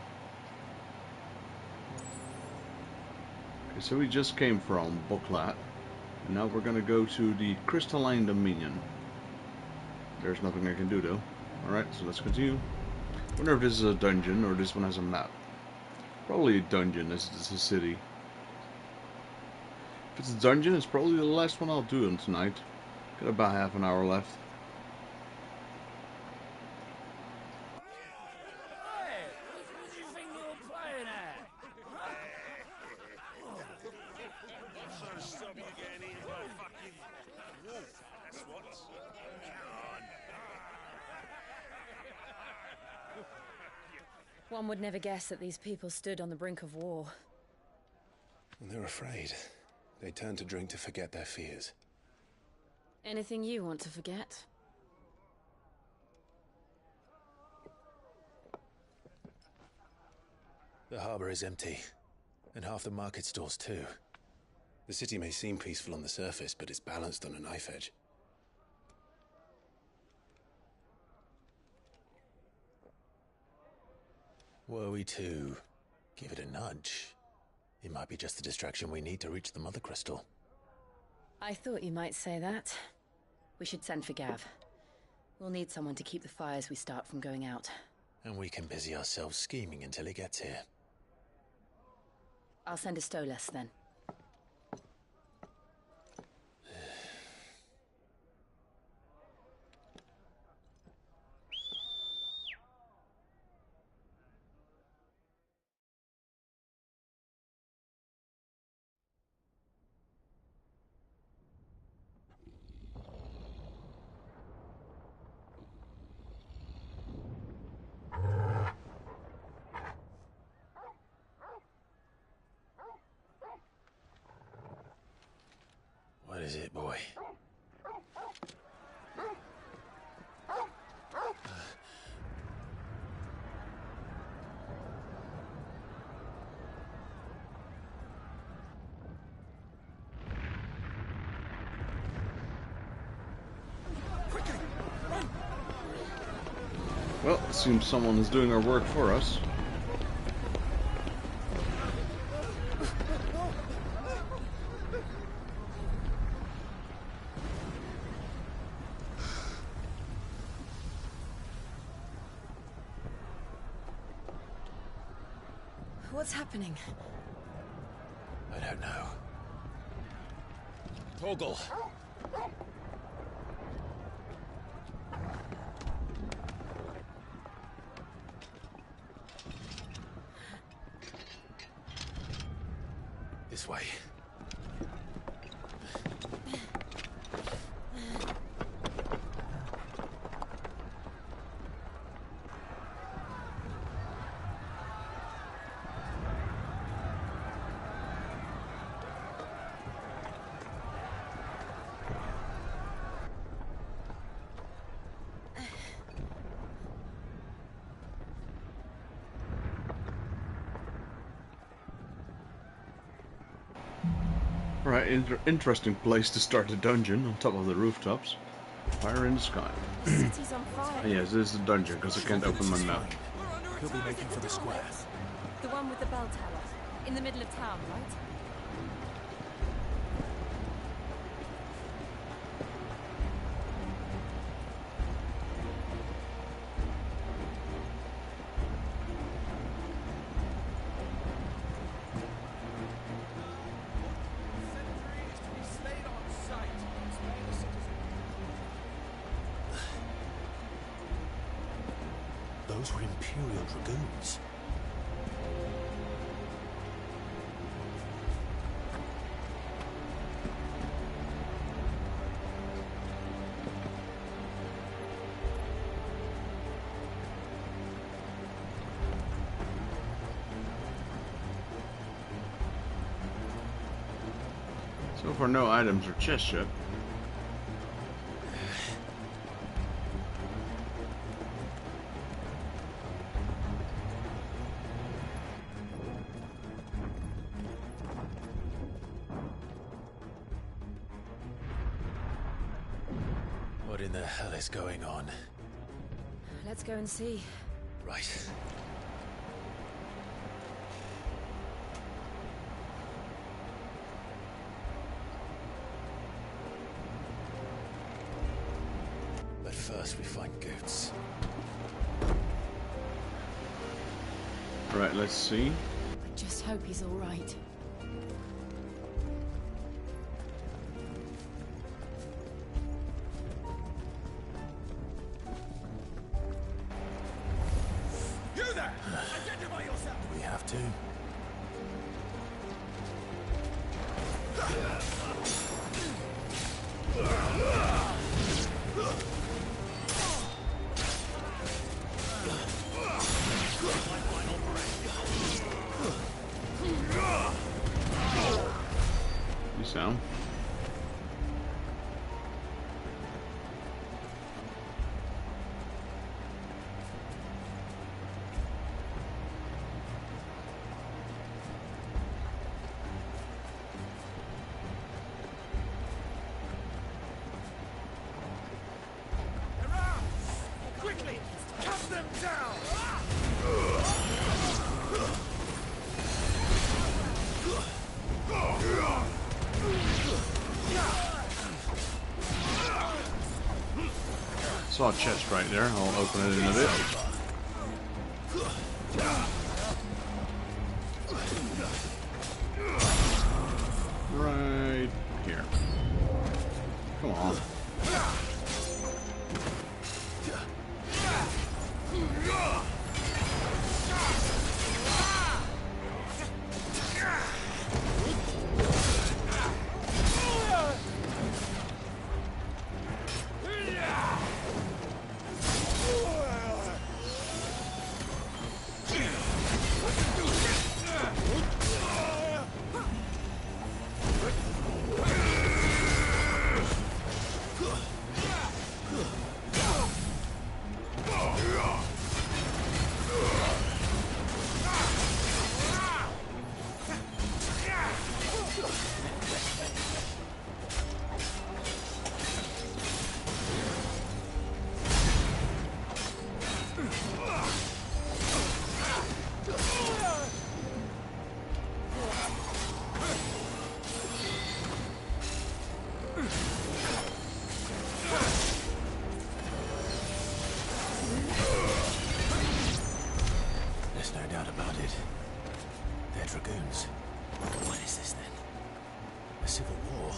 Speaker 1: Okay, so we just came from Buklat, and now we're gonna go to the Crystalline Dominion. There's nothing I can do, though. Alright, so let's continue. Wonder if this is a dungeon, or this one has a map. Probably a dungeon, this is a city. If it's a dungeon, it's probably the last one I'll do on tonight. Got about half an hour left.
Speaker 18: One would never guess that these people stood on the brink of war.
Speaker 7: They're afraid. They turn to drink to forget their fears.
Speaker 18: Anything you want to forget?
Speaker 7: The harbor is empty, and half the market stalls too. The city may seem peaceful on the surface, but it's balanced on a knife edge. Were we to give it a nudge, it might be just the distraction we need to reach the Mother Crystal.
Speaker 18: I thought you might say that. We should send for Gav. We'll need someone to keep the fires we start from going out.
Speaker 7: And we can busy ourselves scheming until he gets here.
Speaker 18: I'll send a Stolas then.
Speaker 7: What is it, boy?
Speaker 1: Well, it seems someone is doing our work for us.
Speaker 18: What's happening?
Speaker 7: I don't know. Torgal! this way.
Speaker 1: Right, interesting place to start a dungeon on top of the rooftops. Fire in the sky.
Speaker 9: City's on fire.
Speaker 1: Yes, this is a dungeon because I can't open my map.
Speaker 7: He'll be making for the square.
Speaker 18: The one with the bell tower. In the middle of town, right?
Speaker 7: Those were Imperial Dragoons.
Speaker 1: So far, no items or chests yet.
Speaker 7: What in the hell is going on?
Speaker 18: Let's go and see.
Speaker 7: Right. But first we find Goots.
Speaker 1: Right, let's see.
Speaker 18: I just hope he's all right.
Speaker 20: You there! Identify yourself!
Speaker 7: We have to.
Speaker 1: You sound.
Speaker 20: Quickly! Cut them down!
Speaker 1: Saw a chest right there. I'll open it in a bit. Right here. Come on.
Speaker 7: There's no doubt about it. They're Dragoons. What is this then? A civil war?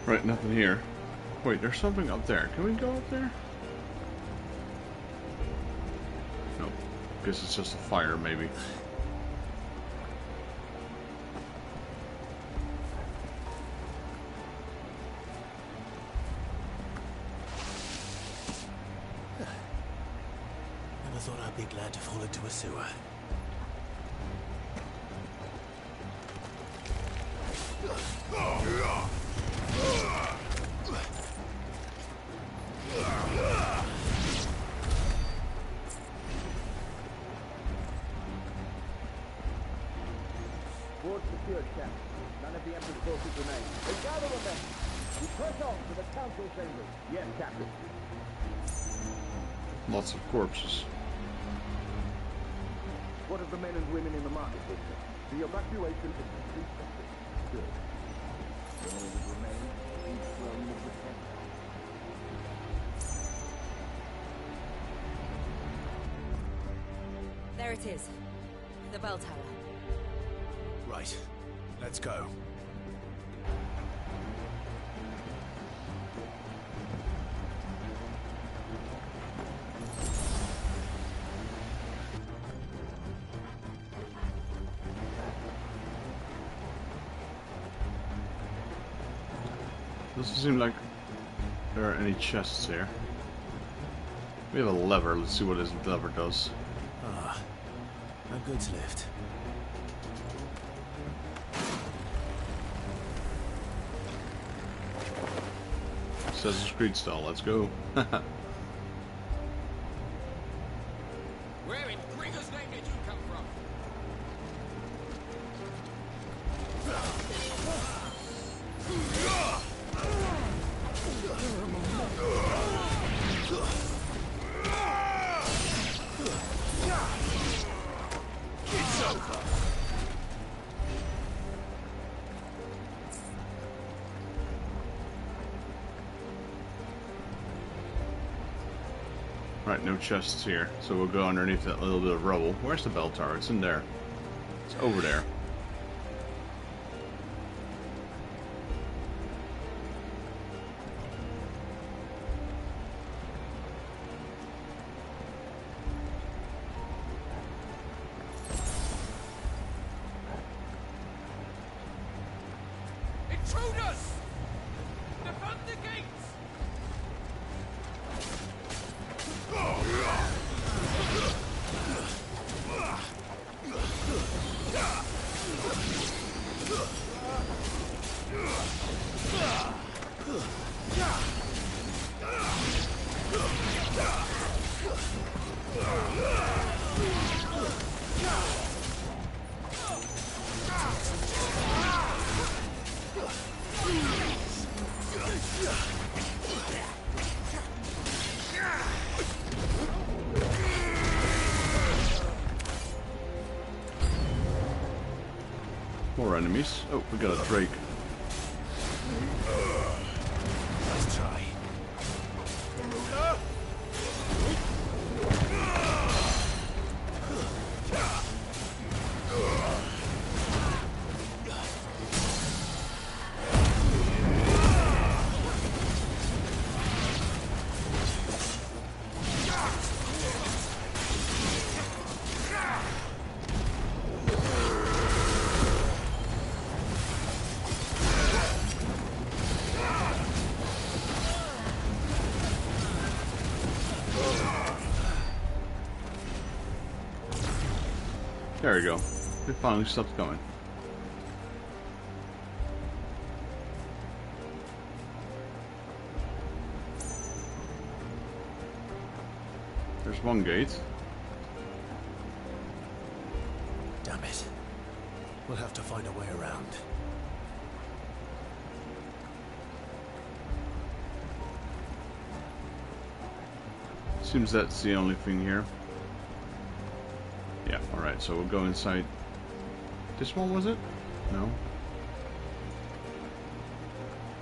Speaker 1: Right, nothing here. Wait, there's something up there. Can we go up there? Nope. Guess it's just a fire, maybe.
Speaker 7: Never thought I'd be glad to fall into a sewer.
Speaker 14: Board secured, Captain. None of the Emperor's forces remain. They gather on them. We press on to the council chambers. Yes, Captain.
Speaker 1: Lots of corpses.
Speaker 14: What of the men and women in the market district? The evacuation is complete. Good. The only that remain is the throne of the tent.
Speaker 18: There it is. The bell tower.
Speaker 7: Right. Let's go.
Speaker 1: Doesn't seem like there are any chests here. We have a lever. Let's see what this lever does.
Speaker 7: Ah, a goods lift.
Speaker 1: Assassin's Creed style. Let's go.
Speaker 15: Where in Gringo's name did you come from?
Speaker 7: It's over.
Speaker 1: Right, no chests here, so we'll go underneath that little bit of rubble. Where's the bell tower? It's in there. It's over there.
Speaker 15: Intruders! Defend the gates!
Speaker 1: More enemies. Oh, we got a Drake.
Speaker 7: Let's try.
Speaker 1: There we go. It finally stopped going. There's one gate.
Speaker 7: Damn it. We'll have to find a way around.
Speaker 1: Seems that's the only thing here. Yeah, alright, so we'll go inside. This one, was it? No?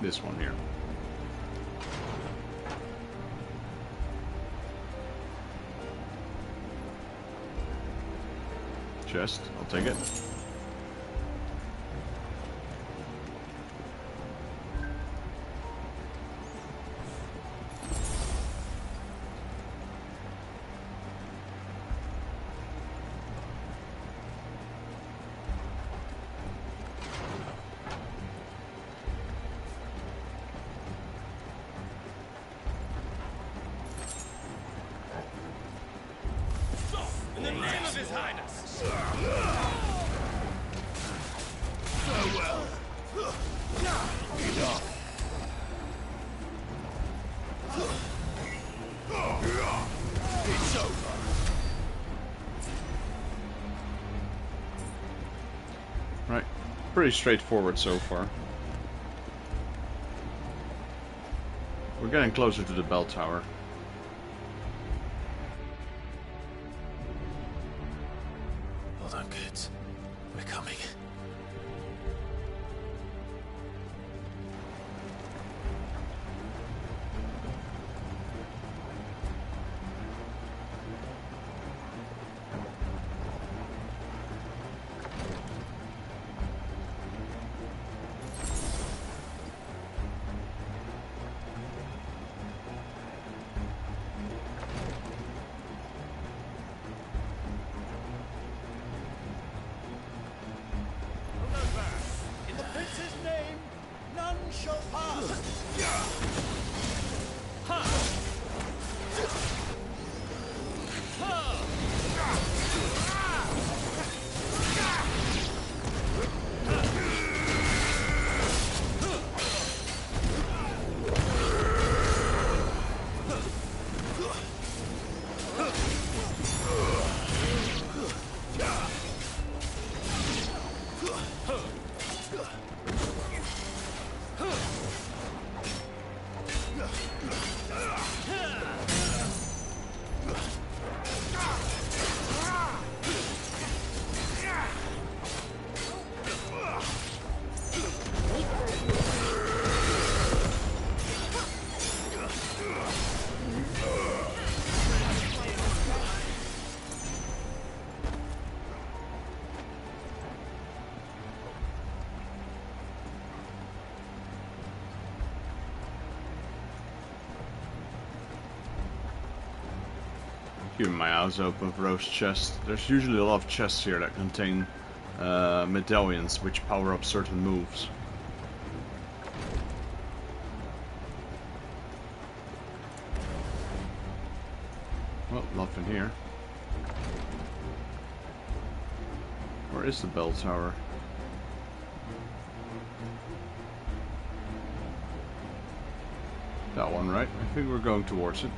Speaker 1: This one here. Chest, I'll take it. Right, pretty straightforward so far. We're getting closer to the bell tower.
Speaker 7: Hold on, kids. We're coming.
Speaker 15: In the prince's name, none shall pass.
Speaker 1: Keeping my eyes open for those chests. There's usually a lot of chests here that contain medallions which power up certain moves. Well, nothing here. Where is the bell tower? That one, right? I think we're going towards it.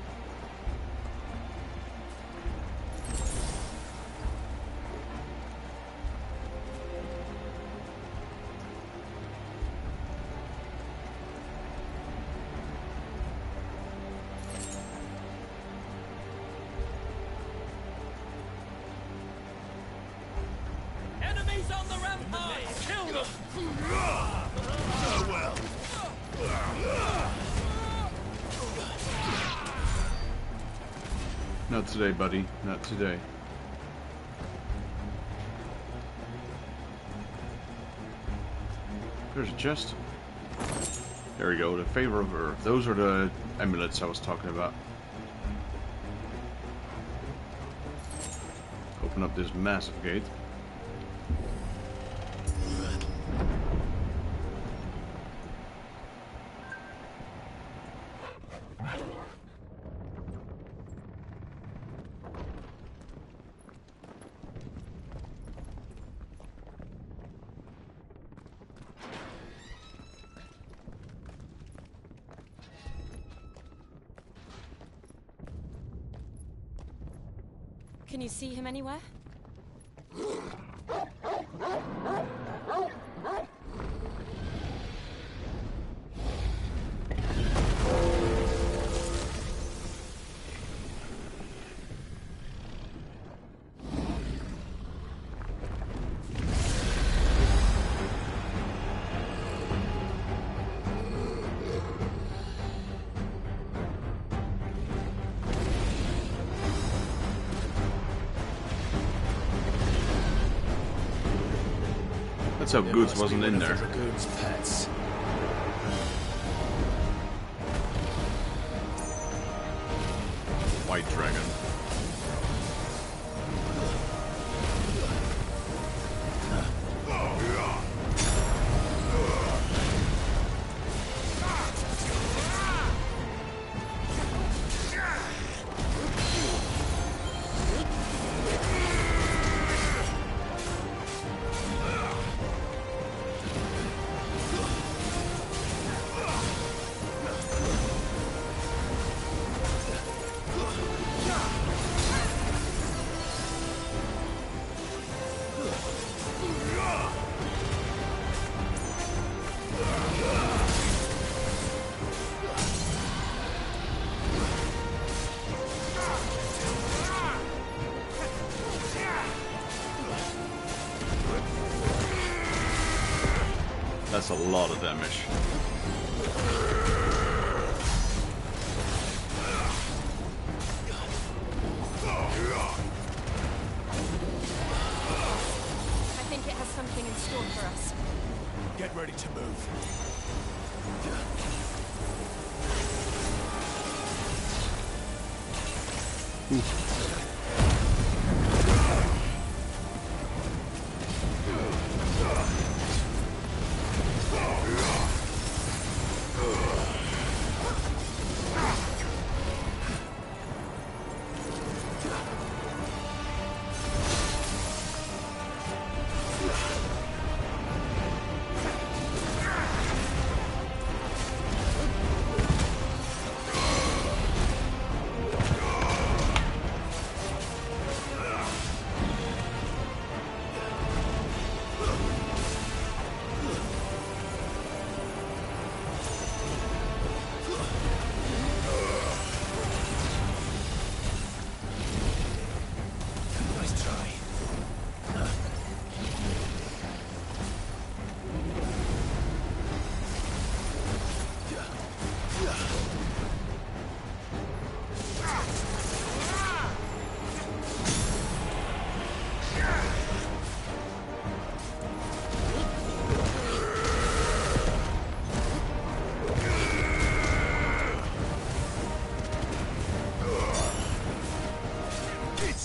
Speaker 15: Enemies on the rampart! Kill them!
Speaker 8: Well.
Speaker 1: Not today, buddy. Not today. There's a chest. There we go. The favor of Earth. Those are the amulets I was talking about. Open up this massive gate.
Speaker 11: Can you see him anywhere?
Speaker 1: Let's hope Goods wasn't in there.
Speaker 7: Dragoon's pets.
Speaker 1: White dragon. That's a lot of damage.
Speaker 11: I think it has something in store for us.
Speaker 3: Get ready to move.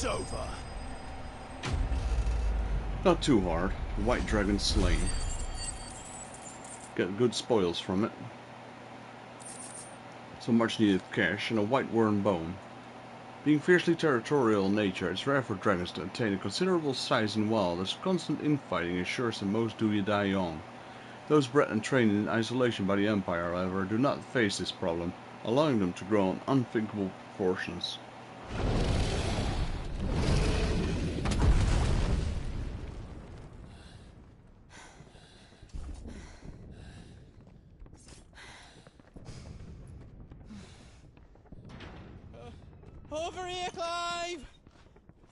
Speaker 3: Over.
Speaker 1: Not too hard. The white dragon slain. Get good spoils from it. Some much needed cash and a white worn bone. Being fiercely territorial in nature, it's rare for dragons to attain a considerable size in wild, as constant infighting ensures that most do die young. Those bred and trained in isolation by the Empire, however, do not face this problem, allowing them to grow in unthinkable proportions.
Speaker 10: Over here, Clive!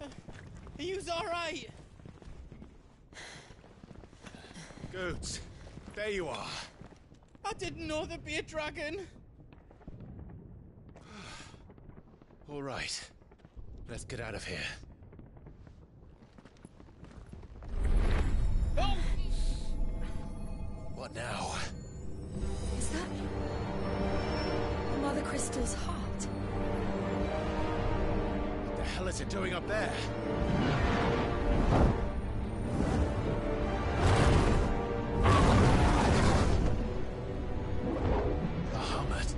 Speaker 10: Are you alright?
Speaker 3: Goods, there you are.
Speaker 10: I didn't know there'd be a dragon.
Speaker 3: All right, let's get out of here.
Speaker 10: Oh!
Speaker 3: What now?
Speaker 18: Is that Mother Crystal's heart?
Speaker 3: What the hell is it doing up there? Bahamut.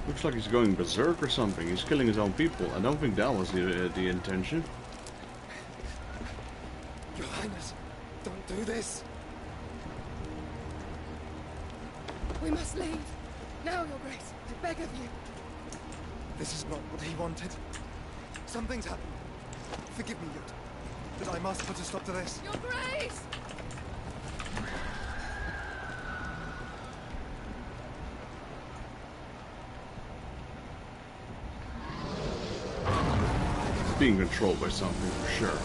Speaker 1: Looks like he's going berserk or something. He's killing his own people. I don't think that was the intention.
Speaker 5: Your Highness, don't do this.
Speaker 19: We must leave. Now, Your Grace. I beg of you.
Speaker 5: This is not what he wanted. Something's happened. Forgive me, Yut, but I must put a stop to this.
Speaker 19: Your Grace!
Speaker 1: It's being controlled by something for sure.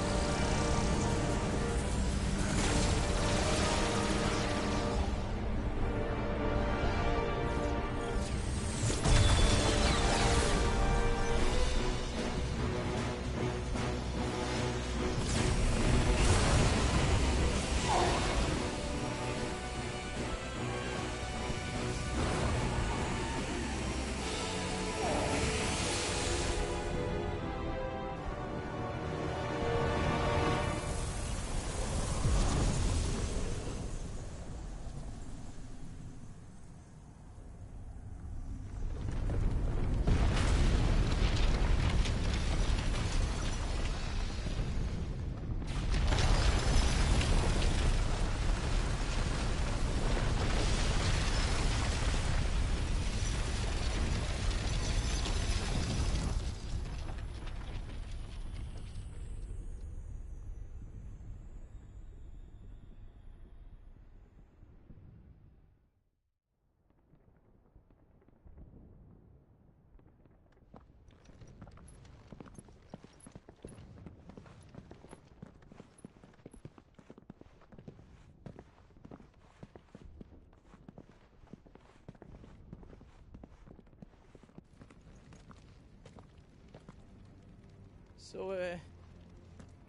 Speaker 10: So,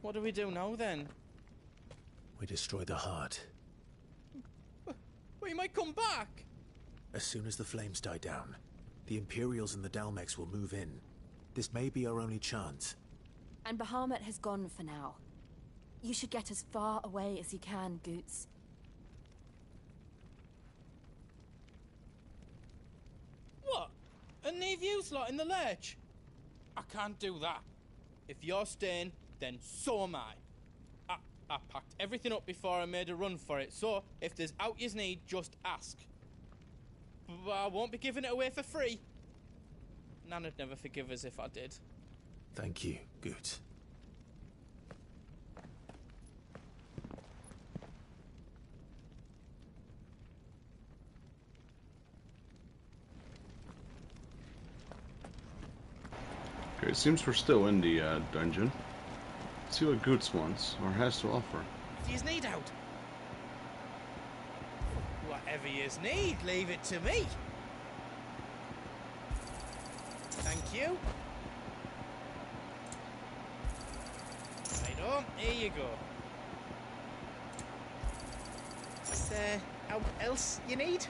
Speaker 10: what do we do now then?
Speaker 7: We destroy the heart.
Speaker 10: We might come back!
Speaker 7: As soon as the flames die down, the Imperials and the Dalmex will move in. This may be our only chance.
Speaker 18: And Bahamut has gone for now. You should get as far away as you can, Goots.
Speaker 10: What? And leave you lot in the lurch? I can't do that. If you're staying, then so am I. I packed everything up before I made a run for it, so if there's out yous need, just ask. But I won't be giving it away for free. Nana'd never forgive us if I did.
Speaker 7: Thank you, Goots.
Speaker 1: Okay, it seems we're still in the dungeon. Let's see what Goots wants, or has to offer.
Speaker 10: Do yous need out? Whatever yous need, leave it to me. Thank you. Right on, here you go. What else you need?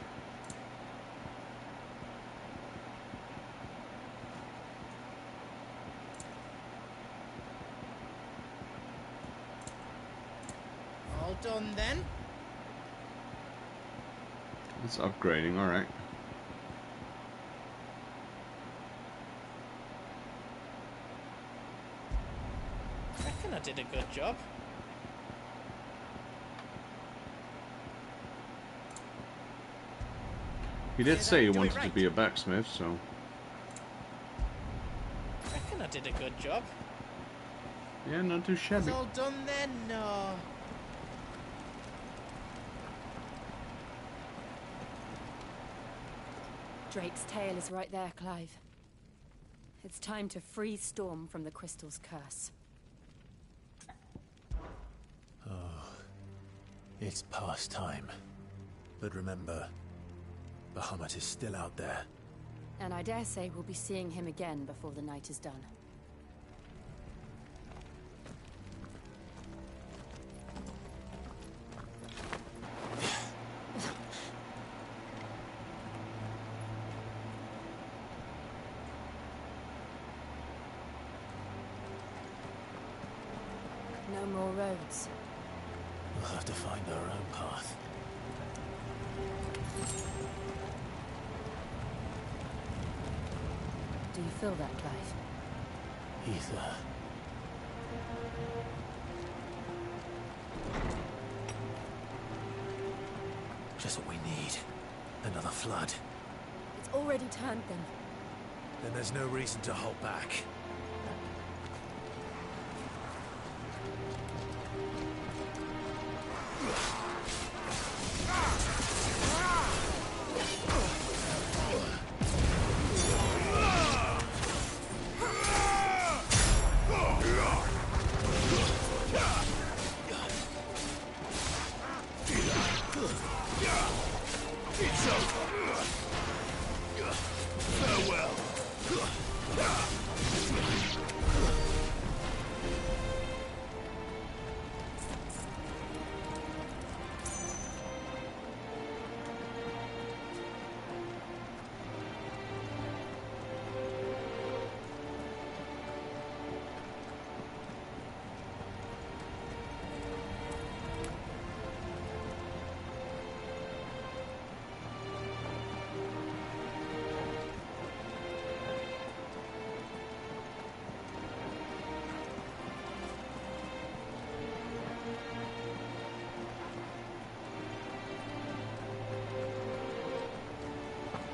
Speaker 10: All done then?
Speaker 1: It's upgrading, alright.
Speaker 10: Reckon I did a good job.
Speaker 1: He did say he wanted to be a blacksmith, so...
Speaker 10: Reckon I did a good job.
Speaker 1: Yeah, not too shabby.
Speaker 10: It's all done then? No.
Speaker 18: Drake's tail is right there, Clive. It's time to free Storm from the crystal's curse.
Speaker 7: Oh, it's past time. But remember, Bahamut is still out there.
Speaker 18: And I dare say we'll be seeing him again before the night is done. No more roads.
Speaker 7: We'll have to find our own path.
Speaker 18: Do you feel that, Clive?
Speaker 7: Ether. Just what we need. Another flood.
Speaker 18: It's already turned them.
Speaker 7: Then there's no reason to hold back.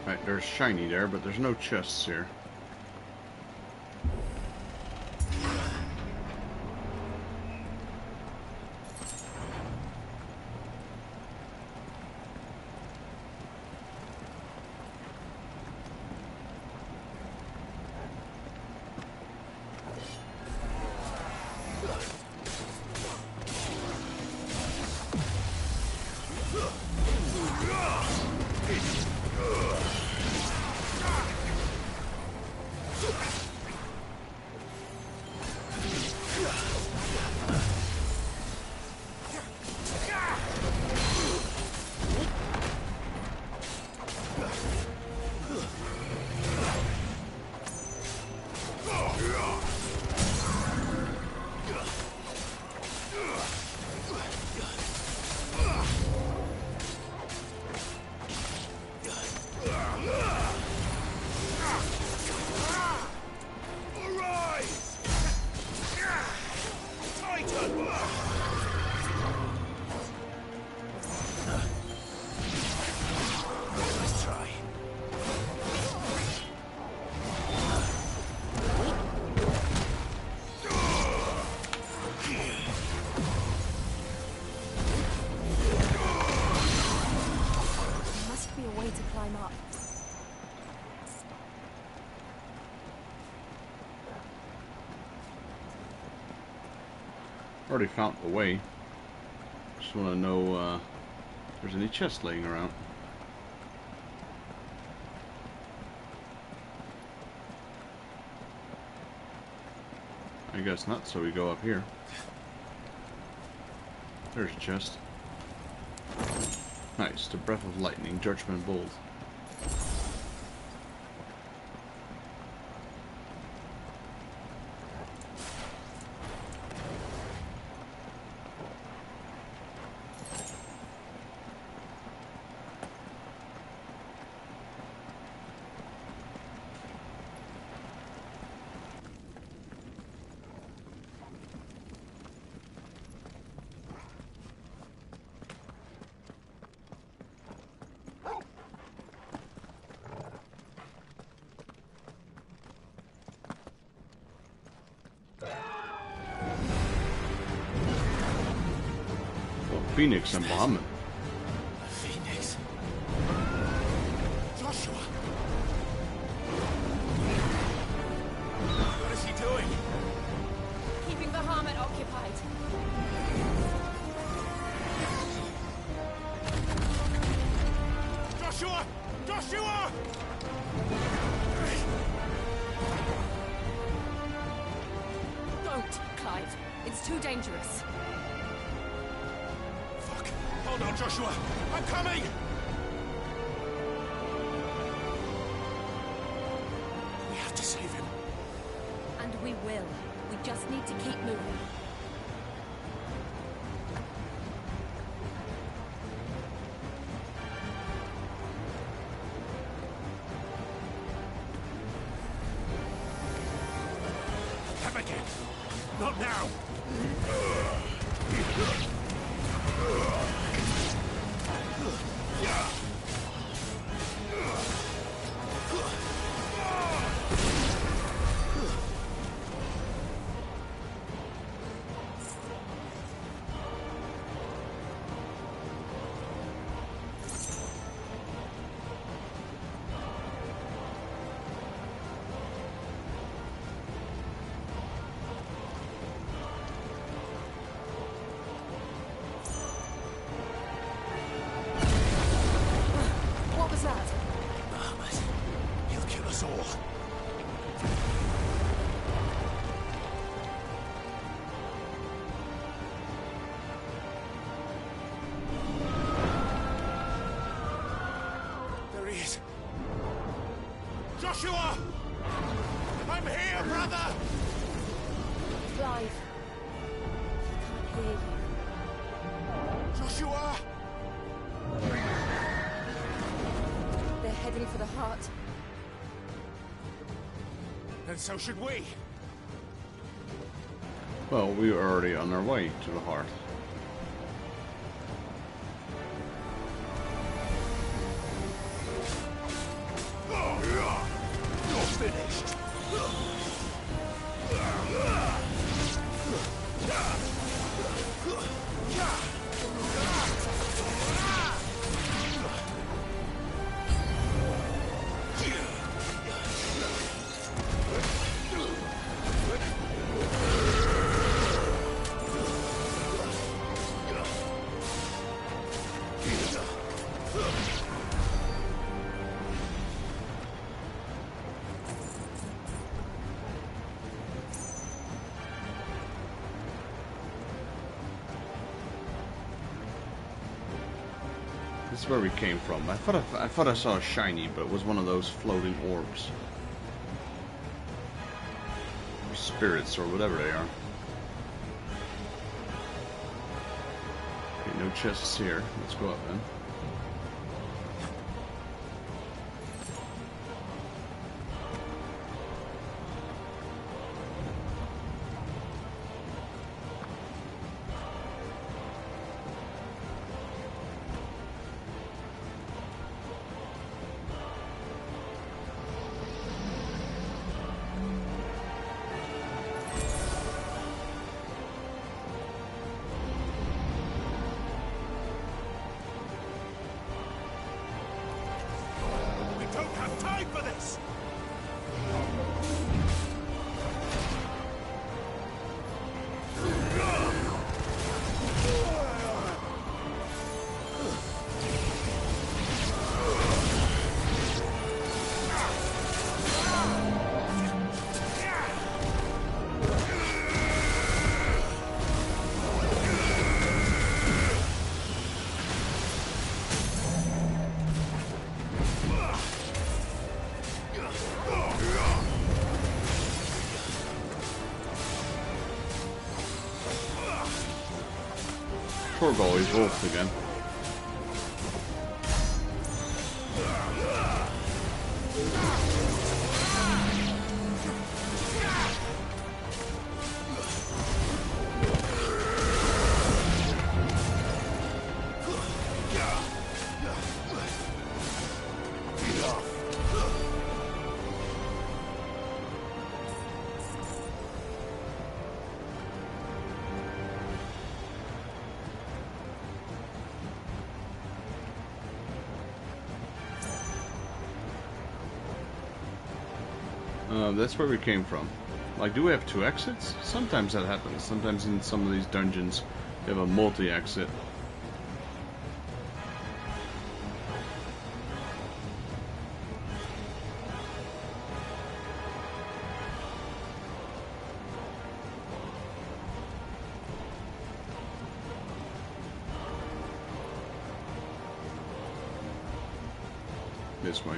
Speaker 1: Right, there's shiny there, but there's no chests here. Already found the way. Just want to know if there's any chests laying around. I guess not, so we go up here. There's a chest. Nice, the Breath of Lightning, Judgment Bolt. Phoenix and Bahamut.
Speaker 8: Phoenix. Joshua. What is he doing?
Speaker 11: Keeping Bahamut occupied.
Speaker 8: Joshua! Joshua!
Speaker 11: Don't, Clive. It's too dangerous.
Speaker 8: Hold on, Joshua! I'm coming! We have to save him.
Speaker 11: And we will. We just need to keep moving.
Speaker 8: Have again! Not now! Joshua! I'm here, brother!
Speaker 11: Clive. I can't hear you.
Speaker 8: Joshua!
Speaker 11: They're heading for the heart.
Speaker 8: And so should we.
Speaker 1: Well, we were already on our way to the heart.
Speaker 8: You're finished.
Speaker 1: This is where we came from. I thought I saw a shiny, but it was one of those floating orbs. spirits or whatever they are. Okay, no chests here. Let's go up then. Torgal is wolfed again. That's where we came from. Like, do we have 2 exits? Sometimes that happens. Sometimes in some of these dungeons, you have a multi-exit. This way.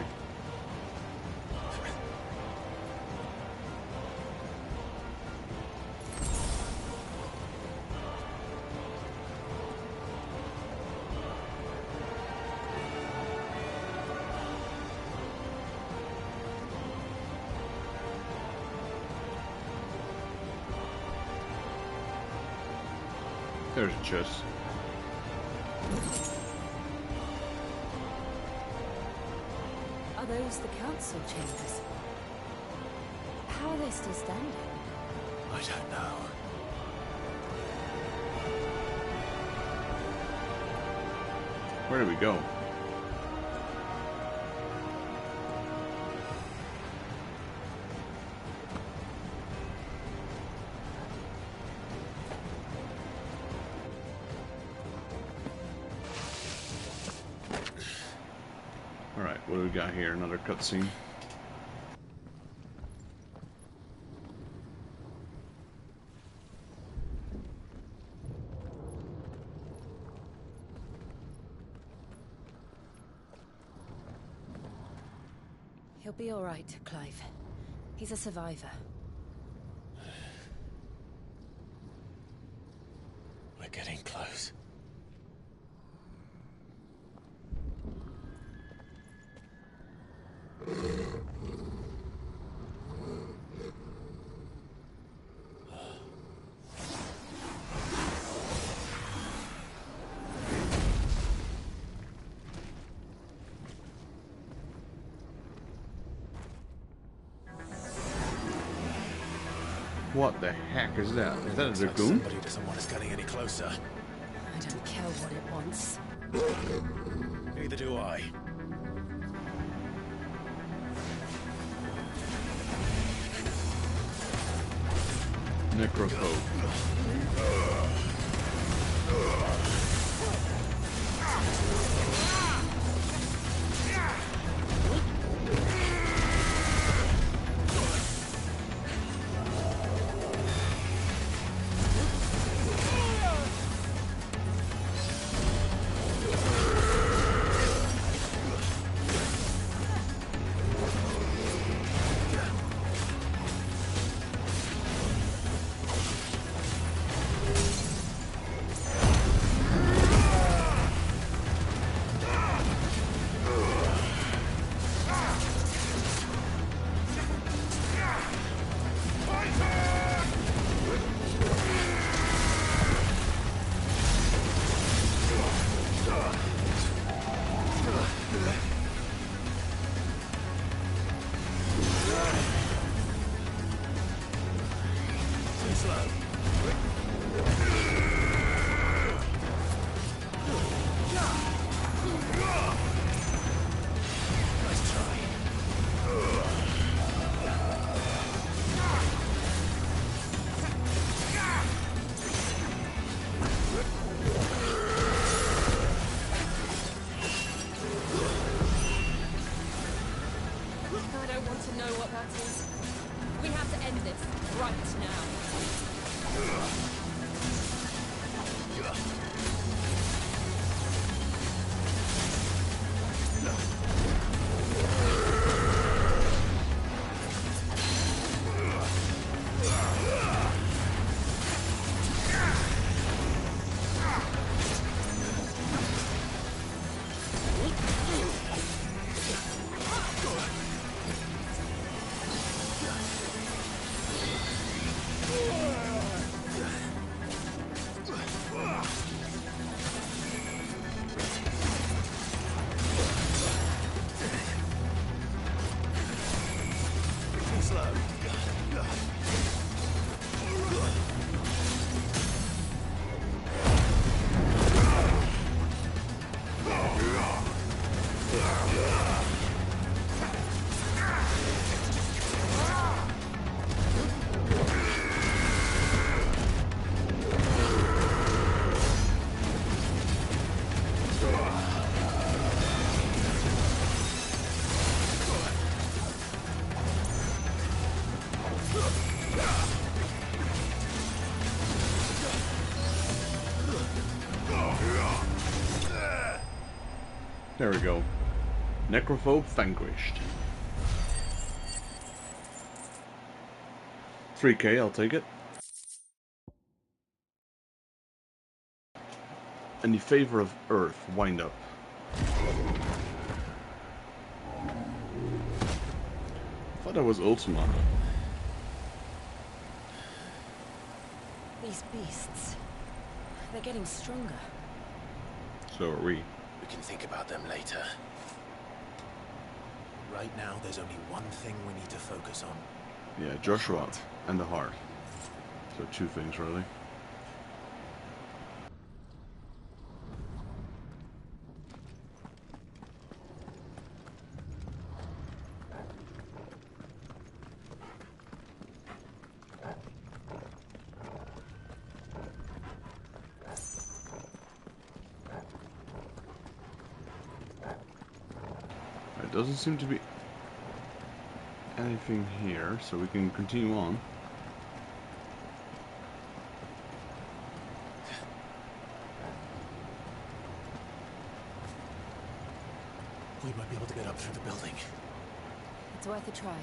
Speaker 1: There's a chest.
Speaker 11: Are those the council chambers? How are they still standing?
Speaker 7: I don't know.
Speaker 1: Where do we go? What do we got here? Another cutscene.
Speaker 11: He'll be all right, Clive. He's a survivor.
Speaker 7: We're getting close.
Speaker 1: What the heck is that? Is that a
Speaker 7: Looks like
Speaker 1: dragoon?
Speaker 7: somebody doesn't want us getting any closer.
Speaker 11: I don't care what it wants.
Speaker 7: Neither do I.
Speaker 1: Necrophobe.
Speaker 11: Guards! We have to end this right now.
Speaker 1: There we go. Necrophobe vanquished. 3k, I'll take it. In the favor of Earth, wind up. I thought that was Ultima.
Speaker 18: These beasts, they're getting stronger.
Speaker 1: So are we.
Speaker 7: We can think about them later. Right now, there's only one thing we need to focus on.
Speaker 1: Yeah, Joshua and the heart. So 2 things, really. Doesn't seem to be anything here, so we can continue on.
Speaker 7: We might be able to get up through the building.
Speaker 18: It's worth a try.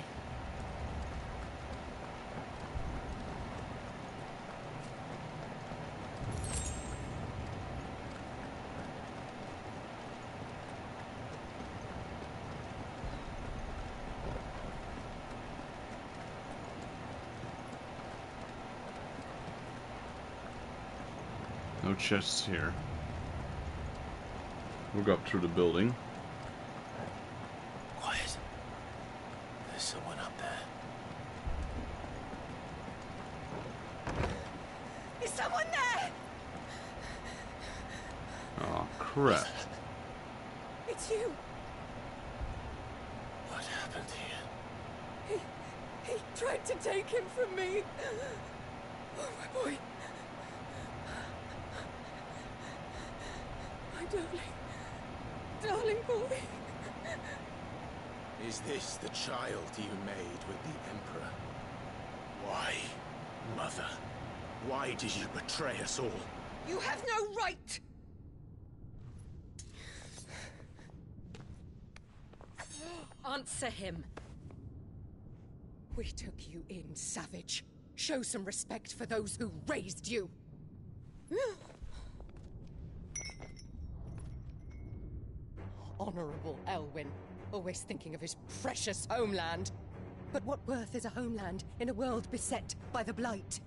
Speaker 1: No chests here. We'll go up through the building.
Speaker 7: Quiet. There's someone up there.
Speaker 19: Is someone there?
Speaker 1: Oh, crap.
Speaker 19: It's you.
Speaker 7: What happened here?
Speaker 19: He tried to take him from me. Oh, my boy. Darling boy.
Speaker 8: Is this the child you made with the Emperor? Why, Mother? Why did you betray us all?
Speaker 19: You have no right!
Speaker 11: Answer him.
Speaker 19: We took you in, savage. Show some respect for those who raised you. Honorable Elwyn, always thinking of his precious homeland. But what worth is a homeland in a world beset by the Blight?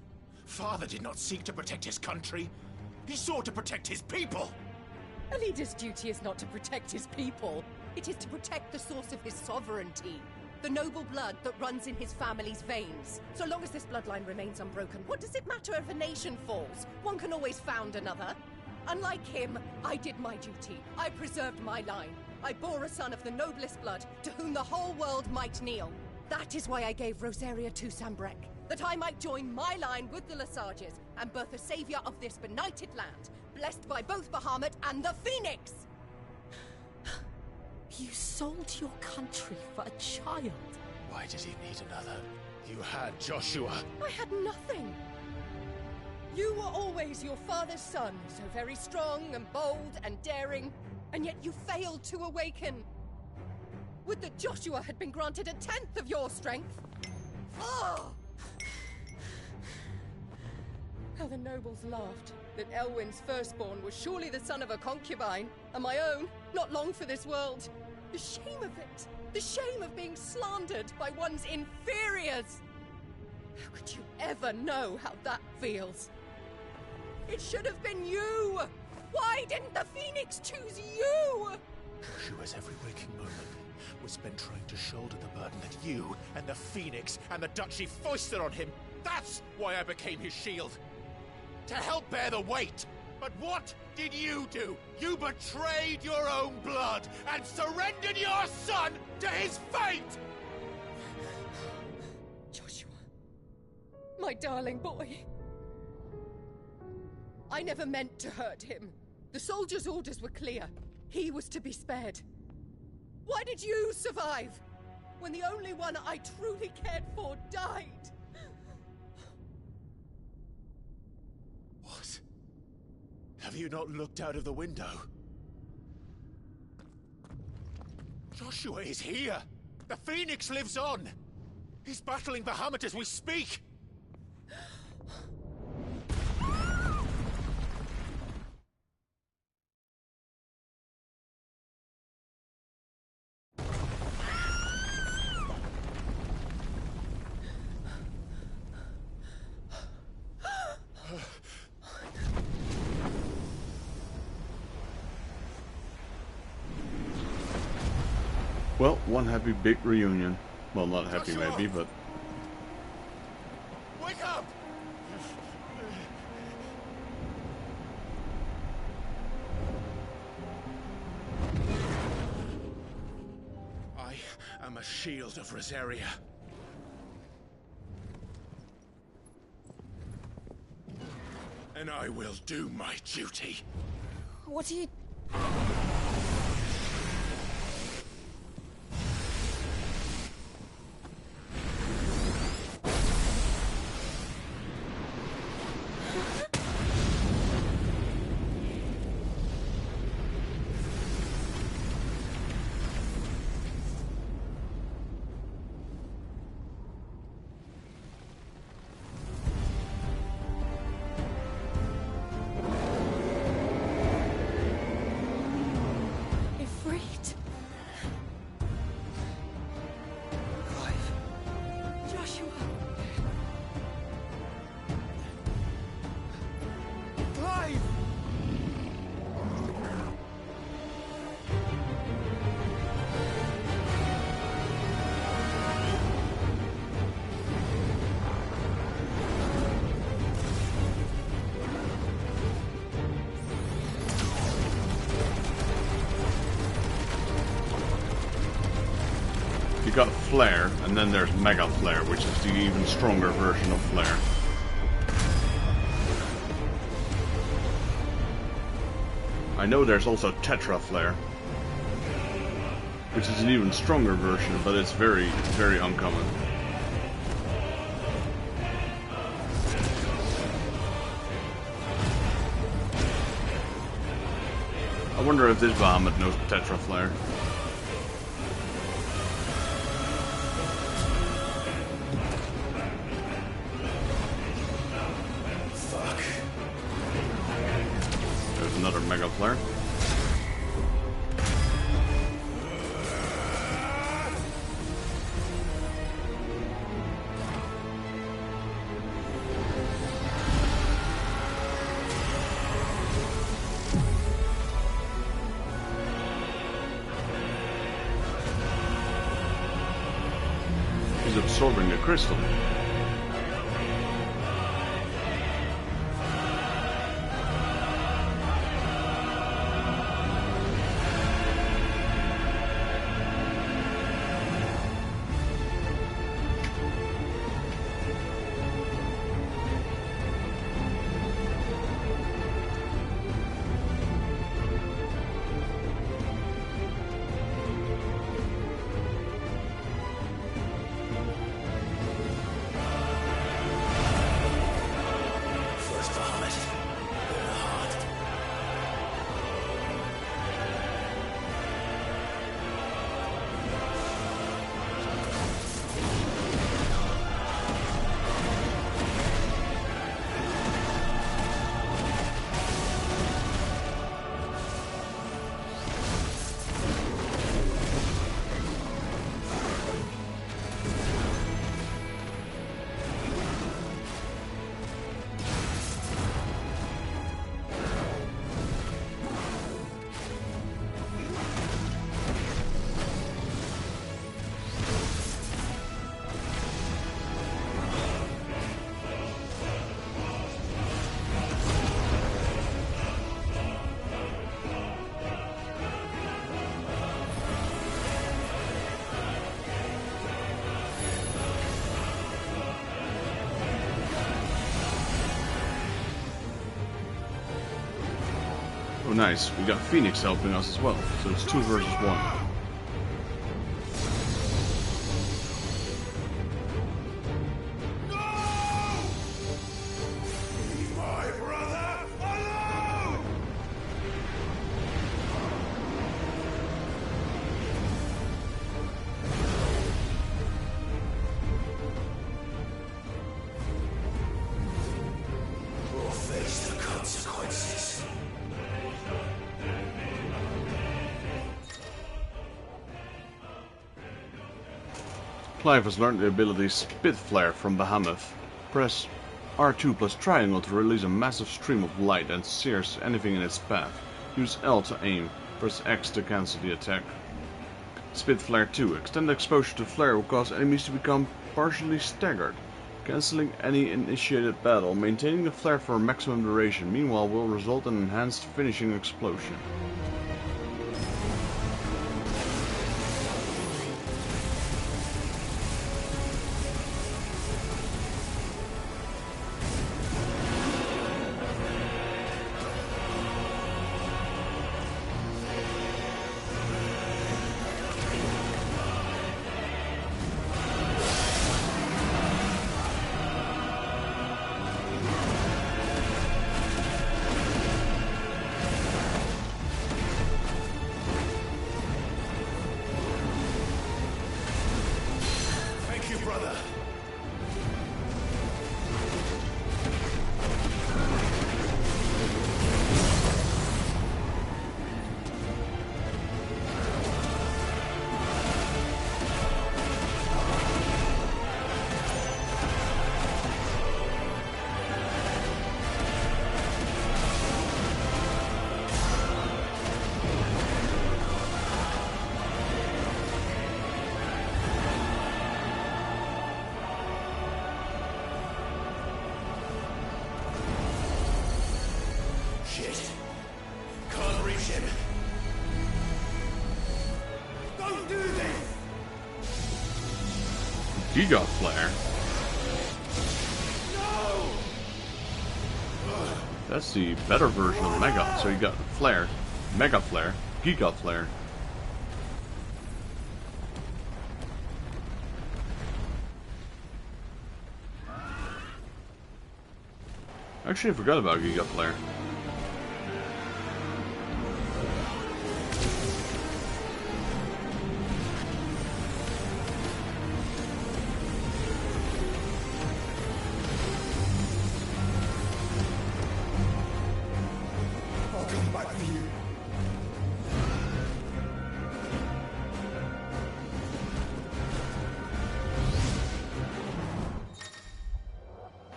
Speaker 8: Father did not seek to protect his country. He sought to protect his people.
Speaker 19: A leader's duty is not to protect his people. It is to protect the source of his sovereignty. The noble blood that runs in his family's veins. So long as this bloodline remains unbroken, what does it matter if a nation falls? One can always found another. Unlike him, I did my duty. I preserved my line. I bore a son of the noblest blood, to whom the whole world might kneel. That is why I gave Rosaria to Sanbreque, that I might join my line with the Lesages and birth a savior of this benighted land, blessed by both Bahamut and the Phoenix!
Speaker 11: You sold your country for a child?
Speaker 7: Why did he need another? You had Joshua.
Speaker 19: I had nothing. You were always your father's son, so very strong and bold and daring, and yet you failed to awaken. Would that Joshua had been granted 1/10 of your strength. Oh! How the nobles laughed that Elwyn's firstborn was surely the son of a concubine, and my own, not long for this world. The shame of it! The shame of being slandered by one's inferiors! How could you ever know how that feels? It should have been you! Why didn't the Phoenix choose you?
Speaker 7: Joshua's every waking moment was spent trying to shoulder the burden that you and the Phoenix and the Duchy foisted on him. That's why I became his shield. To help bear the weight. But what did you do? You betrayed your own blood and surrendered your son to his fate!
Speaker 19: Joshua. My darling boy. I never meant to hurt him. The soldiers' orders were clear. He was to be spared. Why did you survive when the only one I truly cared for died?
Speaker 7: What? Have you not looked out of the window? Joshua is here! The Phoenix lives on! He's battling Bahamut as we speak!
Speaker 1: Well, one happy big reunion. Well, not happy maybe, but...
Speaker 7: Wake up! I am a shield of Rosaria. And I will do my duty.
Speaker 19: What are you...
Speaker 1: You got Flare, and then there's Mega Flare, which is the even stronger version of Flare. I know there's also Tetra Flare, which is an even stronger version, but it's very, very uncommon. I wonder if this Bahamut knows Tetra Flare. Another Mega Flare. He's absorbing the crystal. Oh nice, we got Phoenix helping us as well, so it's 2 versus 1. Clive has learned the ability Spit Flare from Behemoth. Press R2 plus triangle to release a massive stream of light that sears anything in its path. Use L to aim. Press X to cancel the attack. Spit Flare 2. Extended exposure to flare will cause enemies to become partially staggered, cancelling any initiated battle. Maintaining the flare for a maximum duration, meanwhile, will result in enhanced finishing explosion. Giga Flare. That's the better version of Mega. So you got Flare, Mega Flare, Giga Flare. Actually, I forgot about Giga Flare.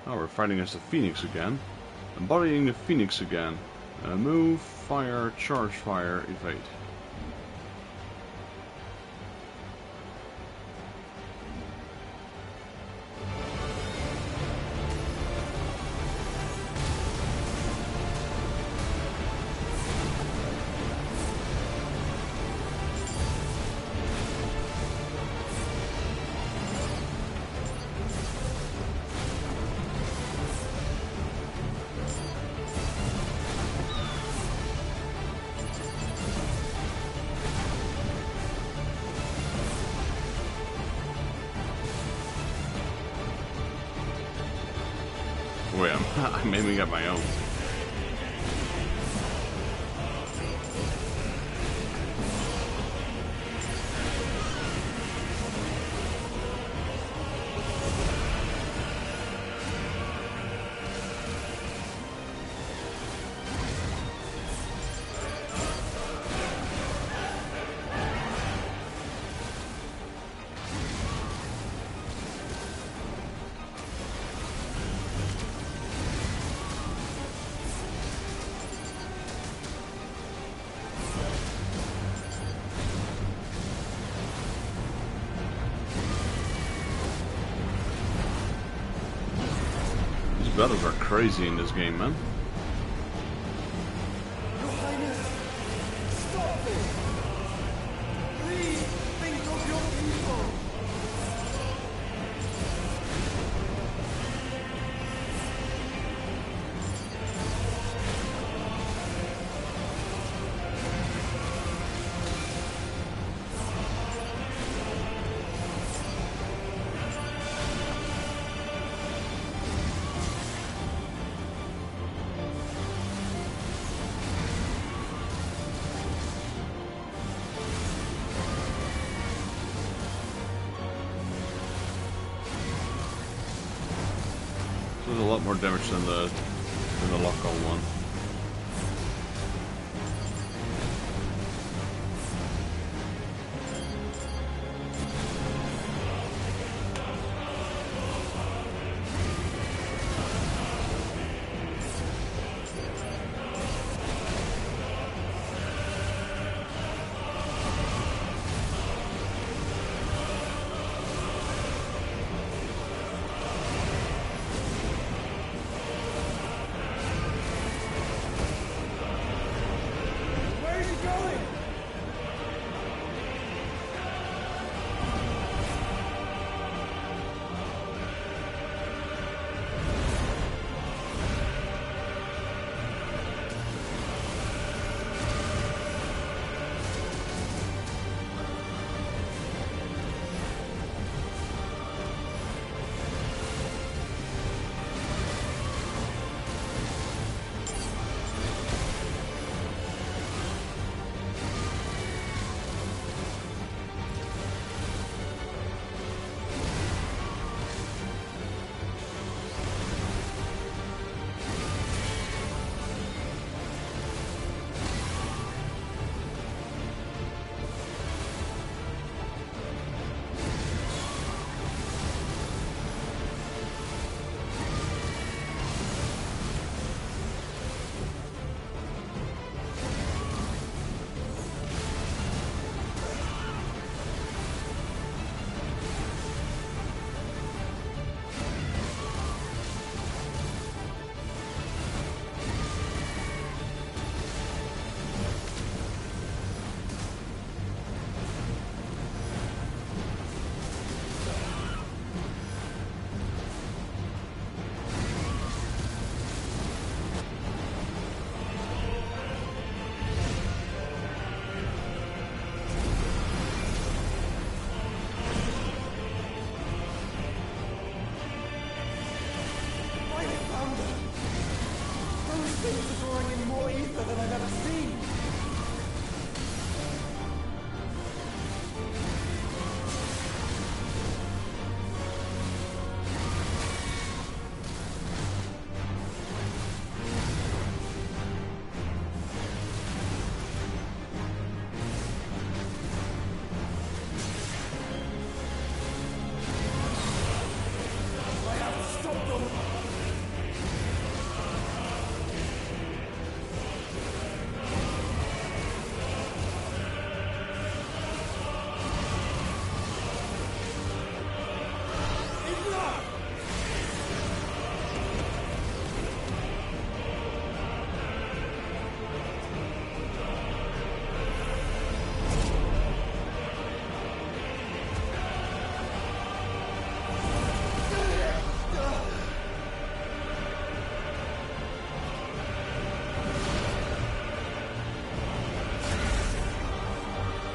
Speaker 1: Oh, we're fighting as the Phoenix again. Embodying the Phoenix again. Move, fire, charge fire, evade. Wait, I'm aiming at my own. Battles are crazy in this game, man.
Speaker 2: Your Highness, stop it! Please think of your people!
Speaker 1: So there's a lot more damage than the lock-on one.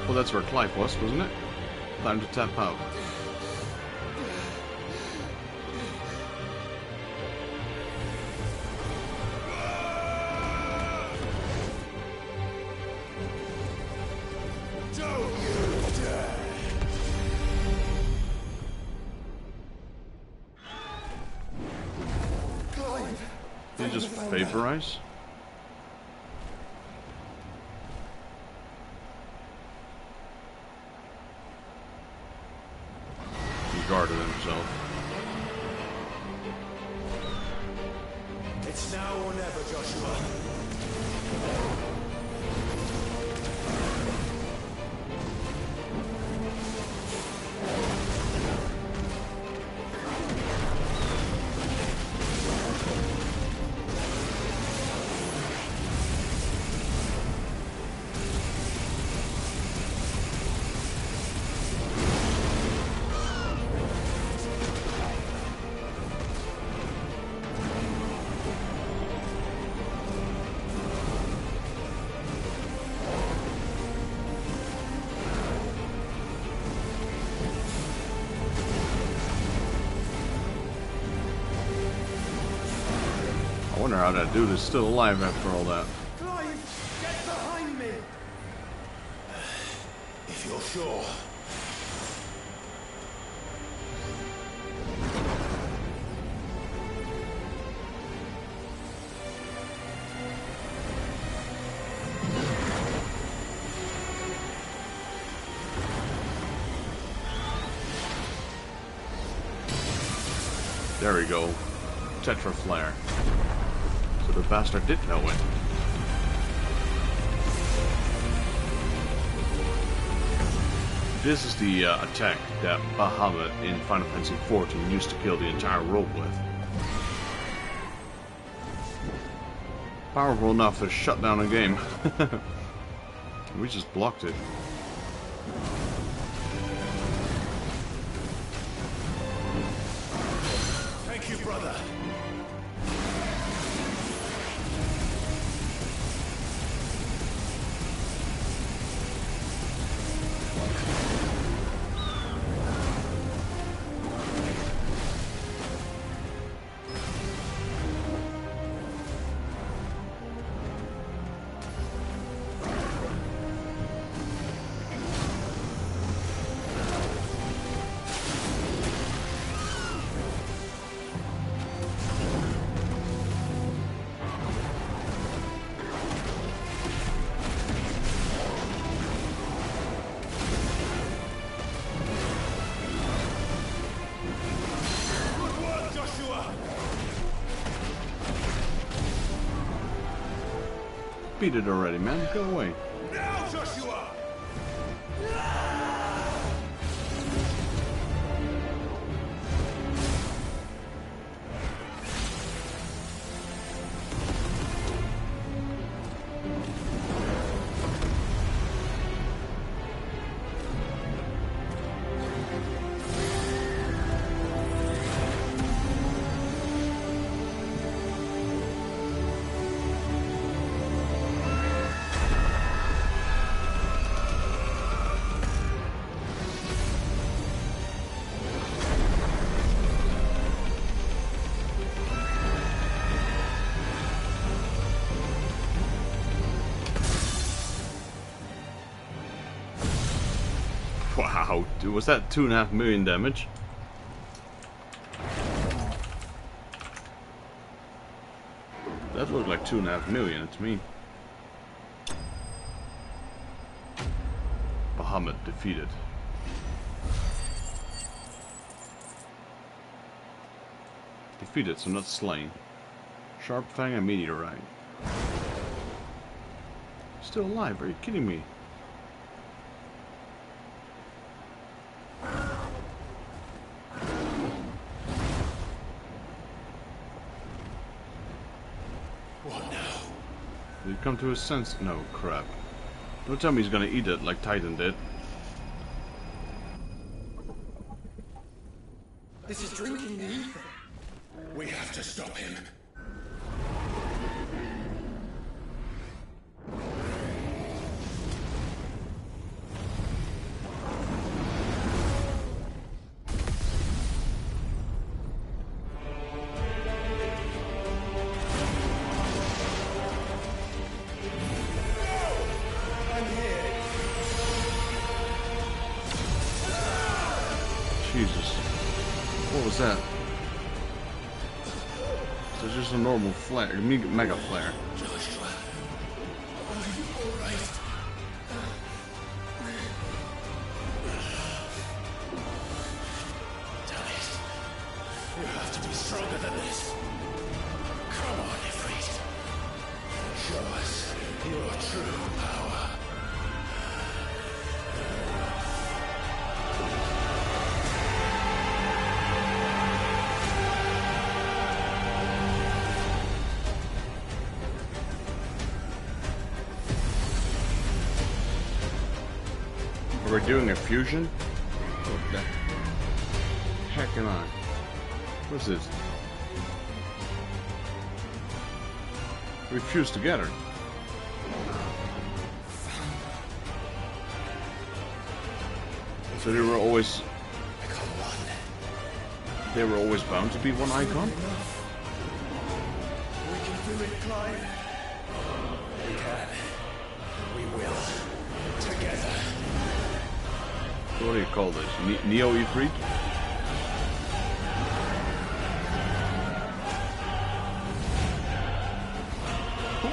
Speaker 1: Well, that's where Clive was, wasn't it? Time to tap out. Did he just vaporize? Guarded himself.
Speaker 2: It's now or never, Joshua.
Speaker 1: I wonder how that dude is still alive after all that.
Speaker 2: Clive, get behind me!
Speaker 7: If you're sure.
Speaker 1: There we go. Tetra Flare. So the bastard did know it. This is the attack that Bahamut in Final Fantasy XIV used to kill the entire world with. Powerful enough to shut down a game. We just blocked it.
Speaker 2: Thank you, brother.
Speaker 1: Beat it already, man. Go away.
Speaker 2: Now, Joshua!
Speaker 1: Wow, dude, was that 2.5 million damage? That looked like 2.5 million to me. Bahamut defeated. Defeated, so not slain. Sharp Fang and Meteorite. Still alive, are you kidding me?
Speaker 2: What now?
Speaker 1: Did he come to his sense? No, crap. Don't tell me he's gonna eat it like Titan did.
Speaker 2: This is drinking the ether. We have to stop him.
Speaker 1: Jesus. What was that? So just a normal flare, mega flare.
Speaker 2: Joshua, are you alright? Damn it. You have to be stronger than this. Come on, Ifrit. Show us your true power.
Speaker 1: We're doing a fusion? What the heck am I? What's this? We fused together. So they were always bound to be one Eikon?
Speaker 2: We can do it, Clive. We can. We will. Together.
Speaker 1: What do you call this? Neo Ifrit?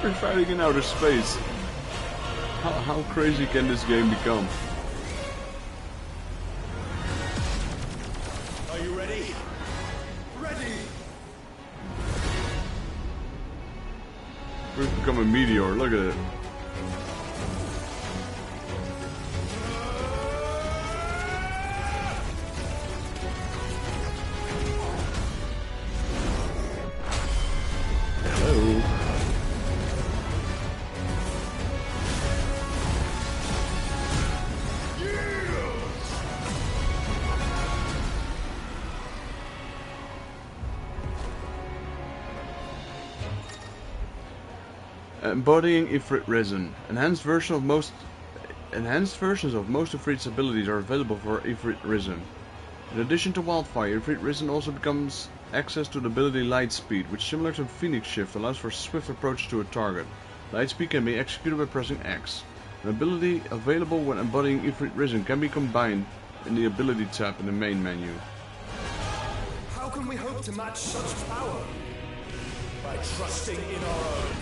Speaker 1: We're fighting in outer space. How crazy can this game become?
Speaker 2: Are you ready? Ready!
Speaker 1: We've become a meteor, look at it. Hello. Embodying Ifrit Risen. Enhanced versions of most Ifrit's abilities are available for Ifrit Risen. In addition to Wildfire, Ifrit Risen also becomes access to the ability Lightspeed, which, similar to Phoenix Shift, allows for swift approach to a target. Lightspeed can be executed by pressing X. An ability available when embodying Ifrit Risen can be combined in the ability tab in the main menu.
Speaker 2: How can we hope to match such power? By trusting in our own.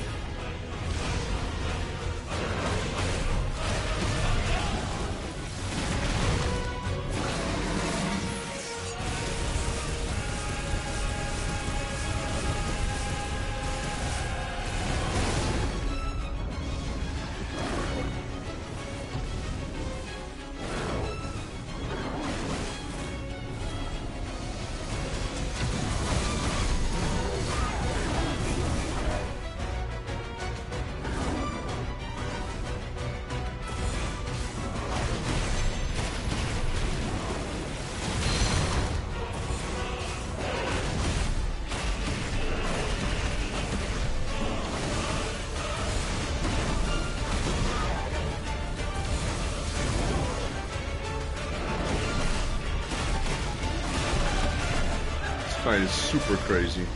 Speaker 1: This fight is super crazy.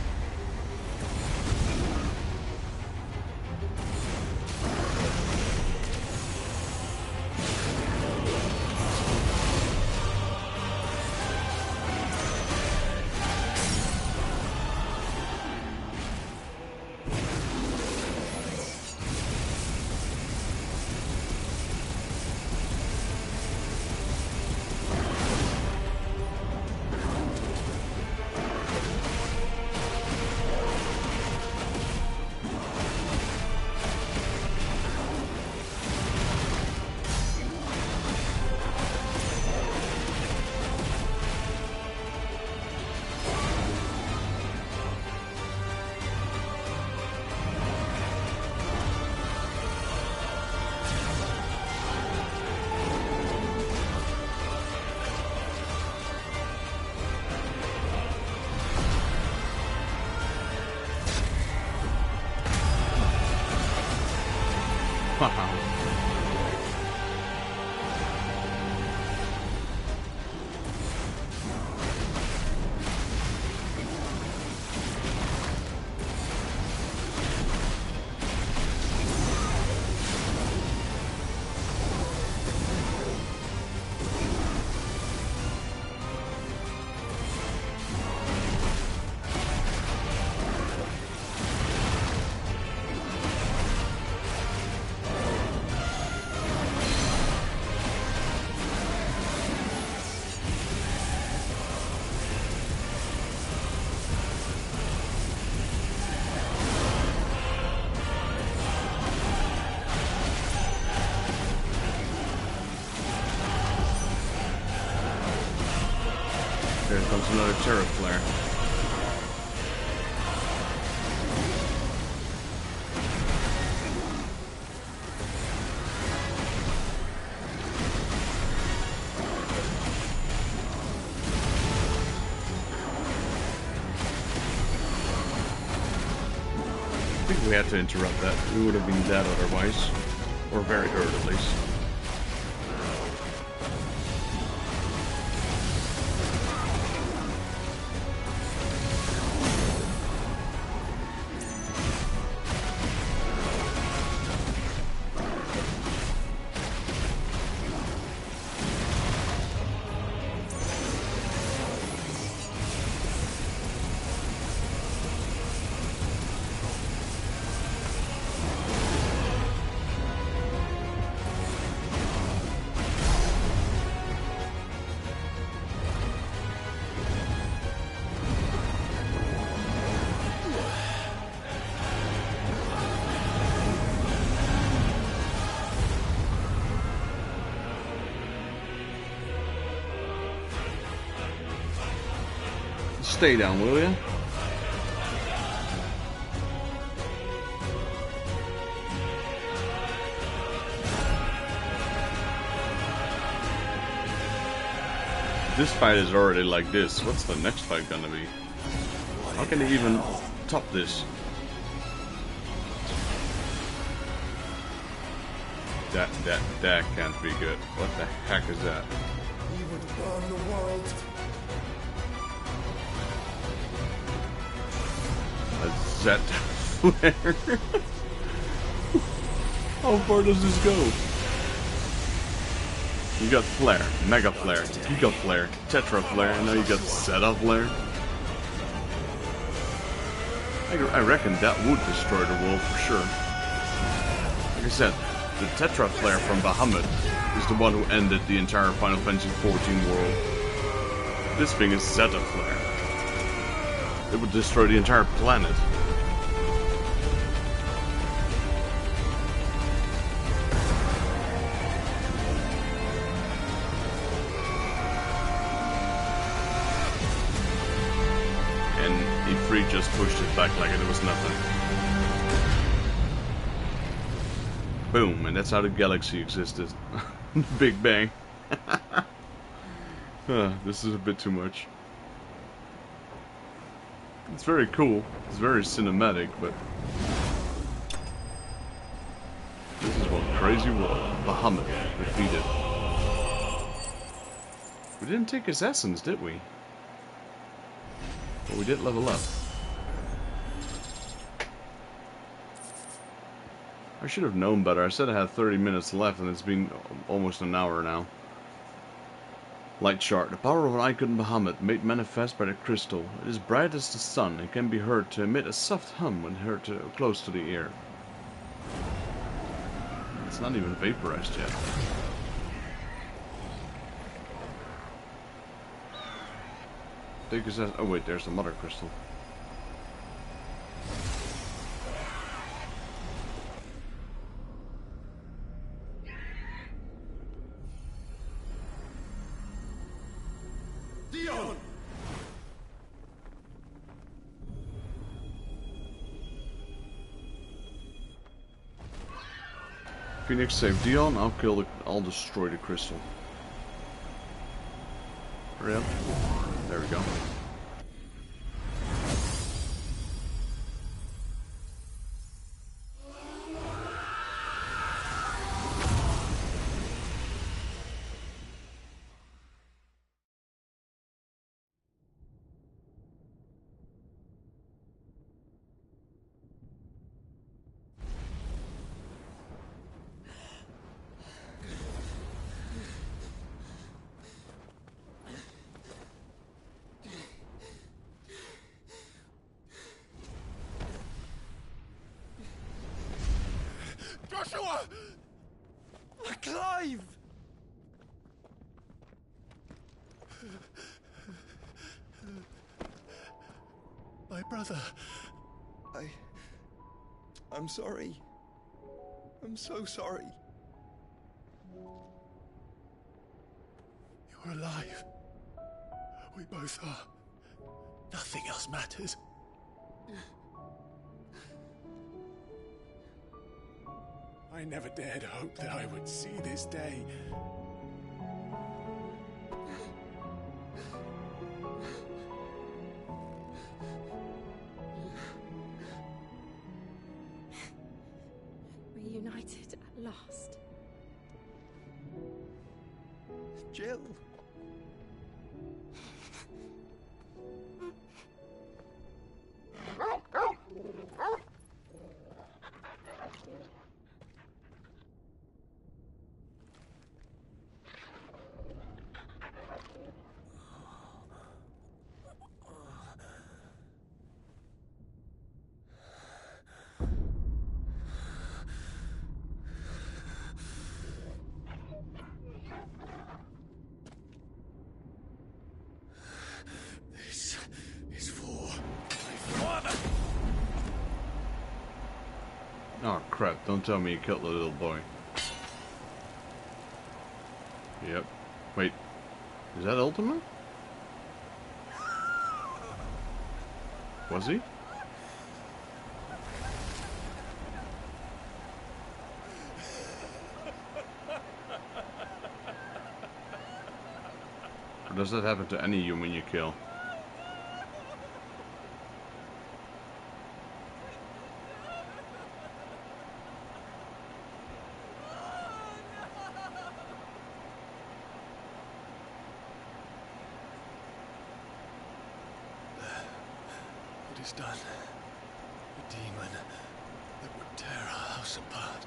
Speaker 1: There comes another Terror Flare. I think we had to interrupt that. We would have been dead otherwise. Or very hurt at least. stay down, will you? This fight is already like this. What's the next fight gonna be? How can they even top this? That can't be good. What the heck is that?
Speaker 2: He would burn the world.
Speaker 1: A Zet flare. How far does this go? You got flare, mega flare, giga flare, tetra flare, and now you got Zeta flare. I reckon that would destroy the world for sure. Like I said, the tetra flare from Bahamut is the one who ended the entire Final Fantasy XIV world. This thing is Zeta flare. It would destroy the entire planet. Ifrit just pushed it back like it was nothing. Boom, and that's how the galaxy existed. Big Bang. This is a bit too much. It's very cool. It's very cinematic, but this is one crazy world. Bahamut defeated. We didn't take his essence, did we? But we did level up. I should have known better. I said I had 30 minutes left and it's been almost an hour now. Light shard. The power of an Eikon Bahamut made manifest by the crystal. It is bright as the sun and can be heard to emit a soft hum when heard close to the ear. It's not even vaporized yet. Take his ass. Oh wait, there's the mother crystal.
Speaker 2: Dion!
Speaker 1: Phoenix save Dion. I'll destroy the crystal. Hurry up. There we go.
Speaker 2: Joshua! Clive! My brother.
Speaker 5: I'm sorry. I'm so sorry.
Speaker 2: You're alive. We both are. Nothing else matters. I never dared hope that I would see this day.
Speaker 11: Reunited at last.
Speaker 5: Jill.
Speaker 1: Oh crap, don't tell me you killed the little boy. Yep. Wait. Is that Ultima? Was he? Or does that happen to any human you kill?
Speaker 13: It is done. The demon that would tear our house apart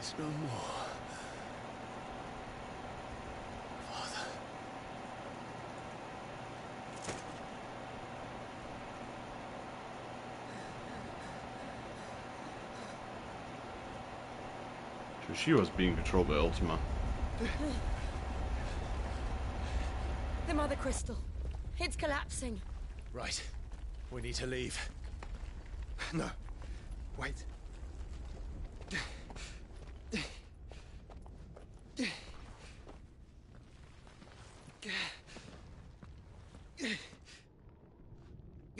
Speaker 13: is no more. Father.
Speaker 1: So she was being controlled by Ultima.
Speaker 18: The Mother Crystal. It's collapsing.
Speaker 7: Right. We need to leave. No. Wait.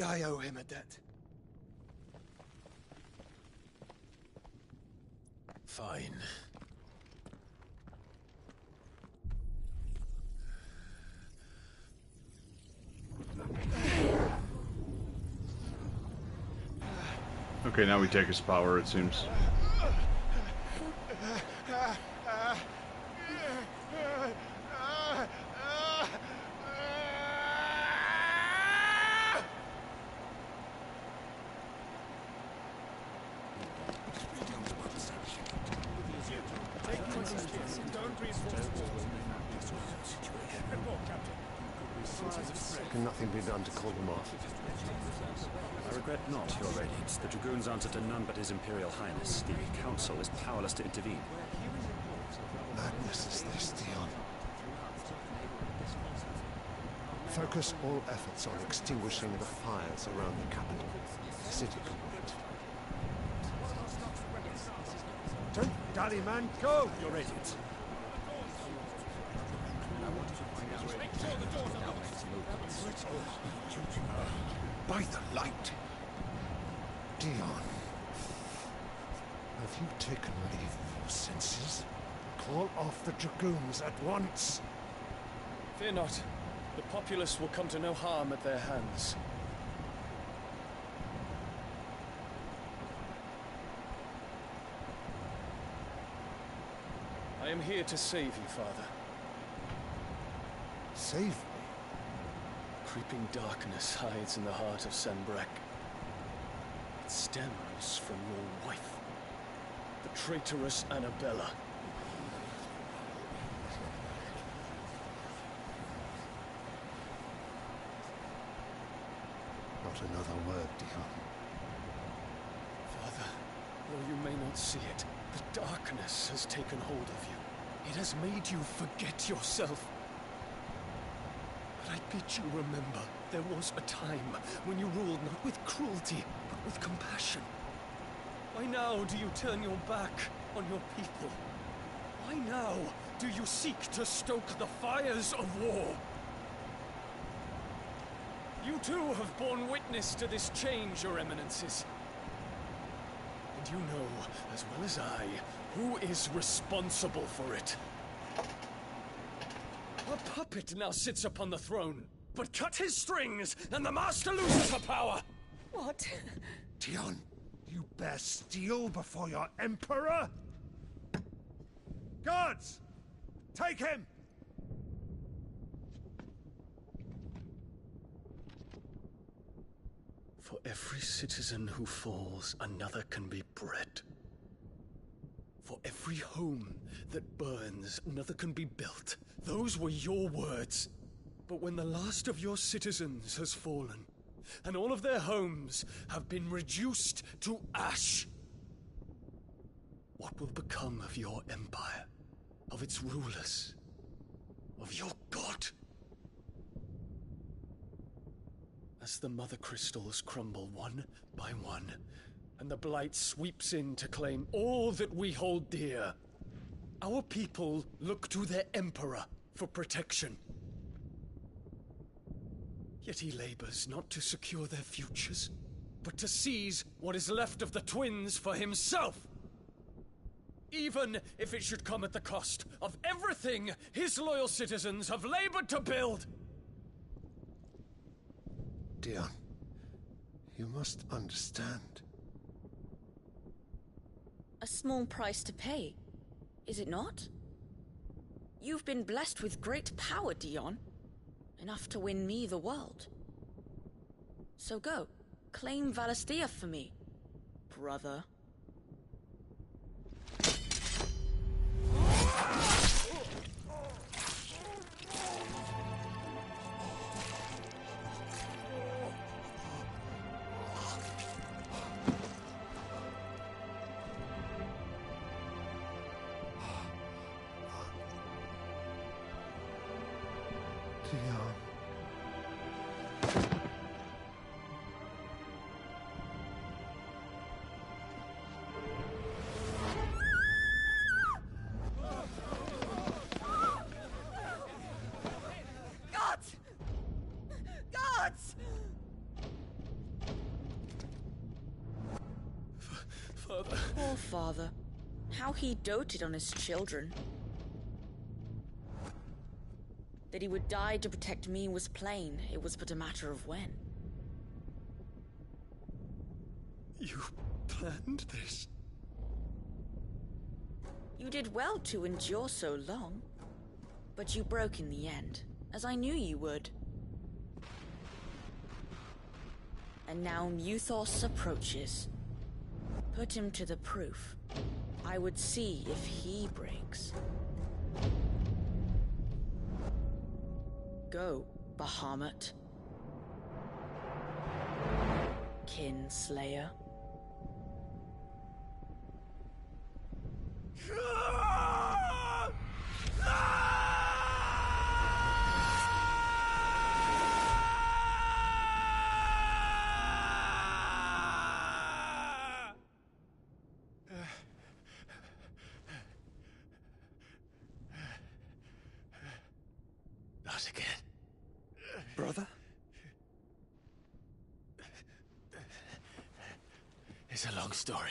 Speaker 7: I owe him a debt. Fine.
Speaker 1: Okay, now we take his power, it seems.
Speaker 6: Can nothing be done to call them off?
Speaker 22: I regret not, Your Radiance. The Dragoons answer to none but His Imperial Highness. The Council is powerless to intervene.
Speaker 6: Madness is this, Dion. Focus all efforts on extinguishing the fires around the capital. The city can wait.
Speaker 14: Don't dally, man. Go!
Speaker 22: Your Radiance.
Speaker 6: By the light! Dion, have you taken leave of your senses? Call off the Dragoons at once!
Speaker 13: Fear not. The populace will come to no harm at their hands. I am here to save you, Father.
Speaker 6: Save me?
Speaker 13: Creeping darkness hides in the heart of Sanbrek. It stems from your wife, the traitorous Annabella.
Speaker 6: Not another word, Dion.
Speaker 13: Father, though you may not see it, the darkness has taken hold of you. It has made you forget yourself. But I bid you remember, there was a time when you ruled not with cruelty, but with compassion. Why now do you turn your back on your people? Why now do you seek to stoke the fires of war? You too have borne witness to this change, Your Eminences. And you know, as well as I, who is responsible for it. A puppet now sits upon the throne, but cut his strings, and the Master loses her power!
Speaker 18: What?
Speaker 6: Dion, you bear steel before your Emperor?
Speaker 14: Guards! Take him!
Speaker 13: For every citizen who falls, another can be bred. For every home that burns, another can be built. Those were your words. But when the last of your citizens has fallen, and all of their homes have been reduced to ash, what will become of your empire, of its rulers, of your god? As the Mother Crystals crumble one by one, and the Blight sweeps in to claim all that we hold dear, our people look to their Emperor for protection. Yet he labors not to secure their futures, but to seize what is left of the twins for himself! Even if it should come at the cost of everything his loyal citizens have labored to build!
Speaker 6: Dion, you must understand.
Speaker 4: A small price to pay, is it not? You've been blessed with great power, Dion. Enough to win me the world. So go, claim Valisthea for me, brother. Poor father. How he doted on his children. That he would die to protect me was plain. It was but a matter of when.
Speaker 13: You planned this?
Speaker 4: You did well to endure so long. But you broke in the end, as I knew you would. And now Muthos approaches. Put him to the proof. I would see if he breaks. Go, Bahamut. Kinslayer.
Speaker 13: Not again.
Speaker 6: Brother?
Speaker 13: It's a long story.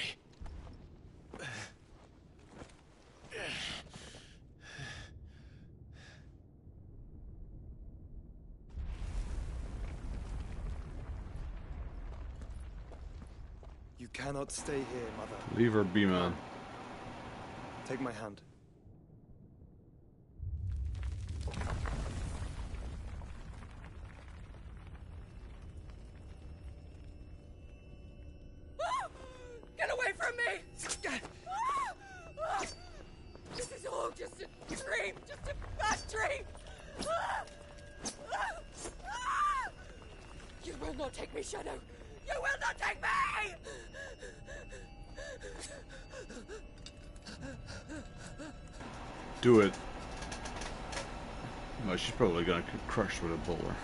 Speaker 5: You cannot stay here, Mother.
Speaker 1: Leave her be, man.
Speaker 5: Take my hand.
Speaker 19: Get away from me! This is all just a dream, just a bad dream! You will not take me, Shadow! You will not take me!
Speaker 1: Do it. No, she's probably gonna get crushed with a bowler.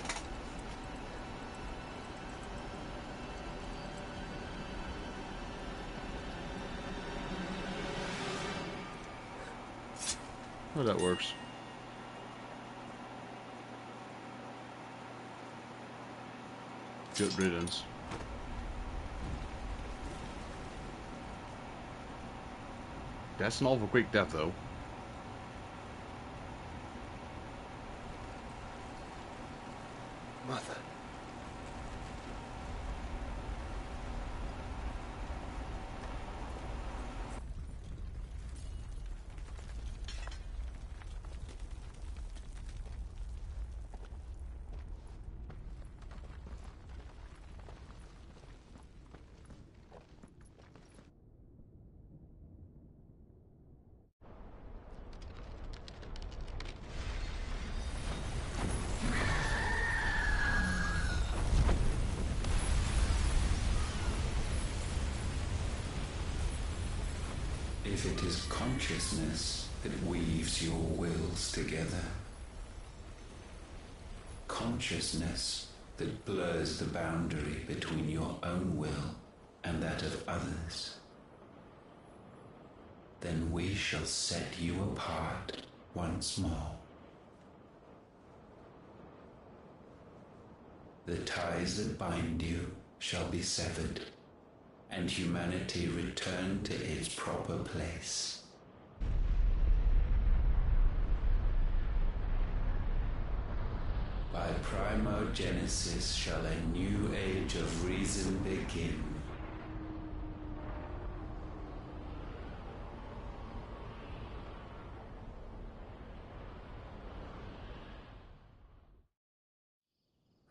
Speaker 1: Oh, that works. Good riddance. That's an awful quick death, though.
Speaker 6: Mother.
Speaker 16: If it is consciousness that weaves your wills together, consciousness that blurs the boundary between your own will and that of others, then we shall set you apart once more. The ties that bind you shall be severed, and humanity return to its proper place. By primogenesis shall a new age of reason begin.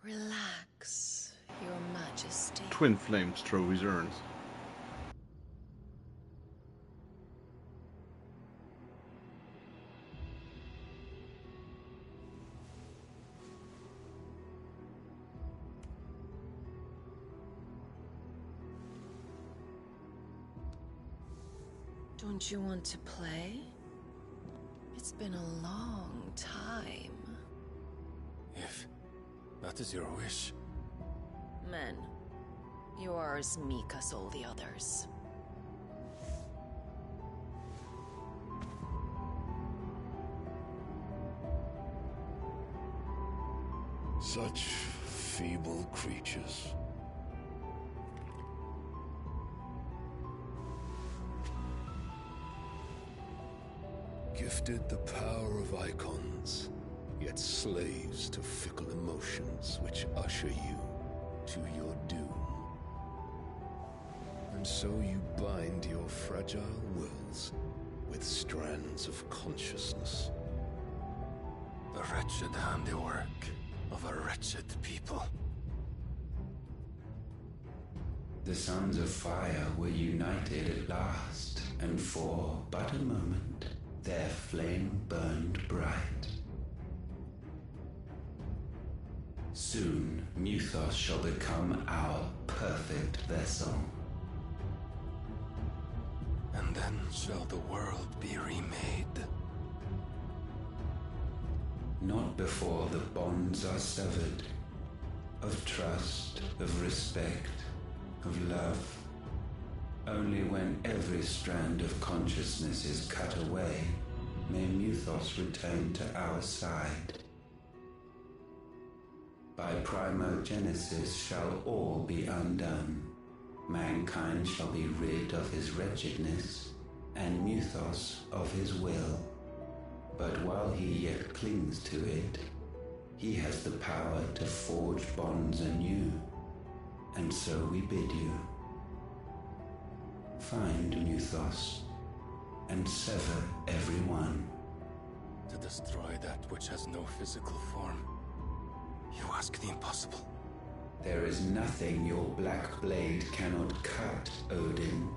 Speaker 9: Relax, Your Majesty.
Speaker 1: Twin flames throw his urns.
Speaker 9: Don't you want to play? It's been a long time.
Speaker 2: If that is your wish.
Speaker 9: Men, you are as meek as all the others.
Speaker 2: Such feeble creatures. Gifted the power of Eikons, yet slaves to fickle emotions which usher you to your doom. And so you bind your fragile wills with strands of consciousness. The wretched handiwork of a wretched people.
Speaker 16: The sons of fire were united at last, and for but a moment their flame burned bright. Soon Muthos shall become our perfect vessel.
Speaker 2: And then shall the world be remade.
Speaker 16: Not before the bonds are severed, of trust, of respect, of love. Only when every strand of consciousness is cut away, may Muthos return to our side. By primogenesis shall all be undone. Mankind shall be rid of his wretchedness, and Muthos of his will. But while he yet clings to it, he has the power to forge bonds anew, and so we bid you. Find Muthos, and sever everyone.
Speaker 2: To destroy that which has no physical form, you ask the impossible.
Speaker 16: There is nothing your black blade cannot cut, Odin.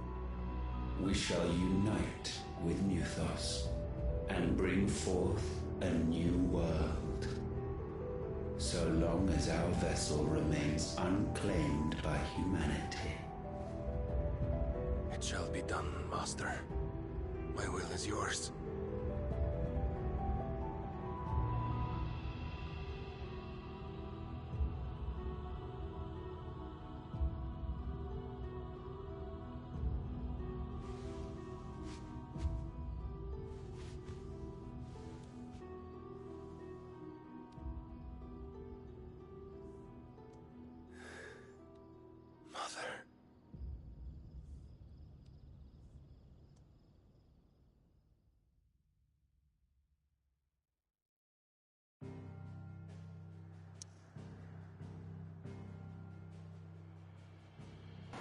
Speaker 16: We shall unite with Muthos, and bring forth a new world. So long as our vessel remains unclaimed by humanity.
Speaker 2: It shall be done, Master. My will is yours.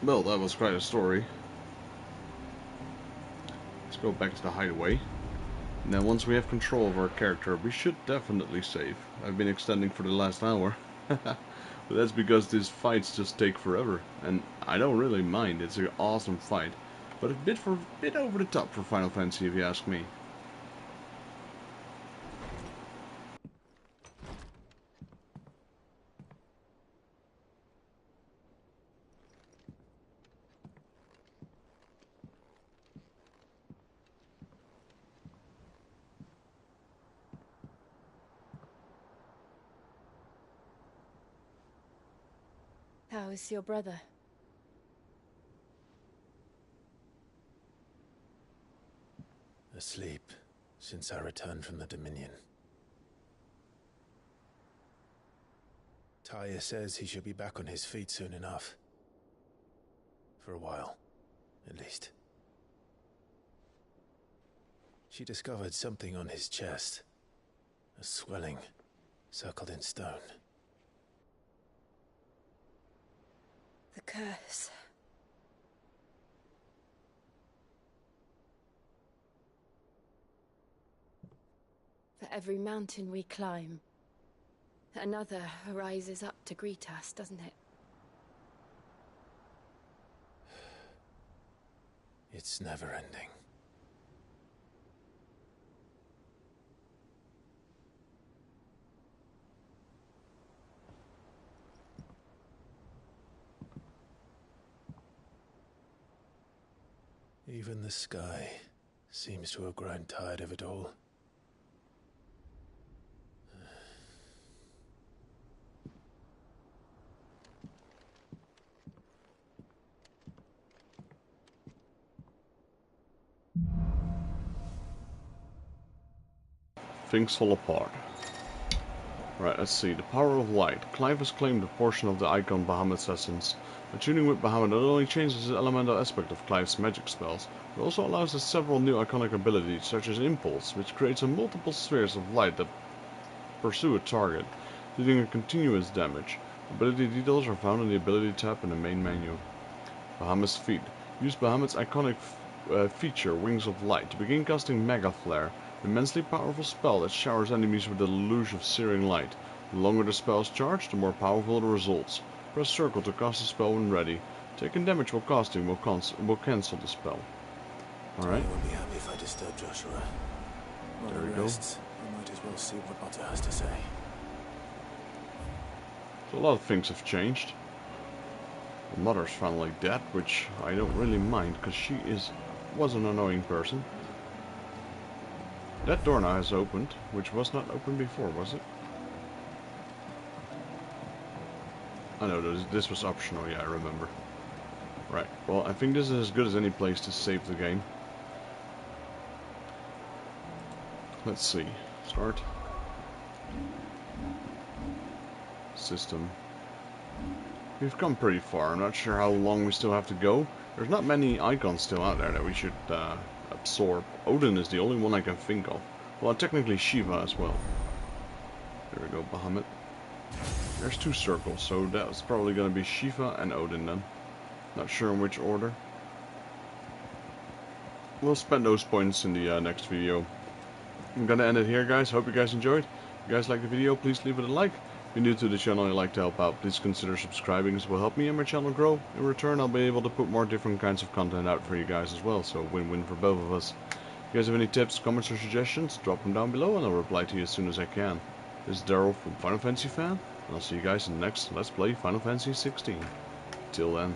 Speaker 1: Well, that was quite a story. Let's go back to the hideaway. And then once we have control of our character, we should definitely save. I've been extending for the last hour. But that's because these fights just take forever. And I don't really mind, it's an awesome fight. But a bit over the top for Final Fantasy, if you ask me.
Speaker 11: How is your brother?
Speaker 7: Asleep since I returned from the Dominion. Taya says he should be back on his feet soon enough. For a while, at least. She discovered something on his chest. A swelling, circled in stone.
Speaker 18: The curse. For every mountain we climb, another rises up to greet us, doesn't it?
Speaker 7: It's never ending. Even the sky seems to have grown tired of it all.
Speaker 1: Things fall apart. Right, let's see. The power of light. Clive has claimed a portion of the Eikon Bahamut's essence. Attuning with Bahamut not only changes the elemental aspect of Clive's magic spells, but also allows us several new iconic abilities, such as Impulse, which creates a multiple spheres of light that pursue a target, dealing a continuous damage. Ability details are found in the ability tab in the main menu. Bahamut's feet. Use Bahamut's iconic feature, Wings of Light, to begin casting Mega Flare, an immensely powerful spell that showers enemies with a deluge of searing light. The longer the spell is charged, the more powerful the results. Press circle to cast the spell when ready. Taking damage while casting will cancel the spell. Alright.
Speaker 7: I won't be happy if I disturb Joshua.
Speaker 1: There we go.
Speaker 7: I might as well see what Otter has to say.
Speaker 1: So a lot of things have changed. The mother's finally dead, which I don't really mind, because she was an annoying person. That door now has opened, which was not open before, was it? I know, this was optional, yeah, I remember. Right, well, I think this is as good as any place to save the game. Let's see. Start. System. We've come pretty far. I'm not sure how long we still have to go. There's not many icons still out there that we should absorb. Odin is the only one I can think of. Well, technically Shiva as well. There we go, Bahamut. There's two circles, so that's probably going to be Shiva and Odin then. Not sure in which order. We'll spend those points in the next video. I'm going to end it here, guys. Hope you guys enjoyed. If you guys like the video, please leave it a like. If you're new to the channel and you'd like to help out, please consider subscribing. This will help me and my channel grow. In return, I'll be able to put more different kinds of content out for you guys as well, so win-win for both of us. If you guys have any tips, comments, or suggestions, drop them down below and I'll reply to you as soon as I can. This is Daryl from Final Fantasy Fan, and I'll see you guys in the next Let's Play Final Fantasy XVI. Till then.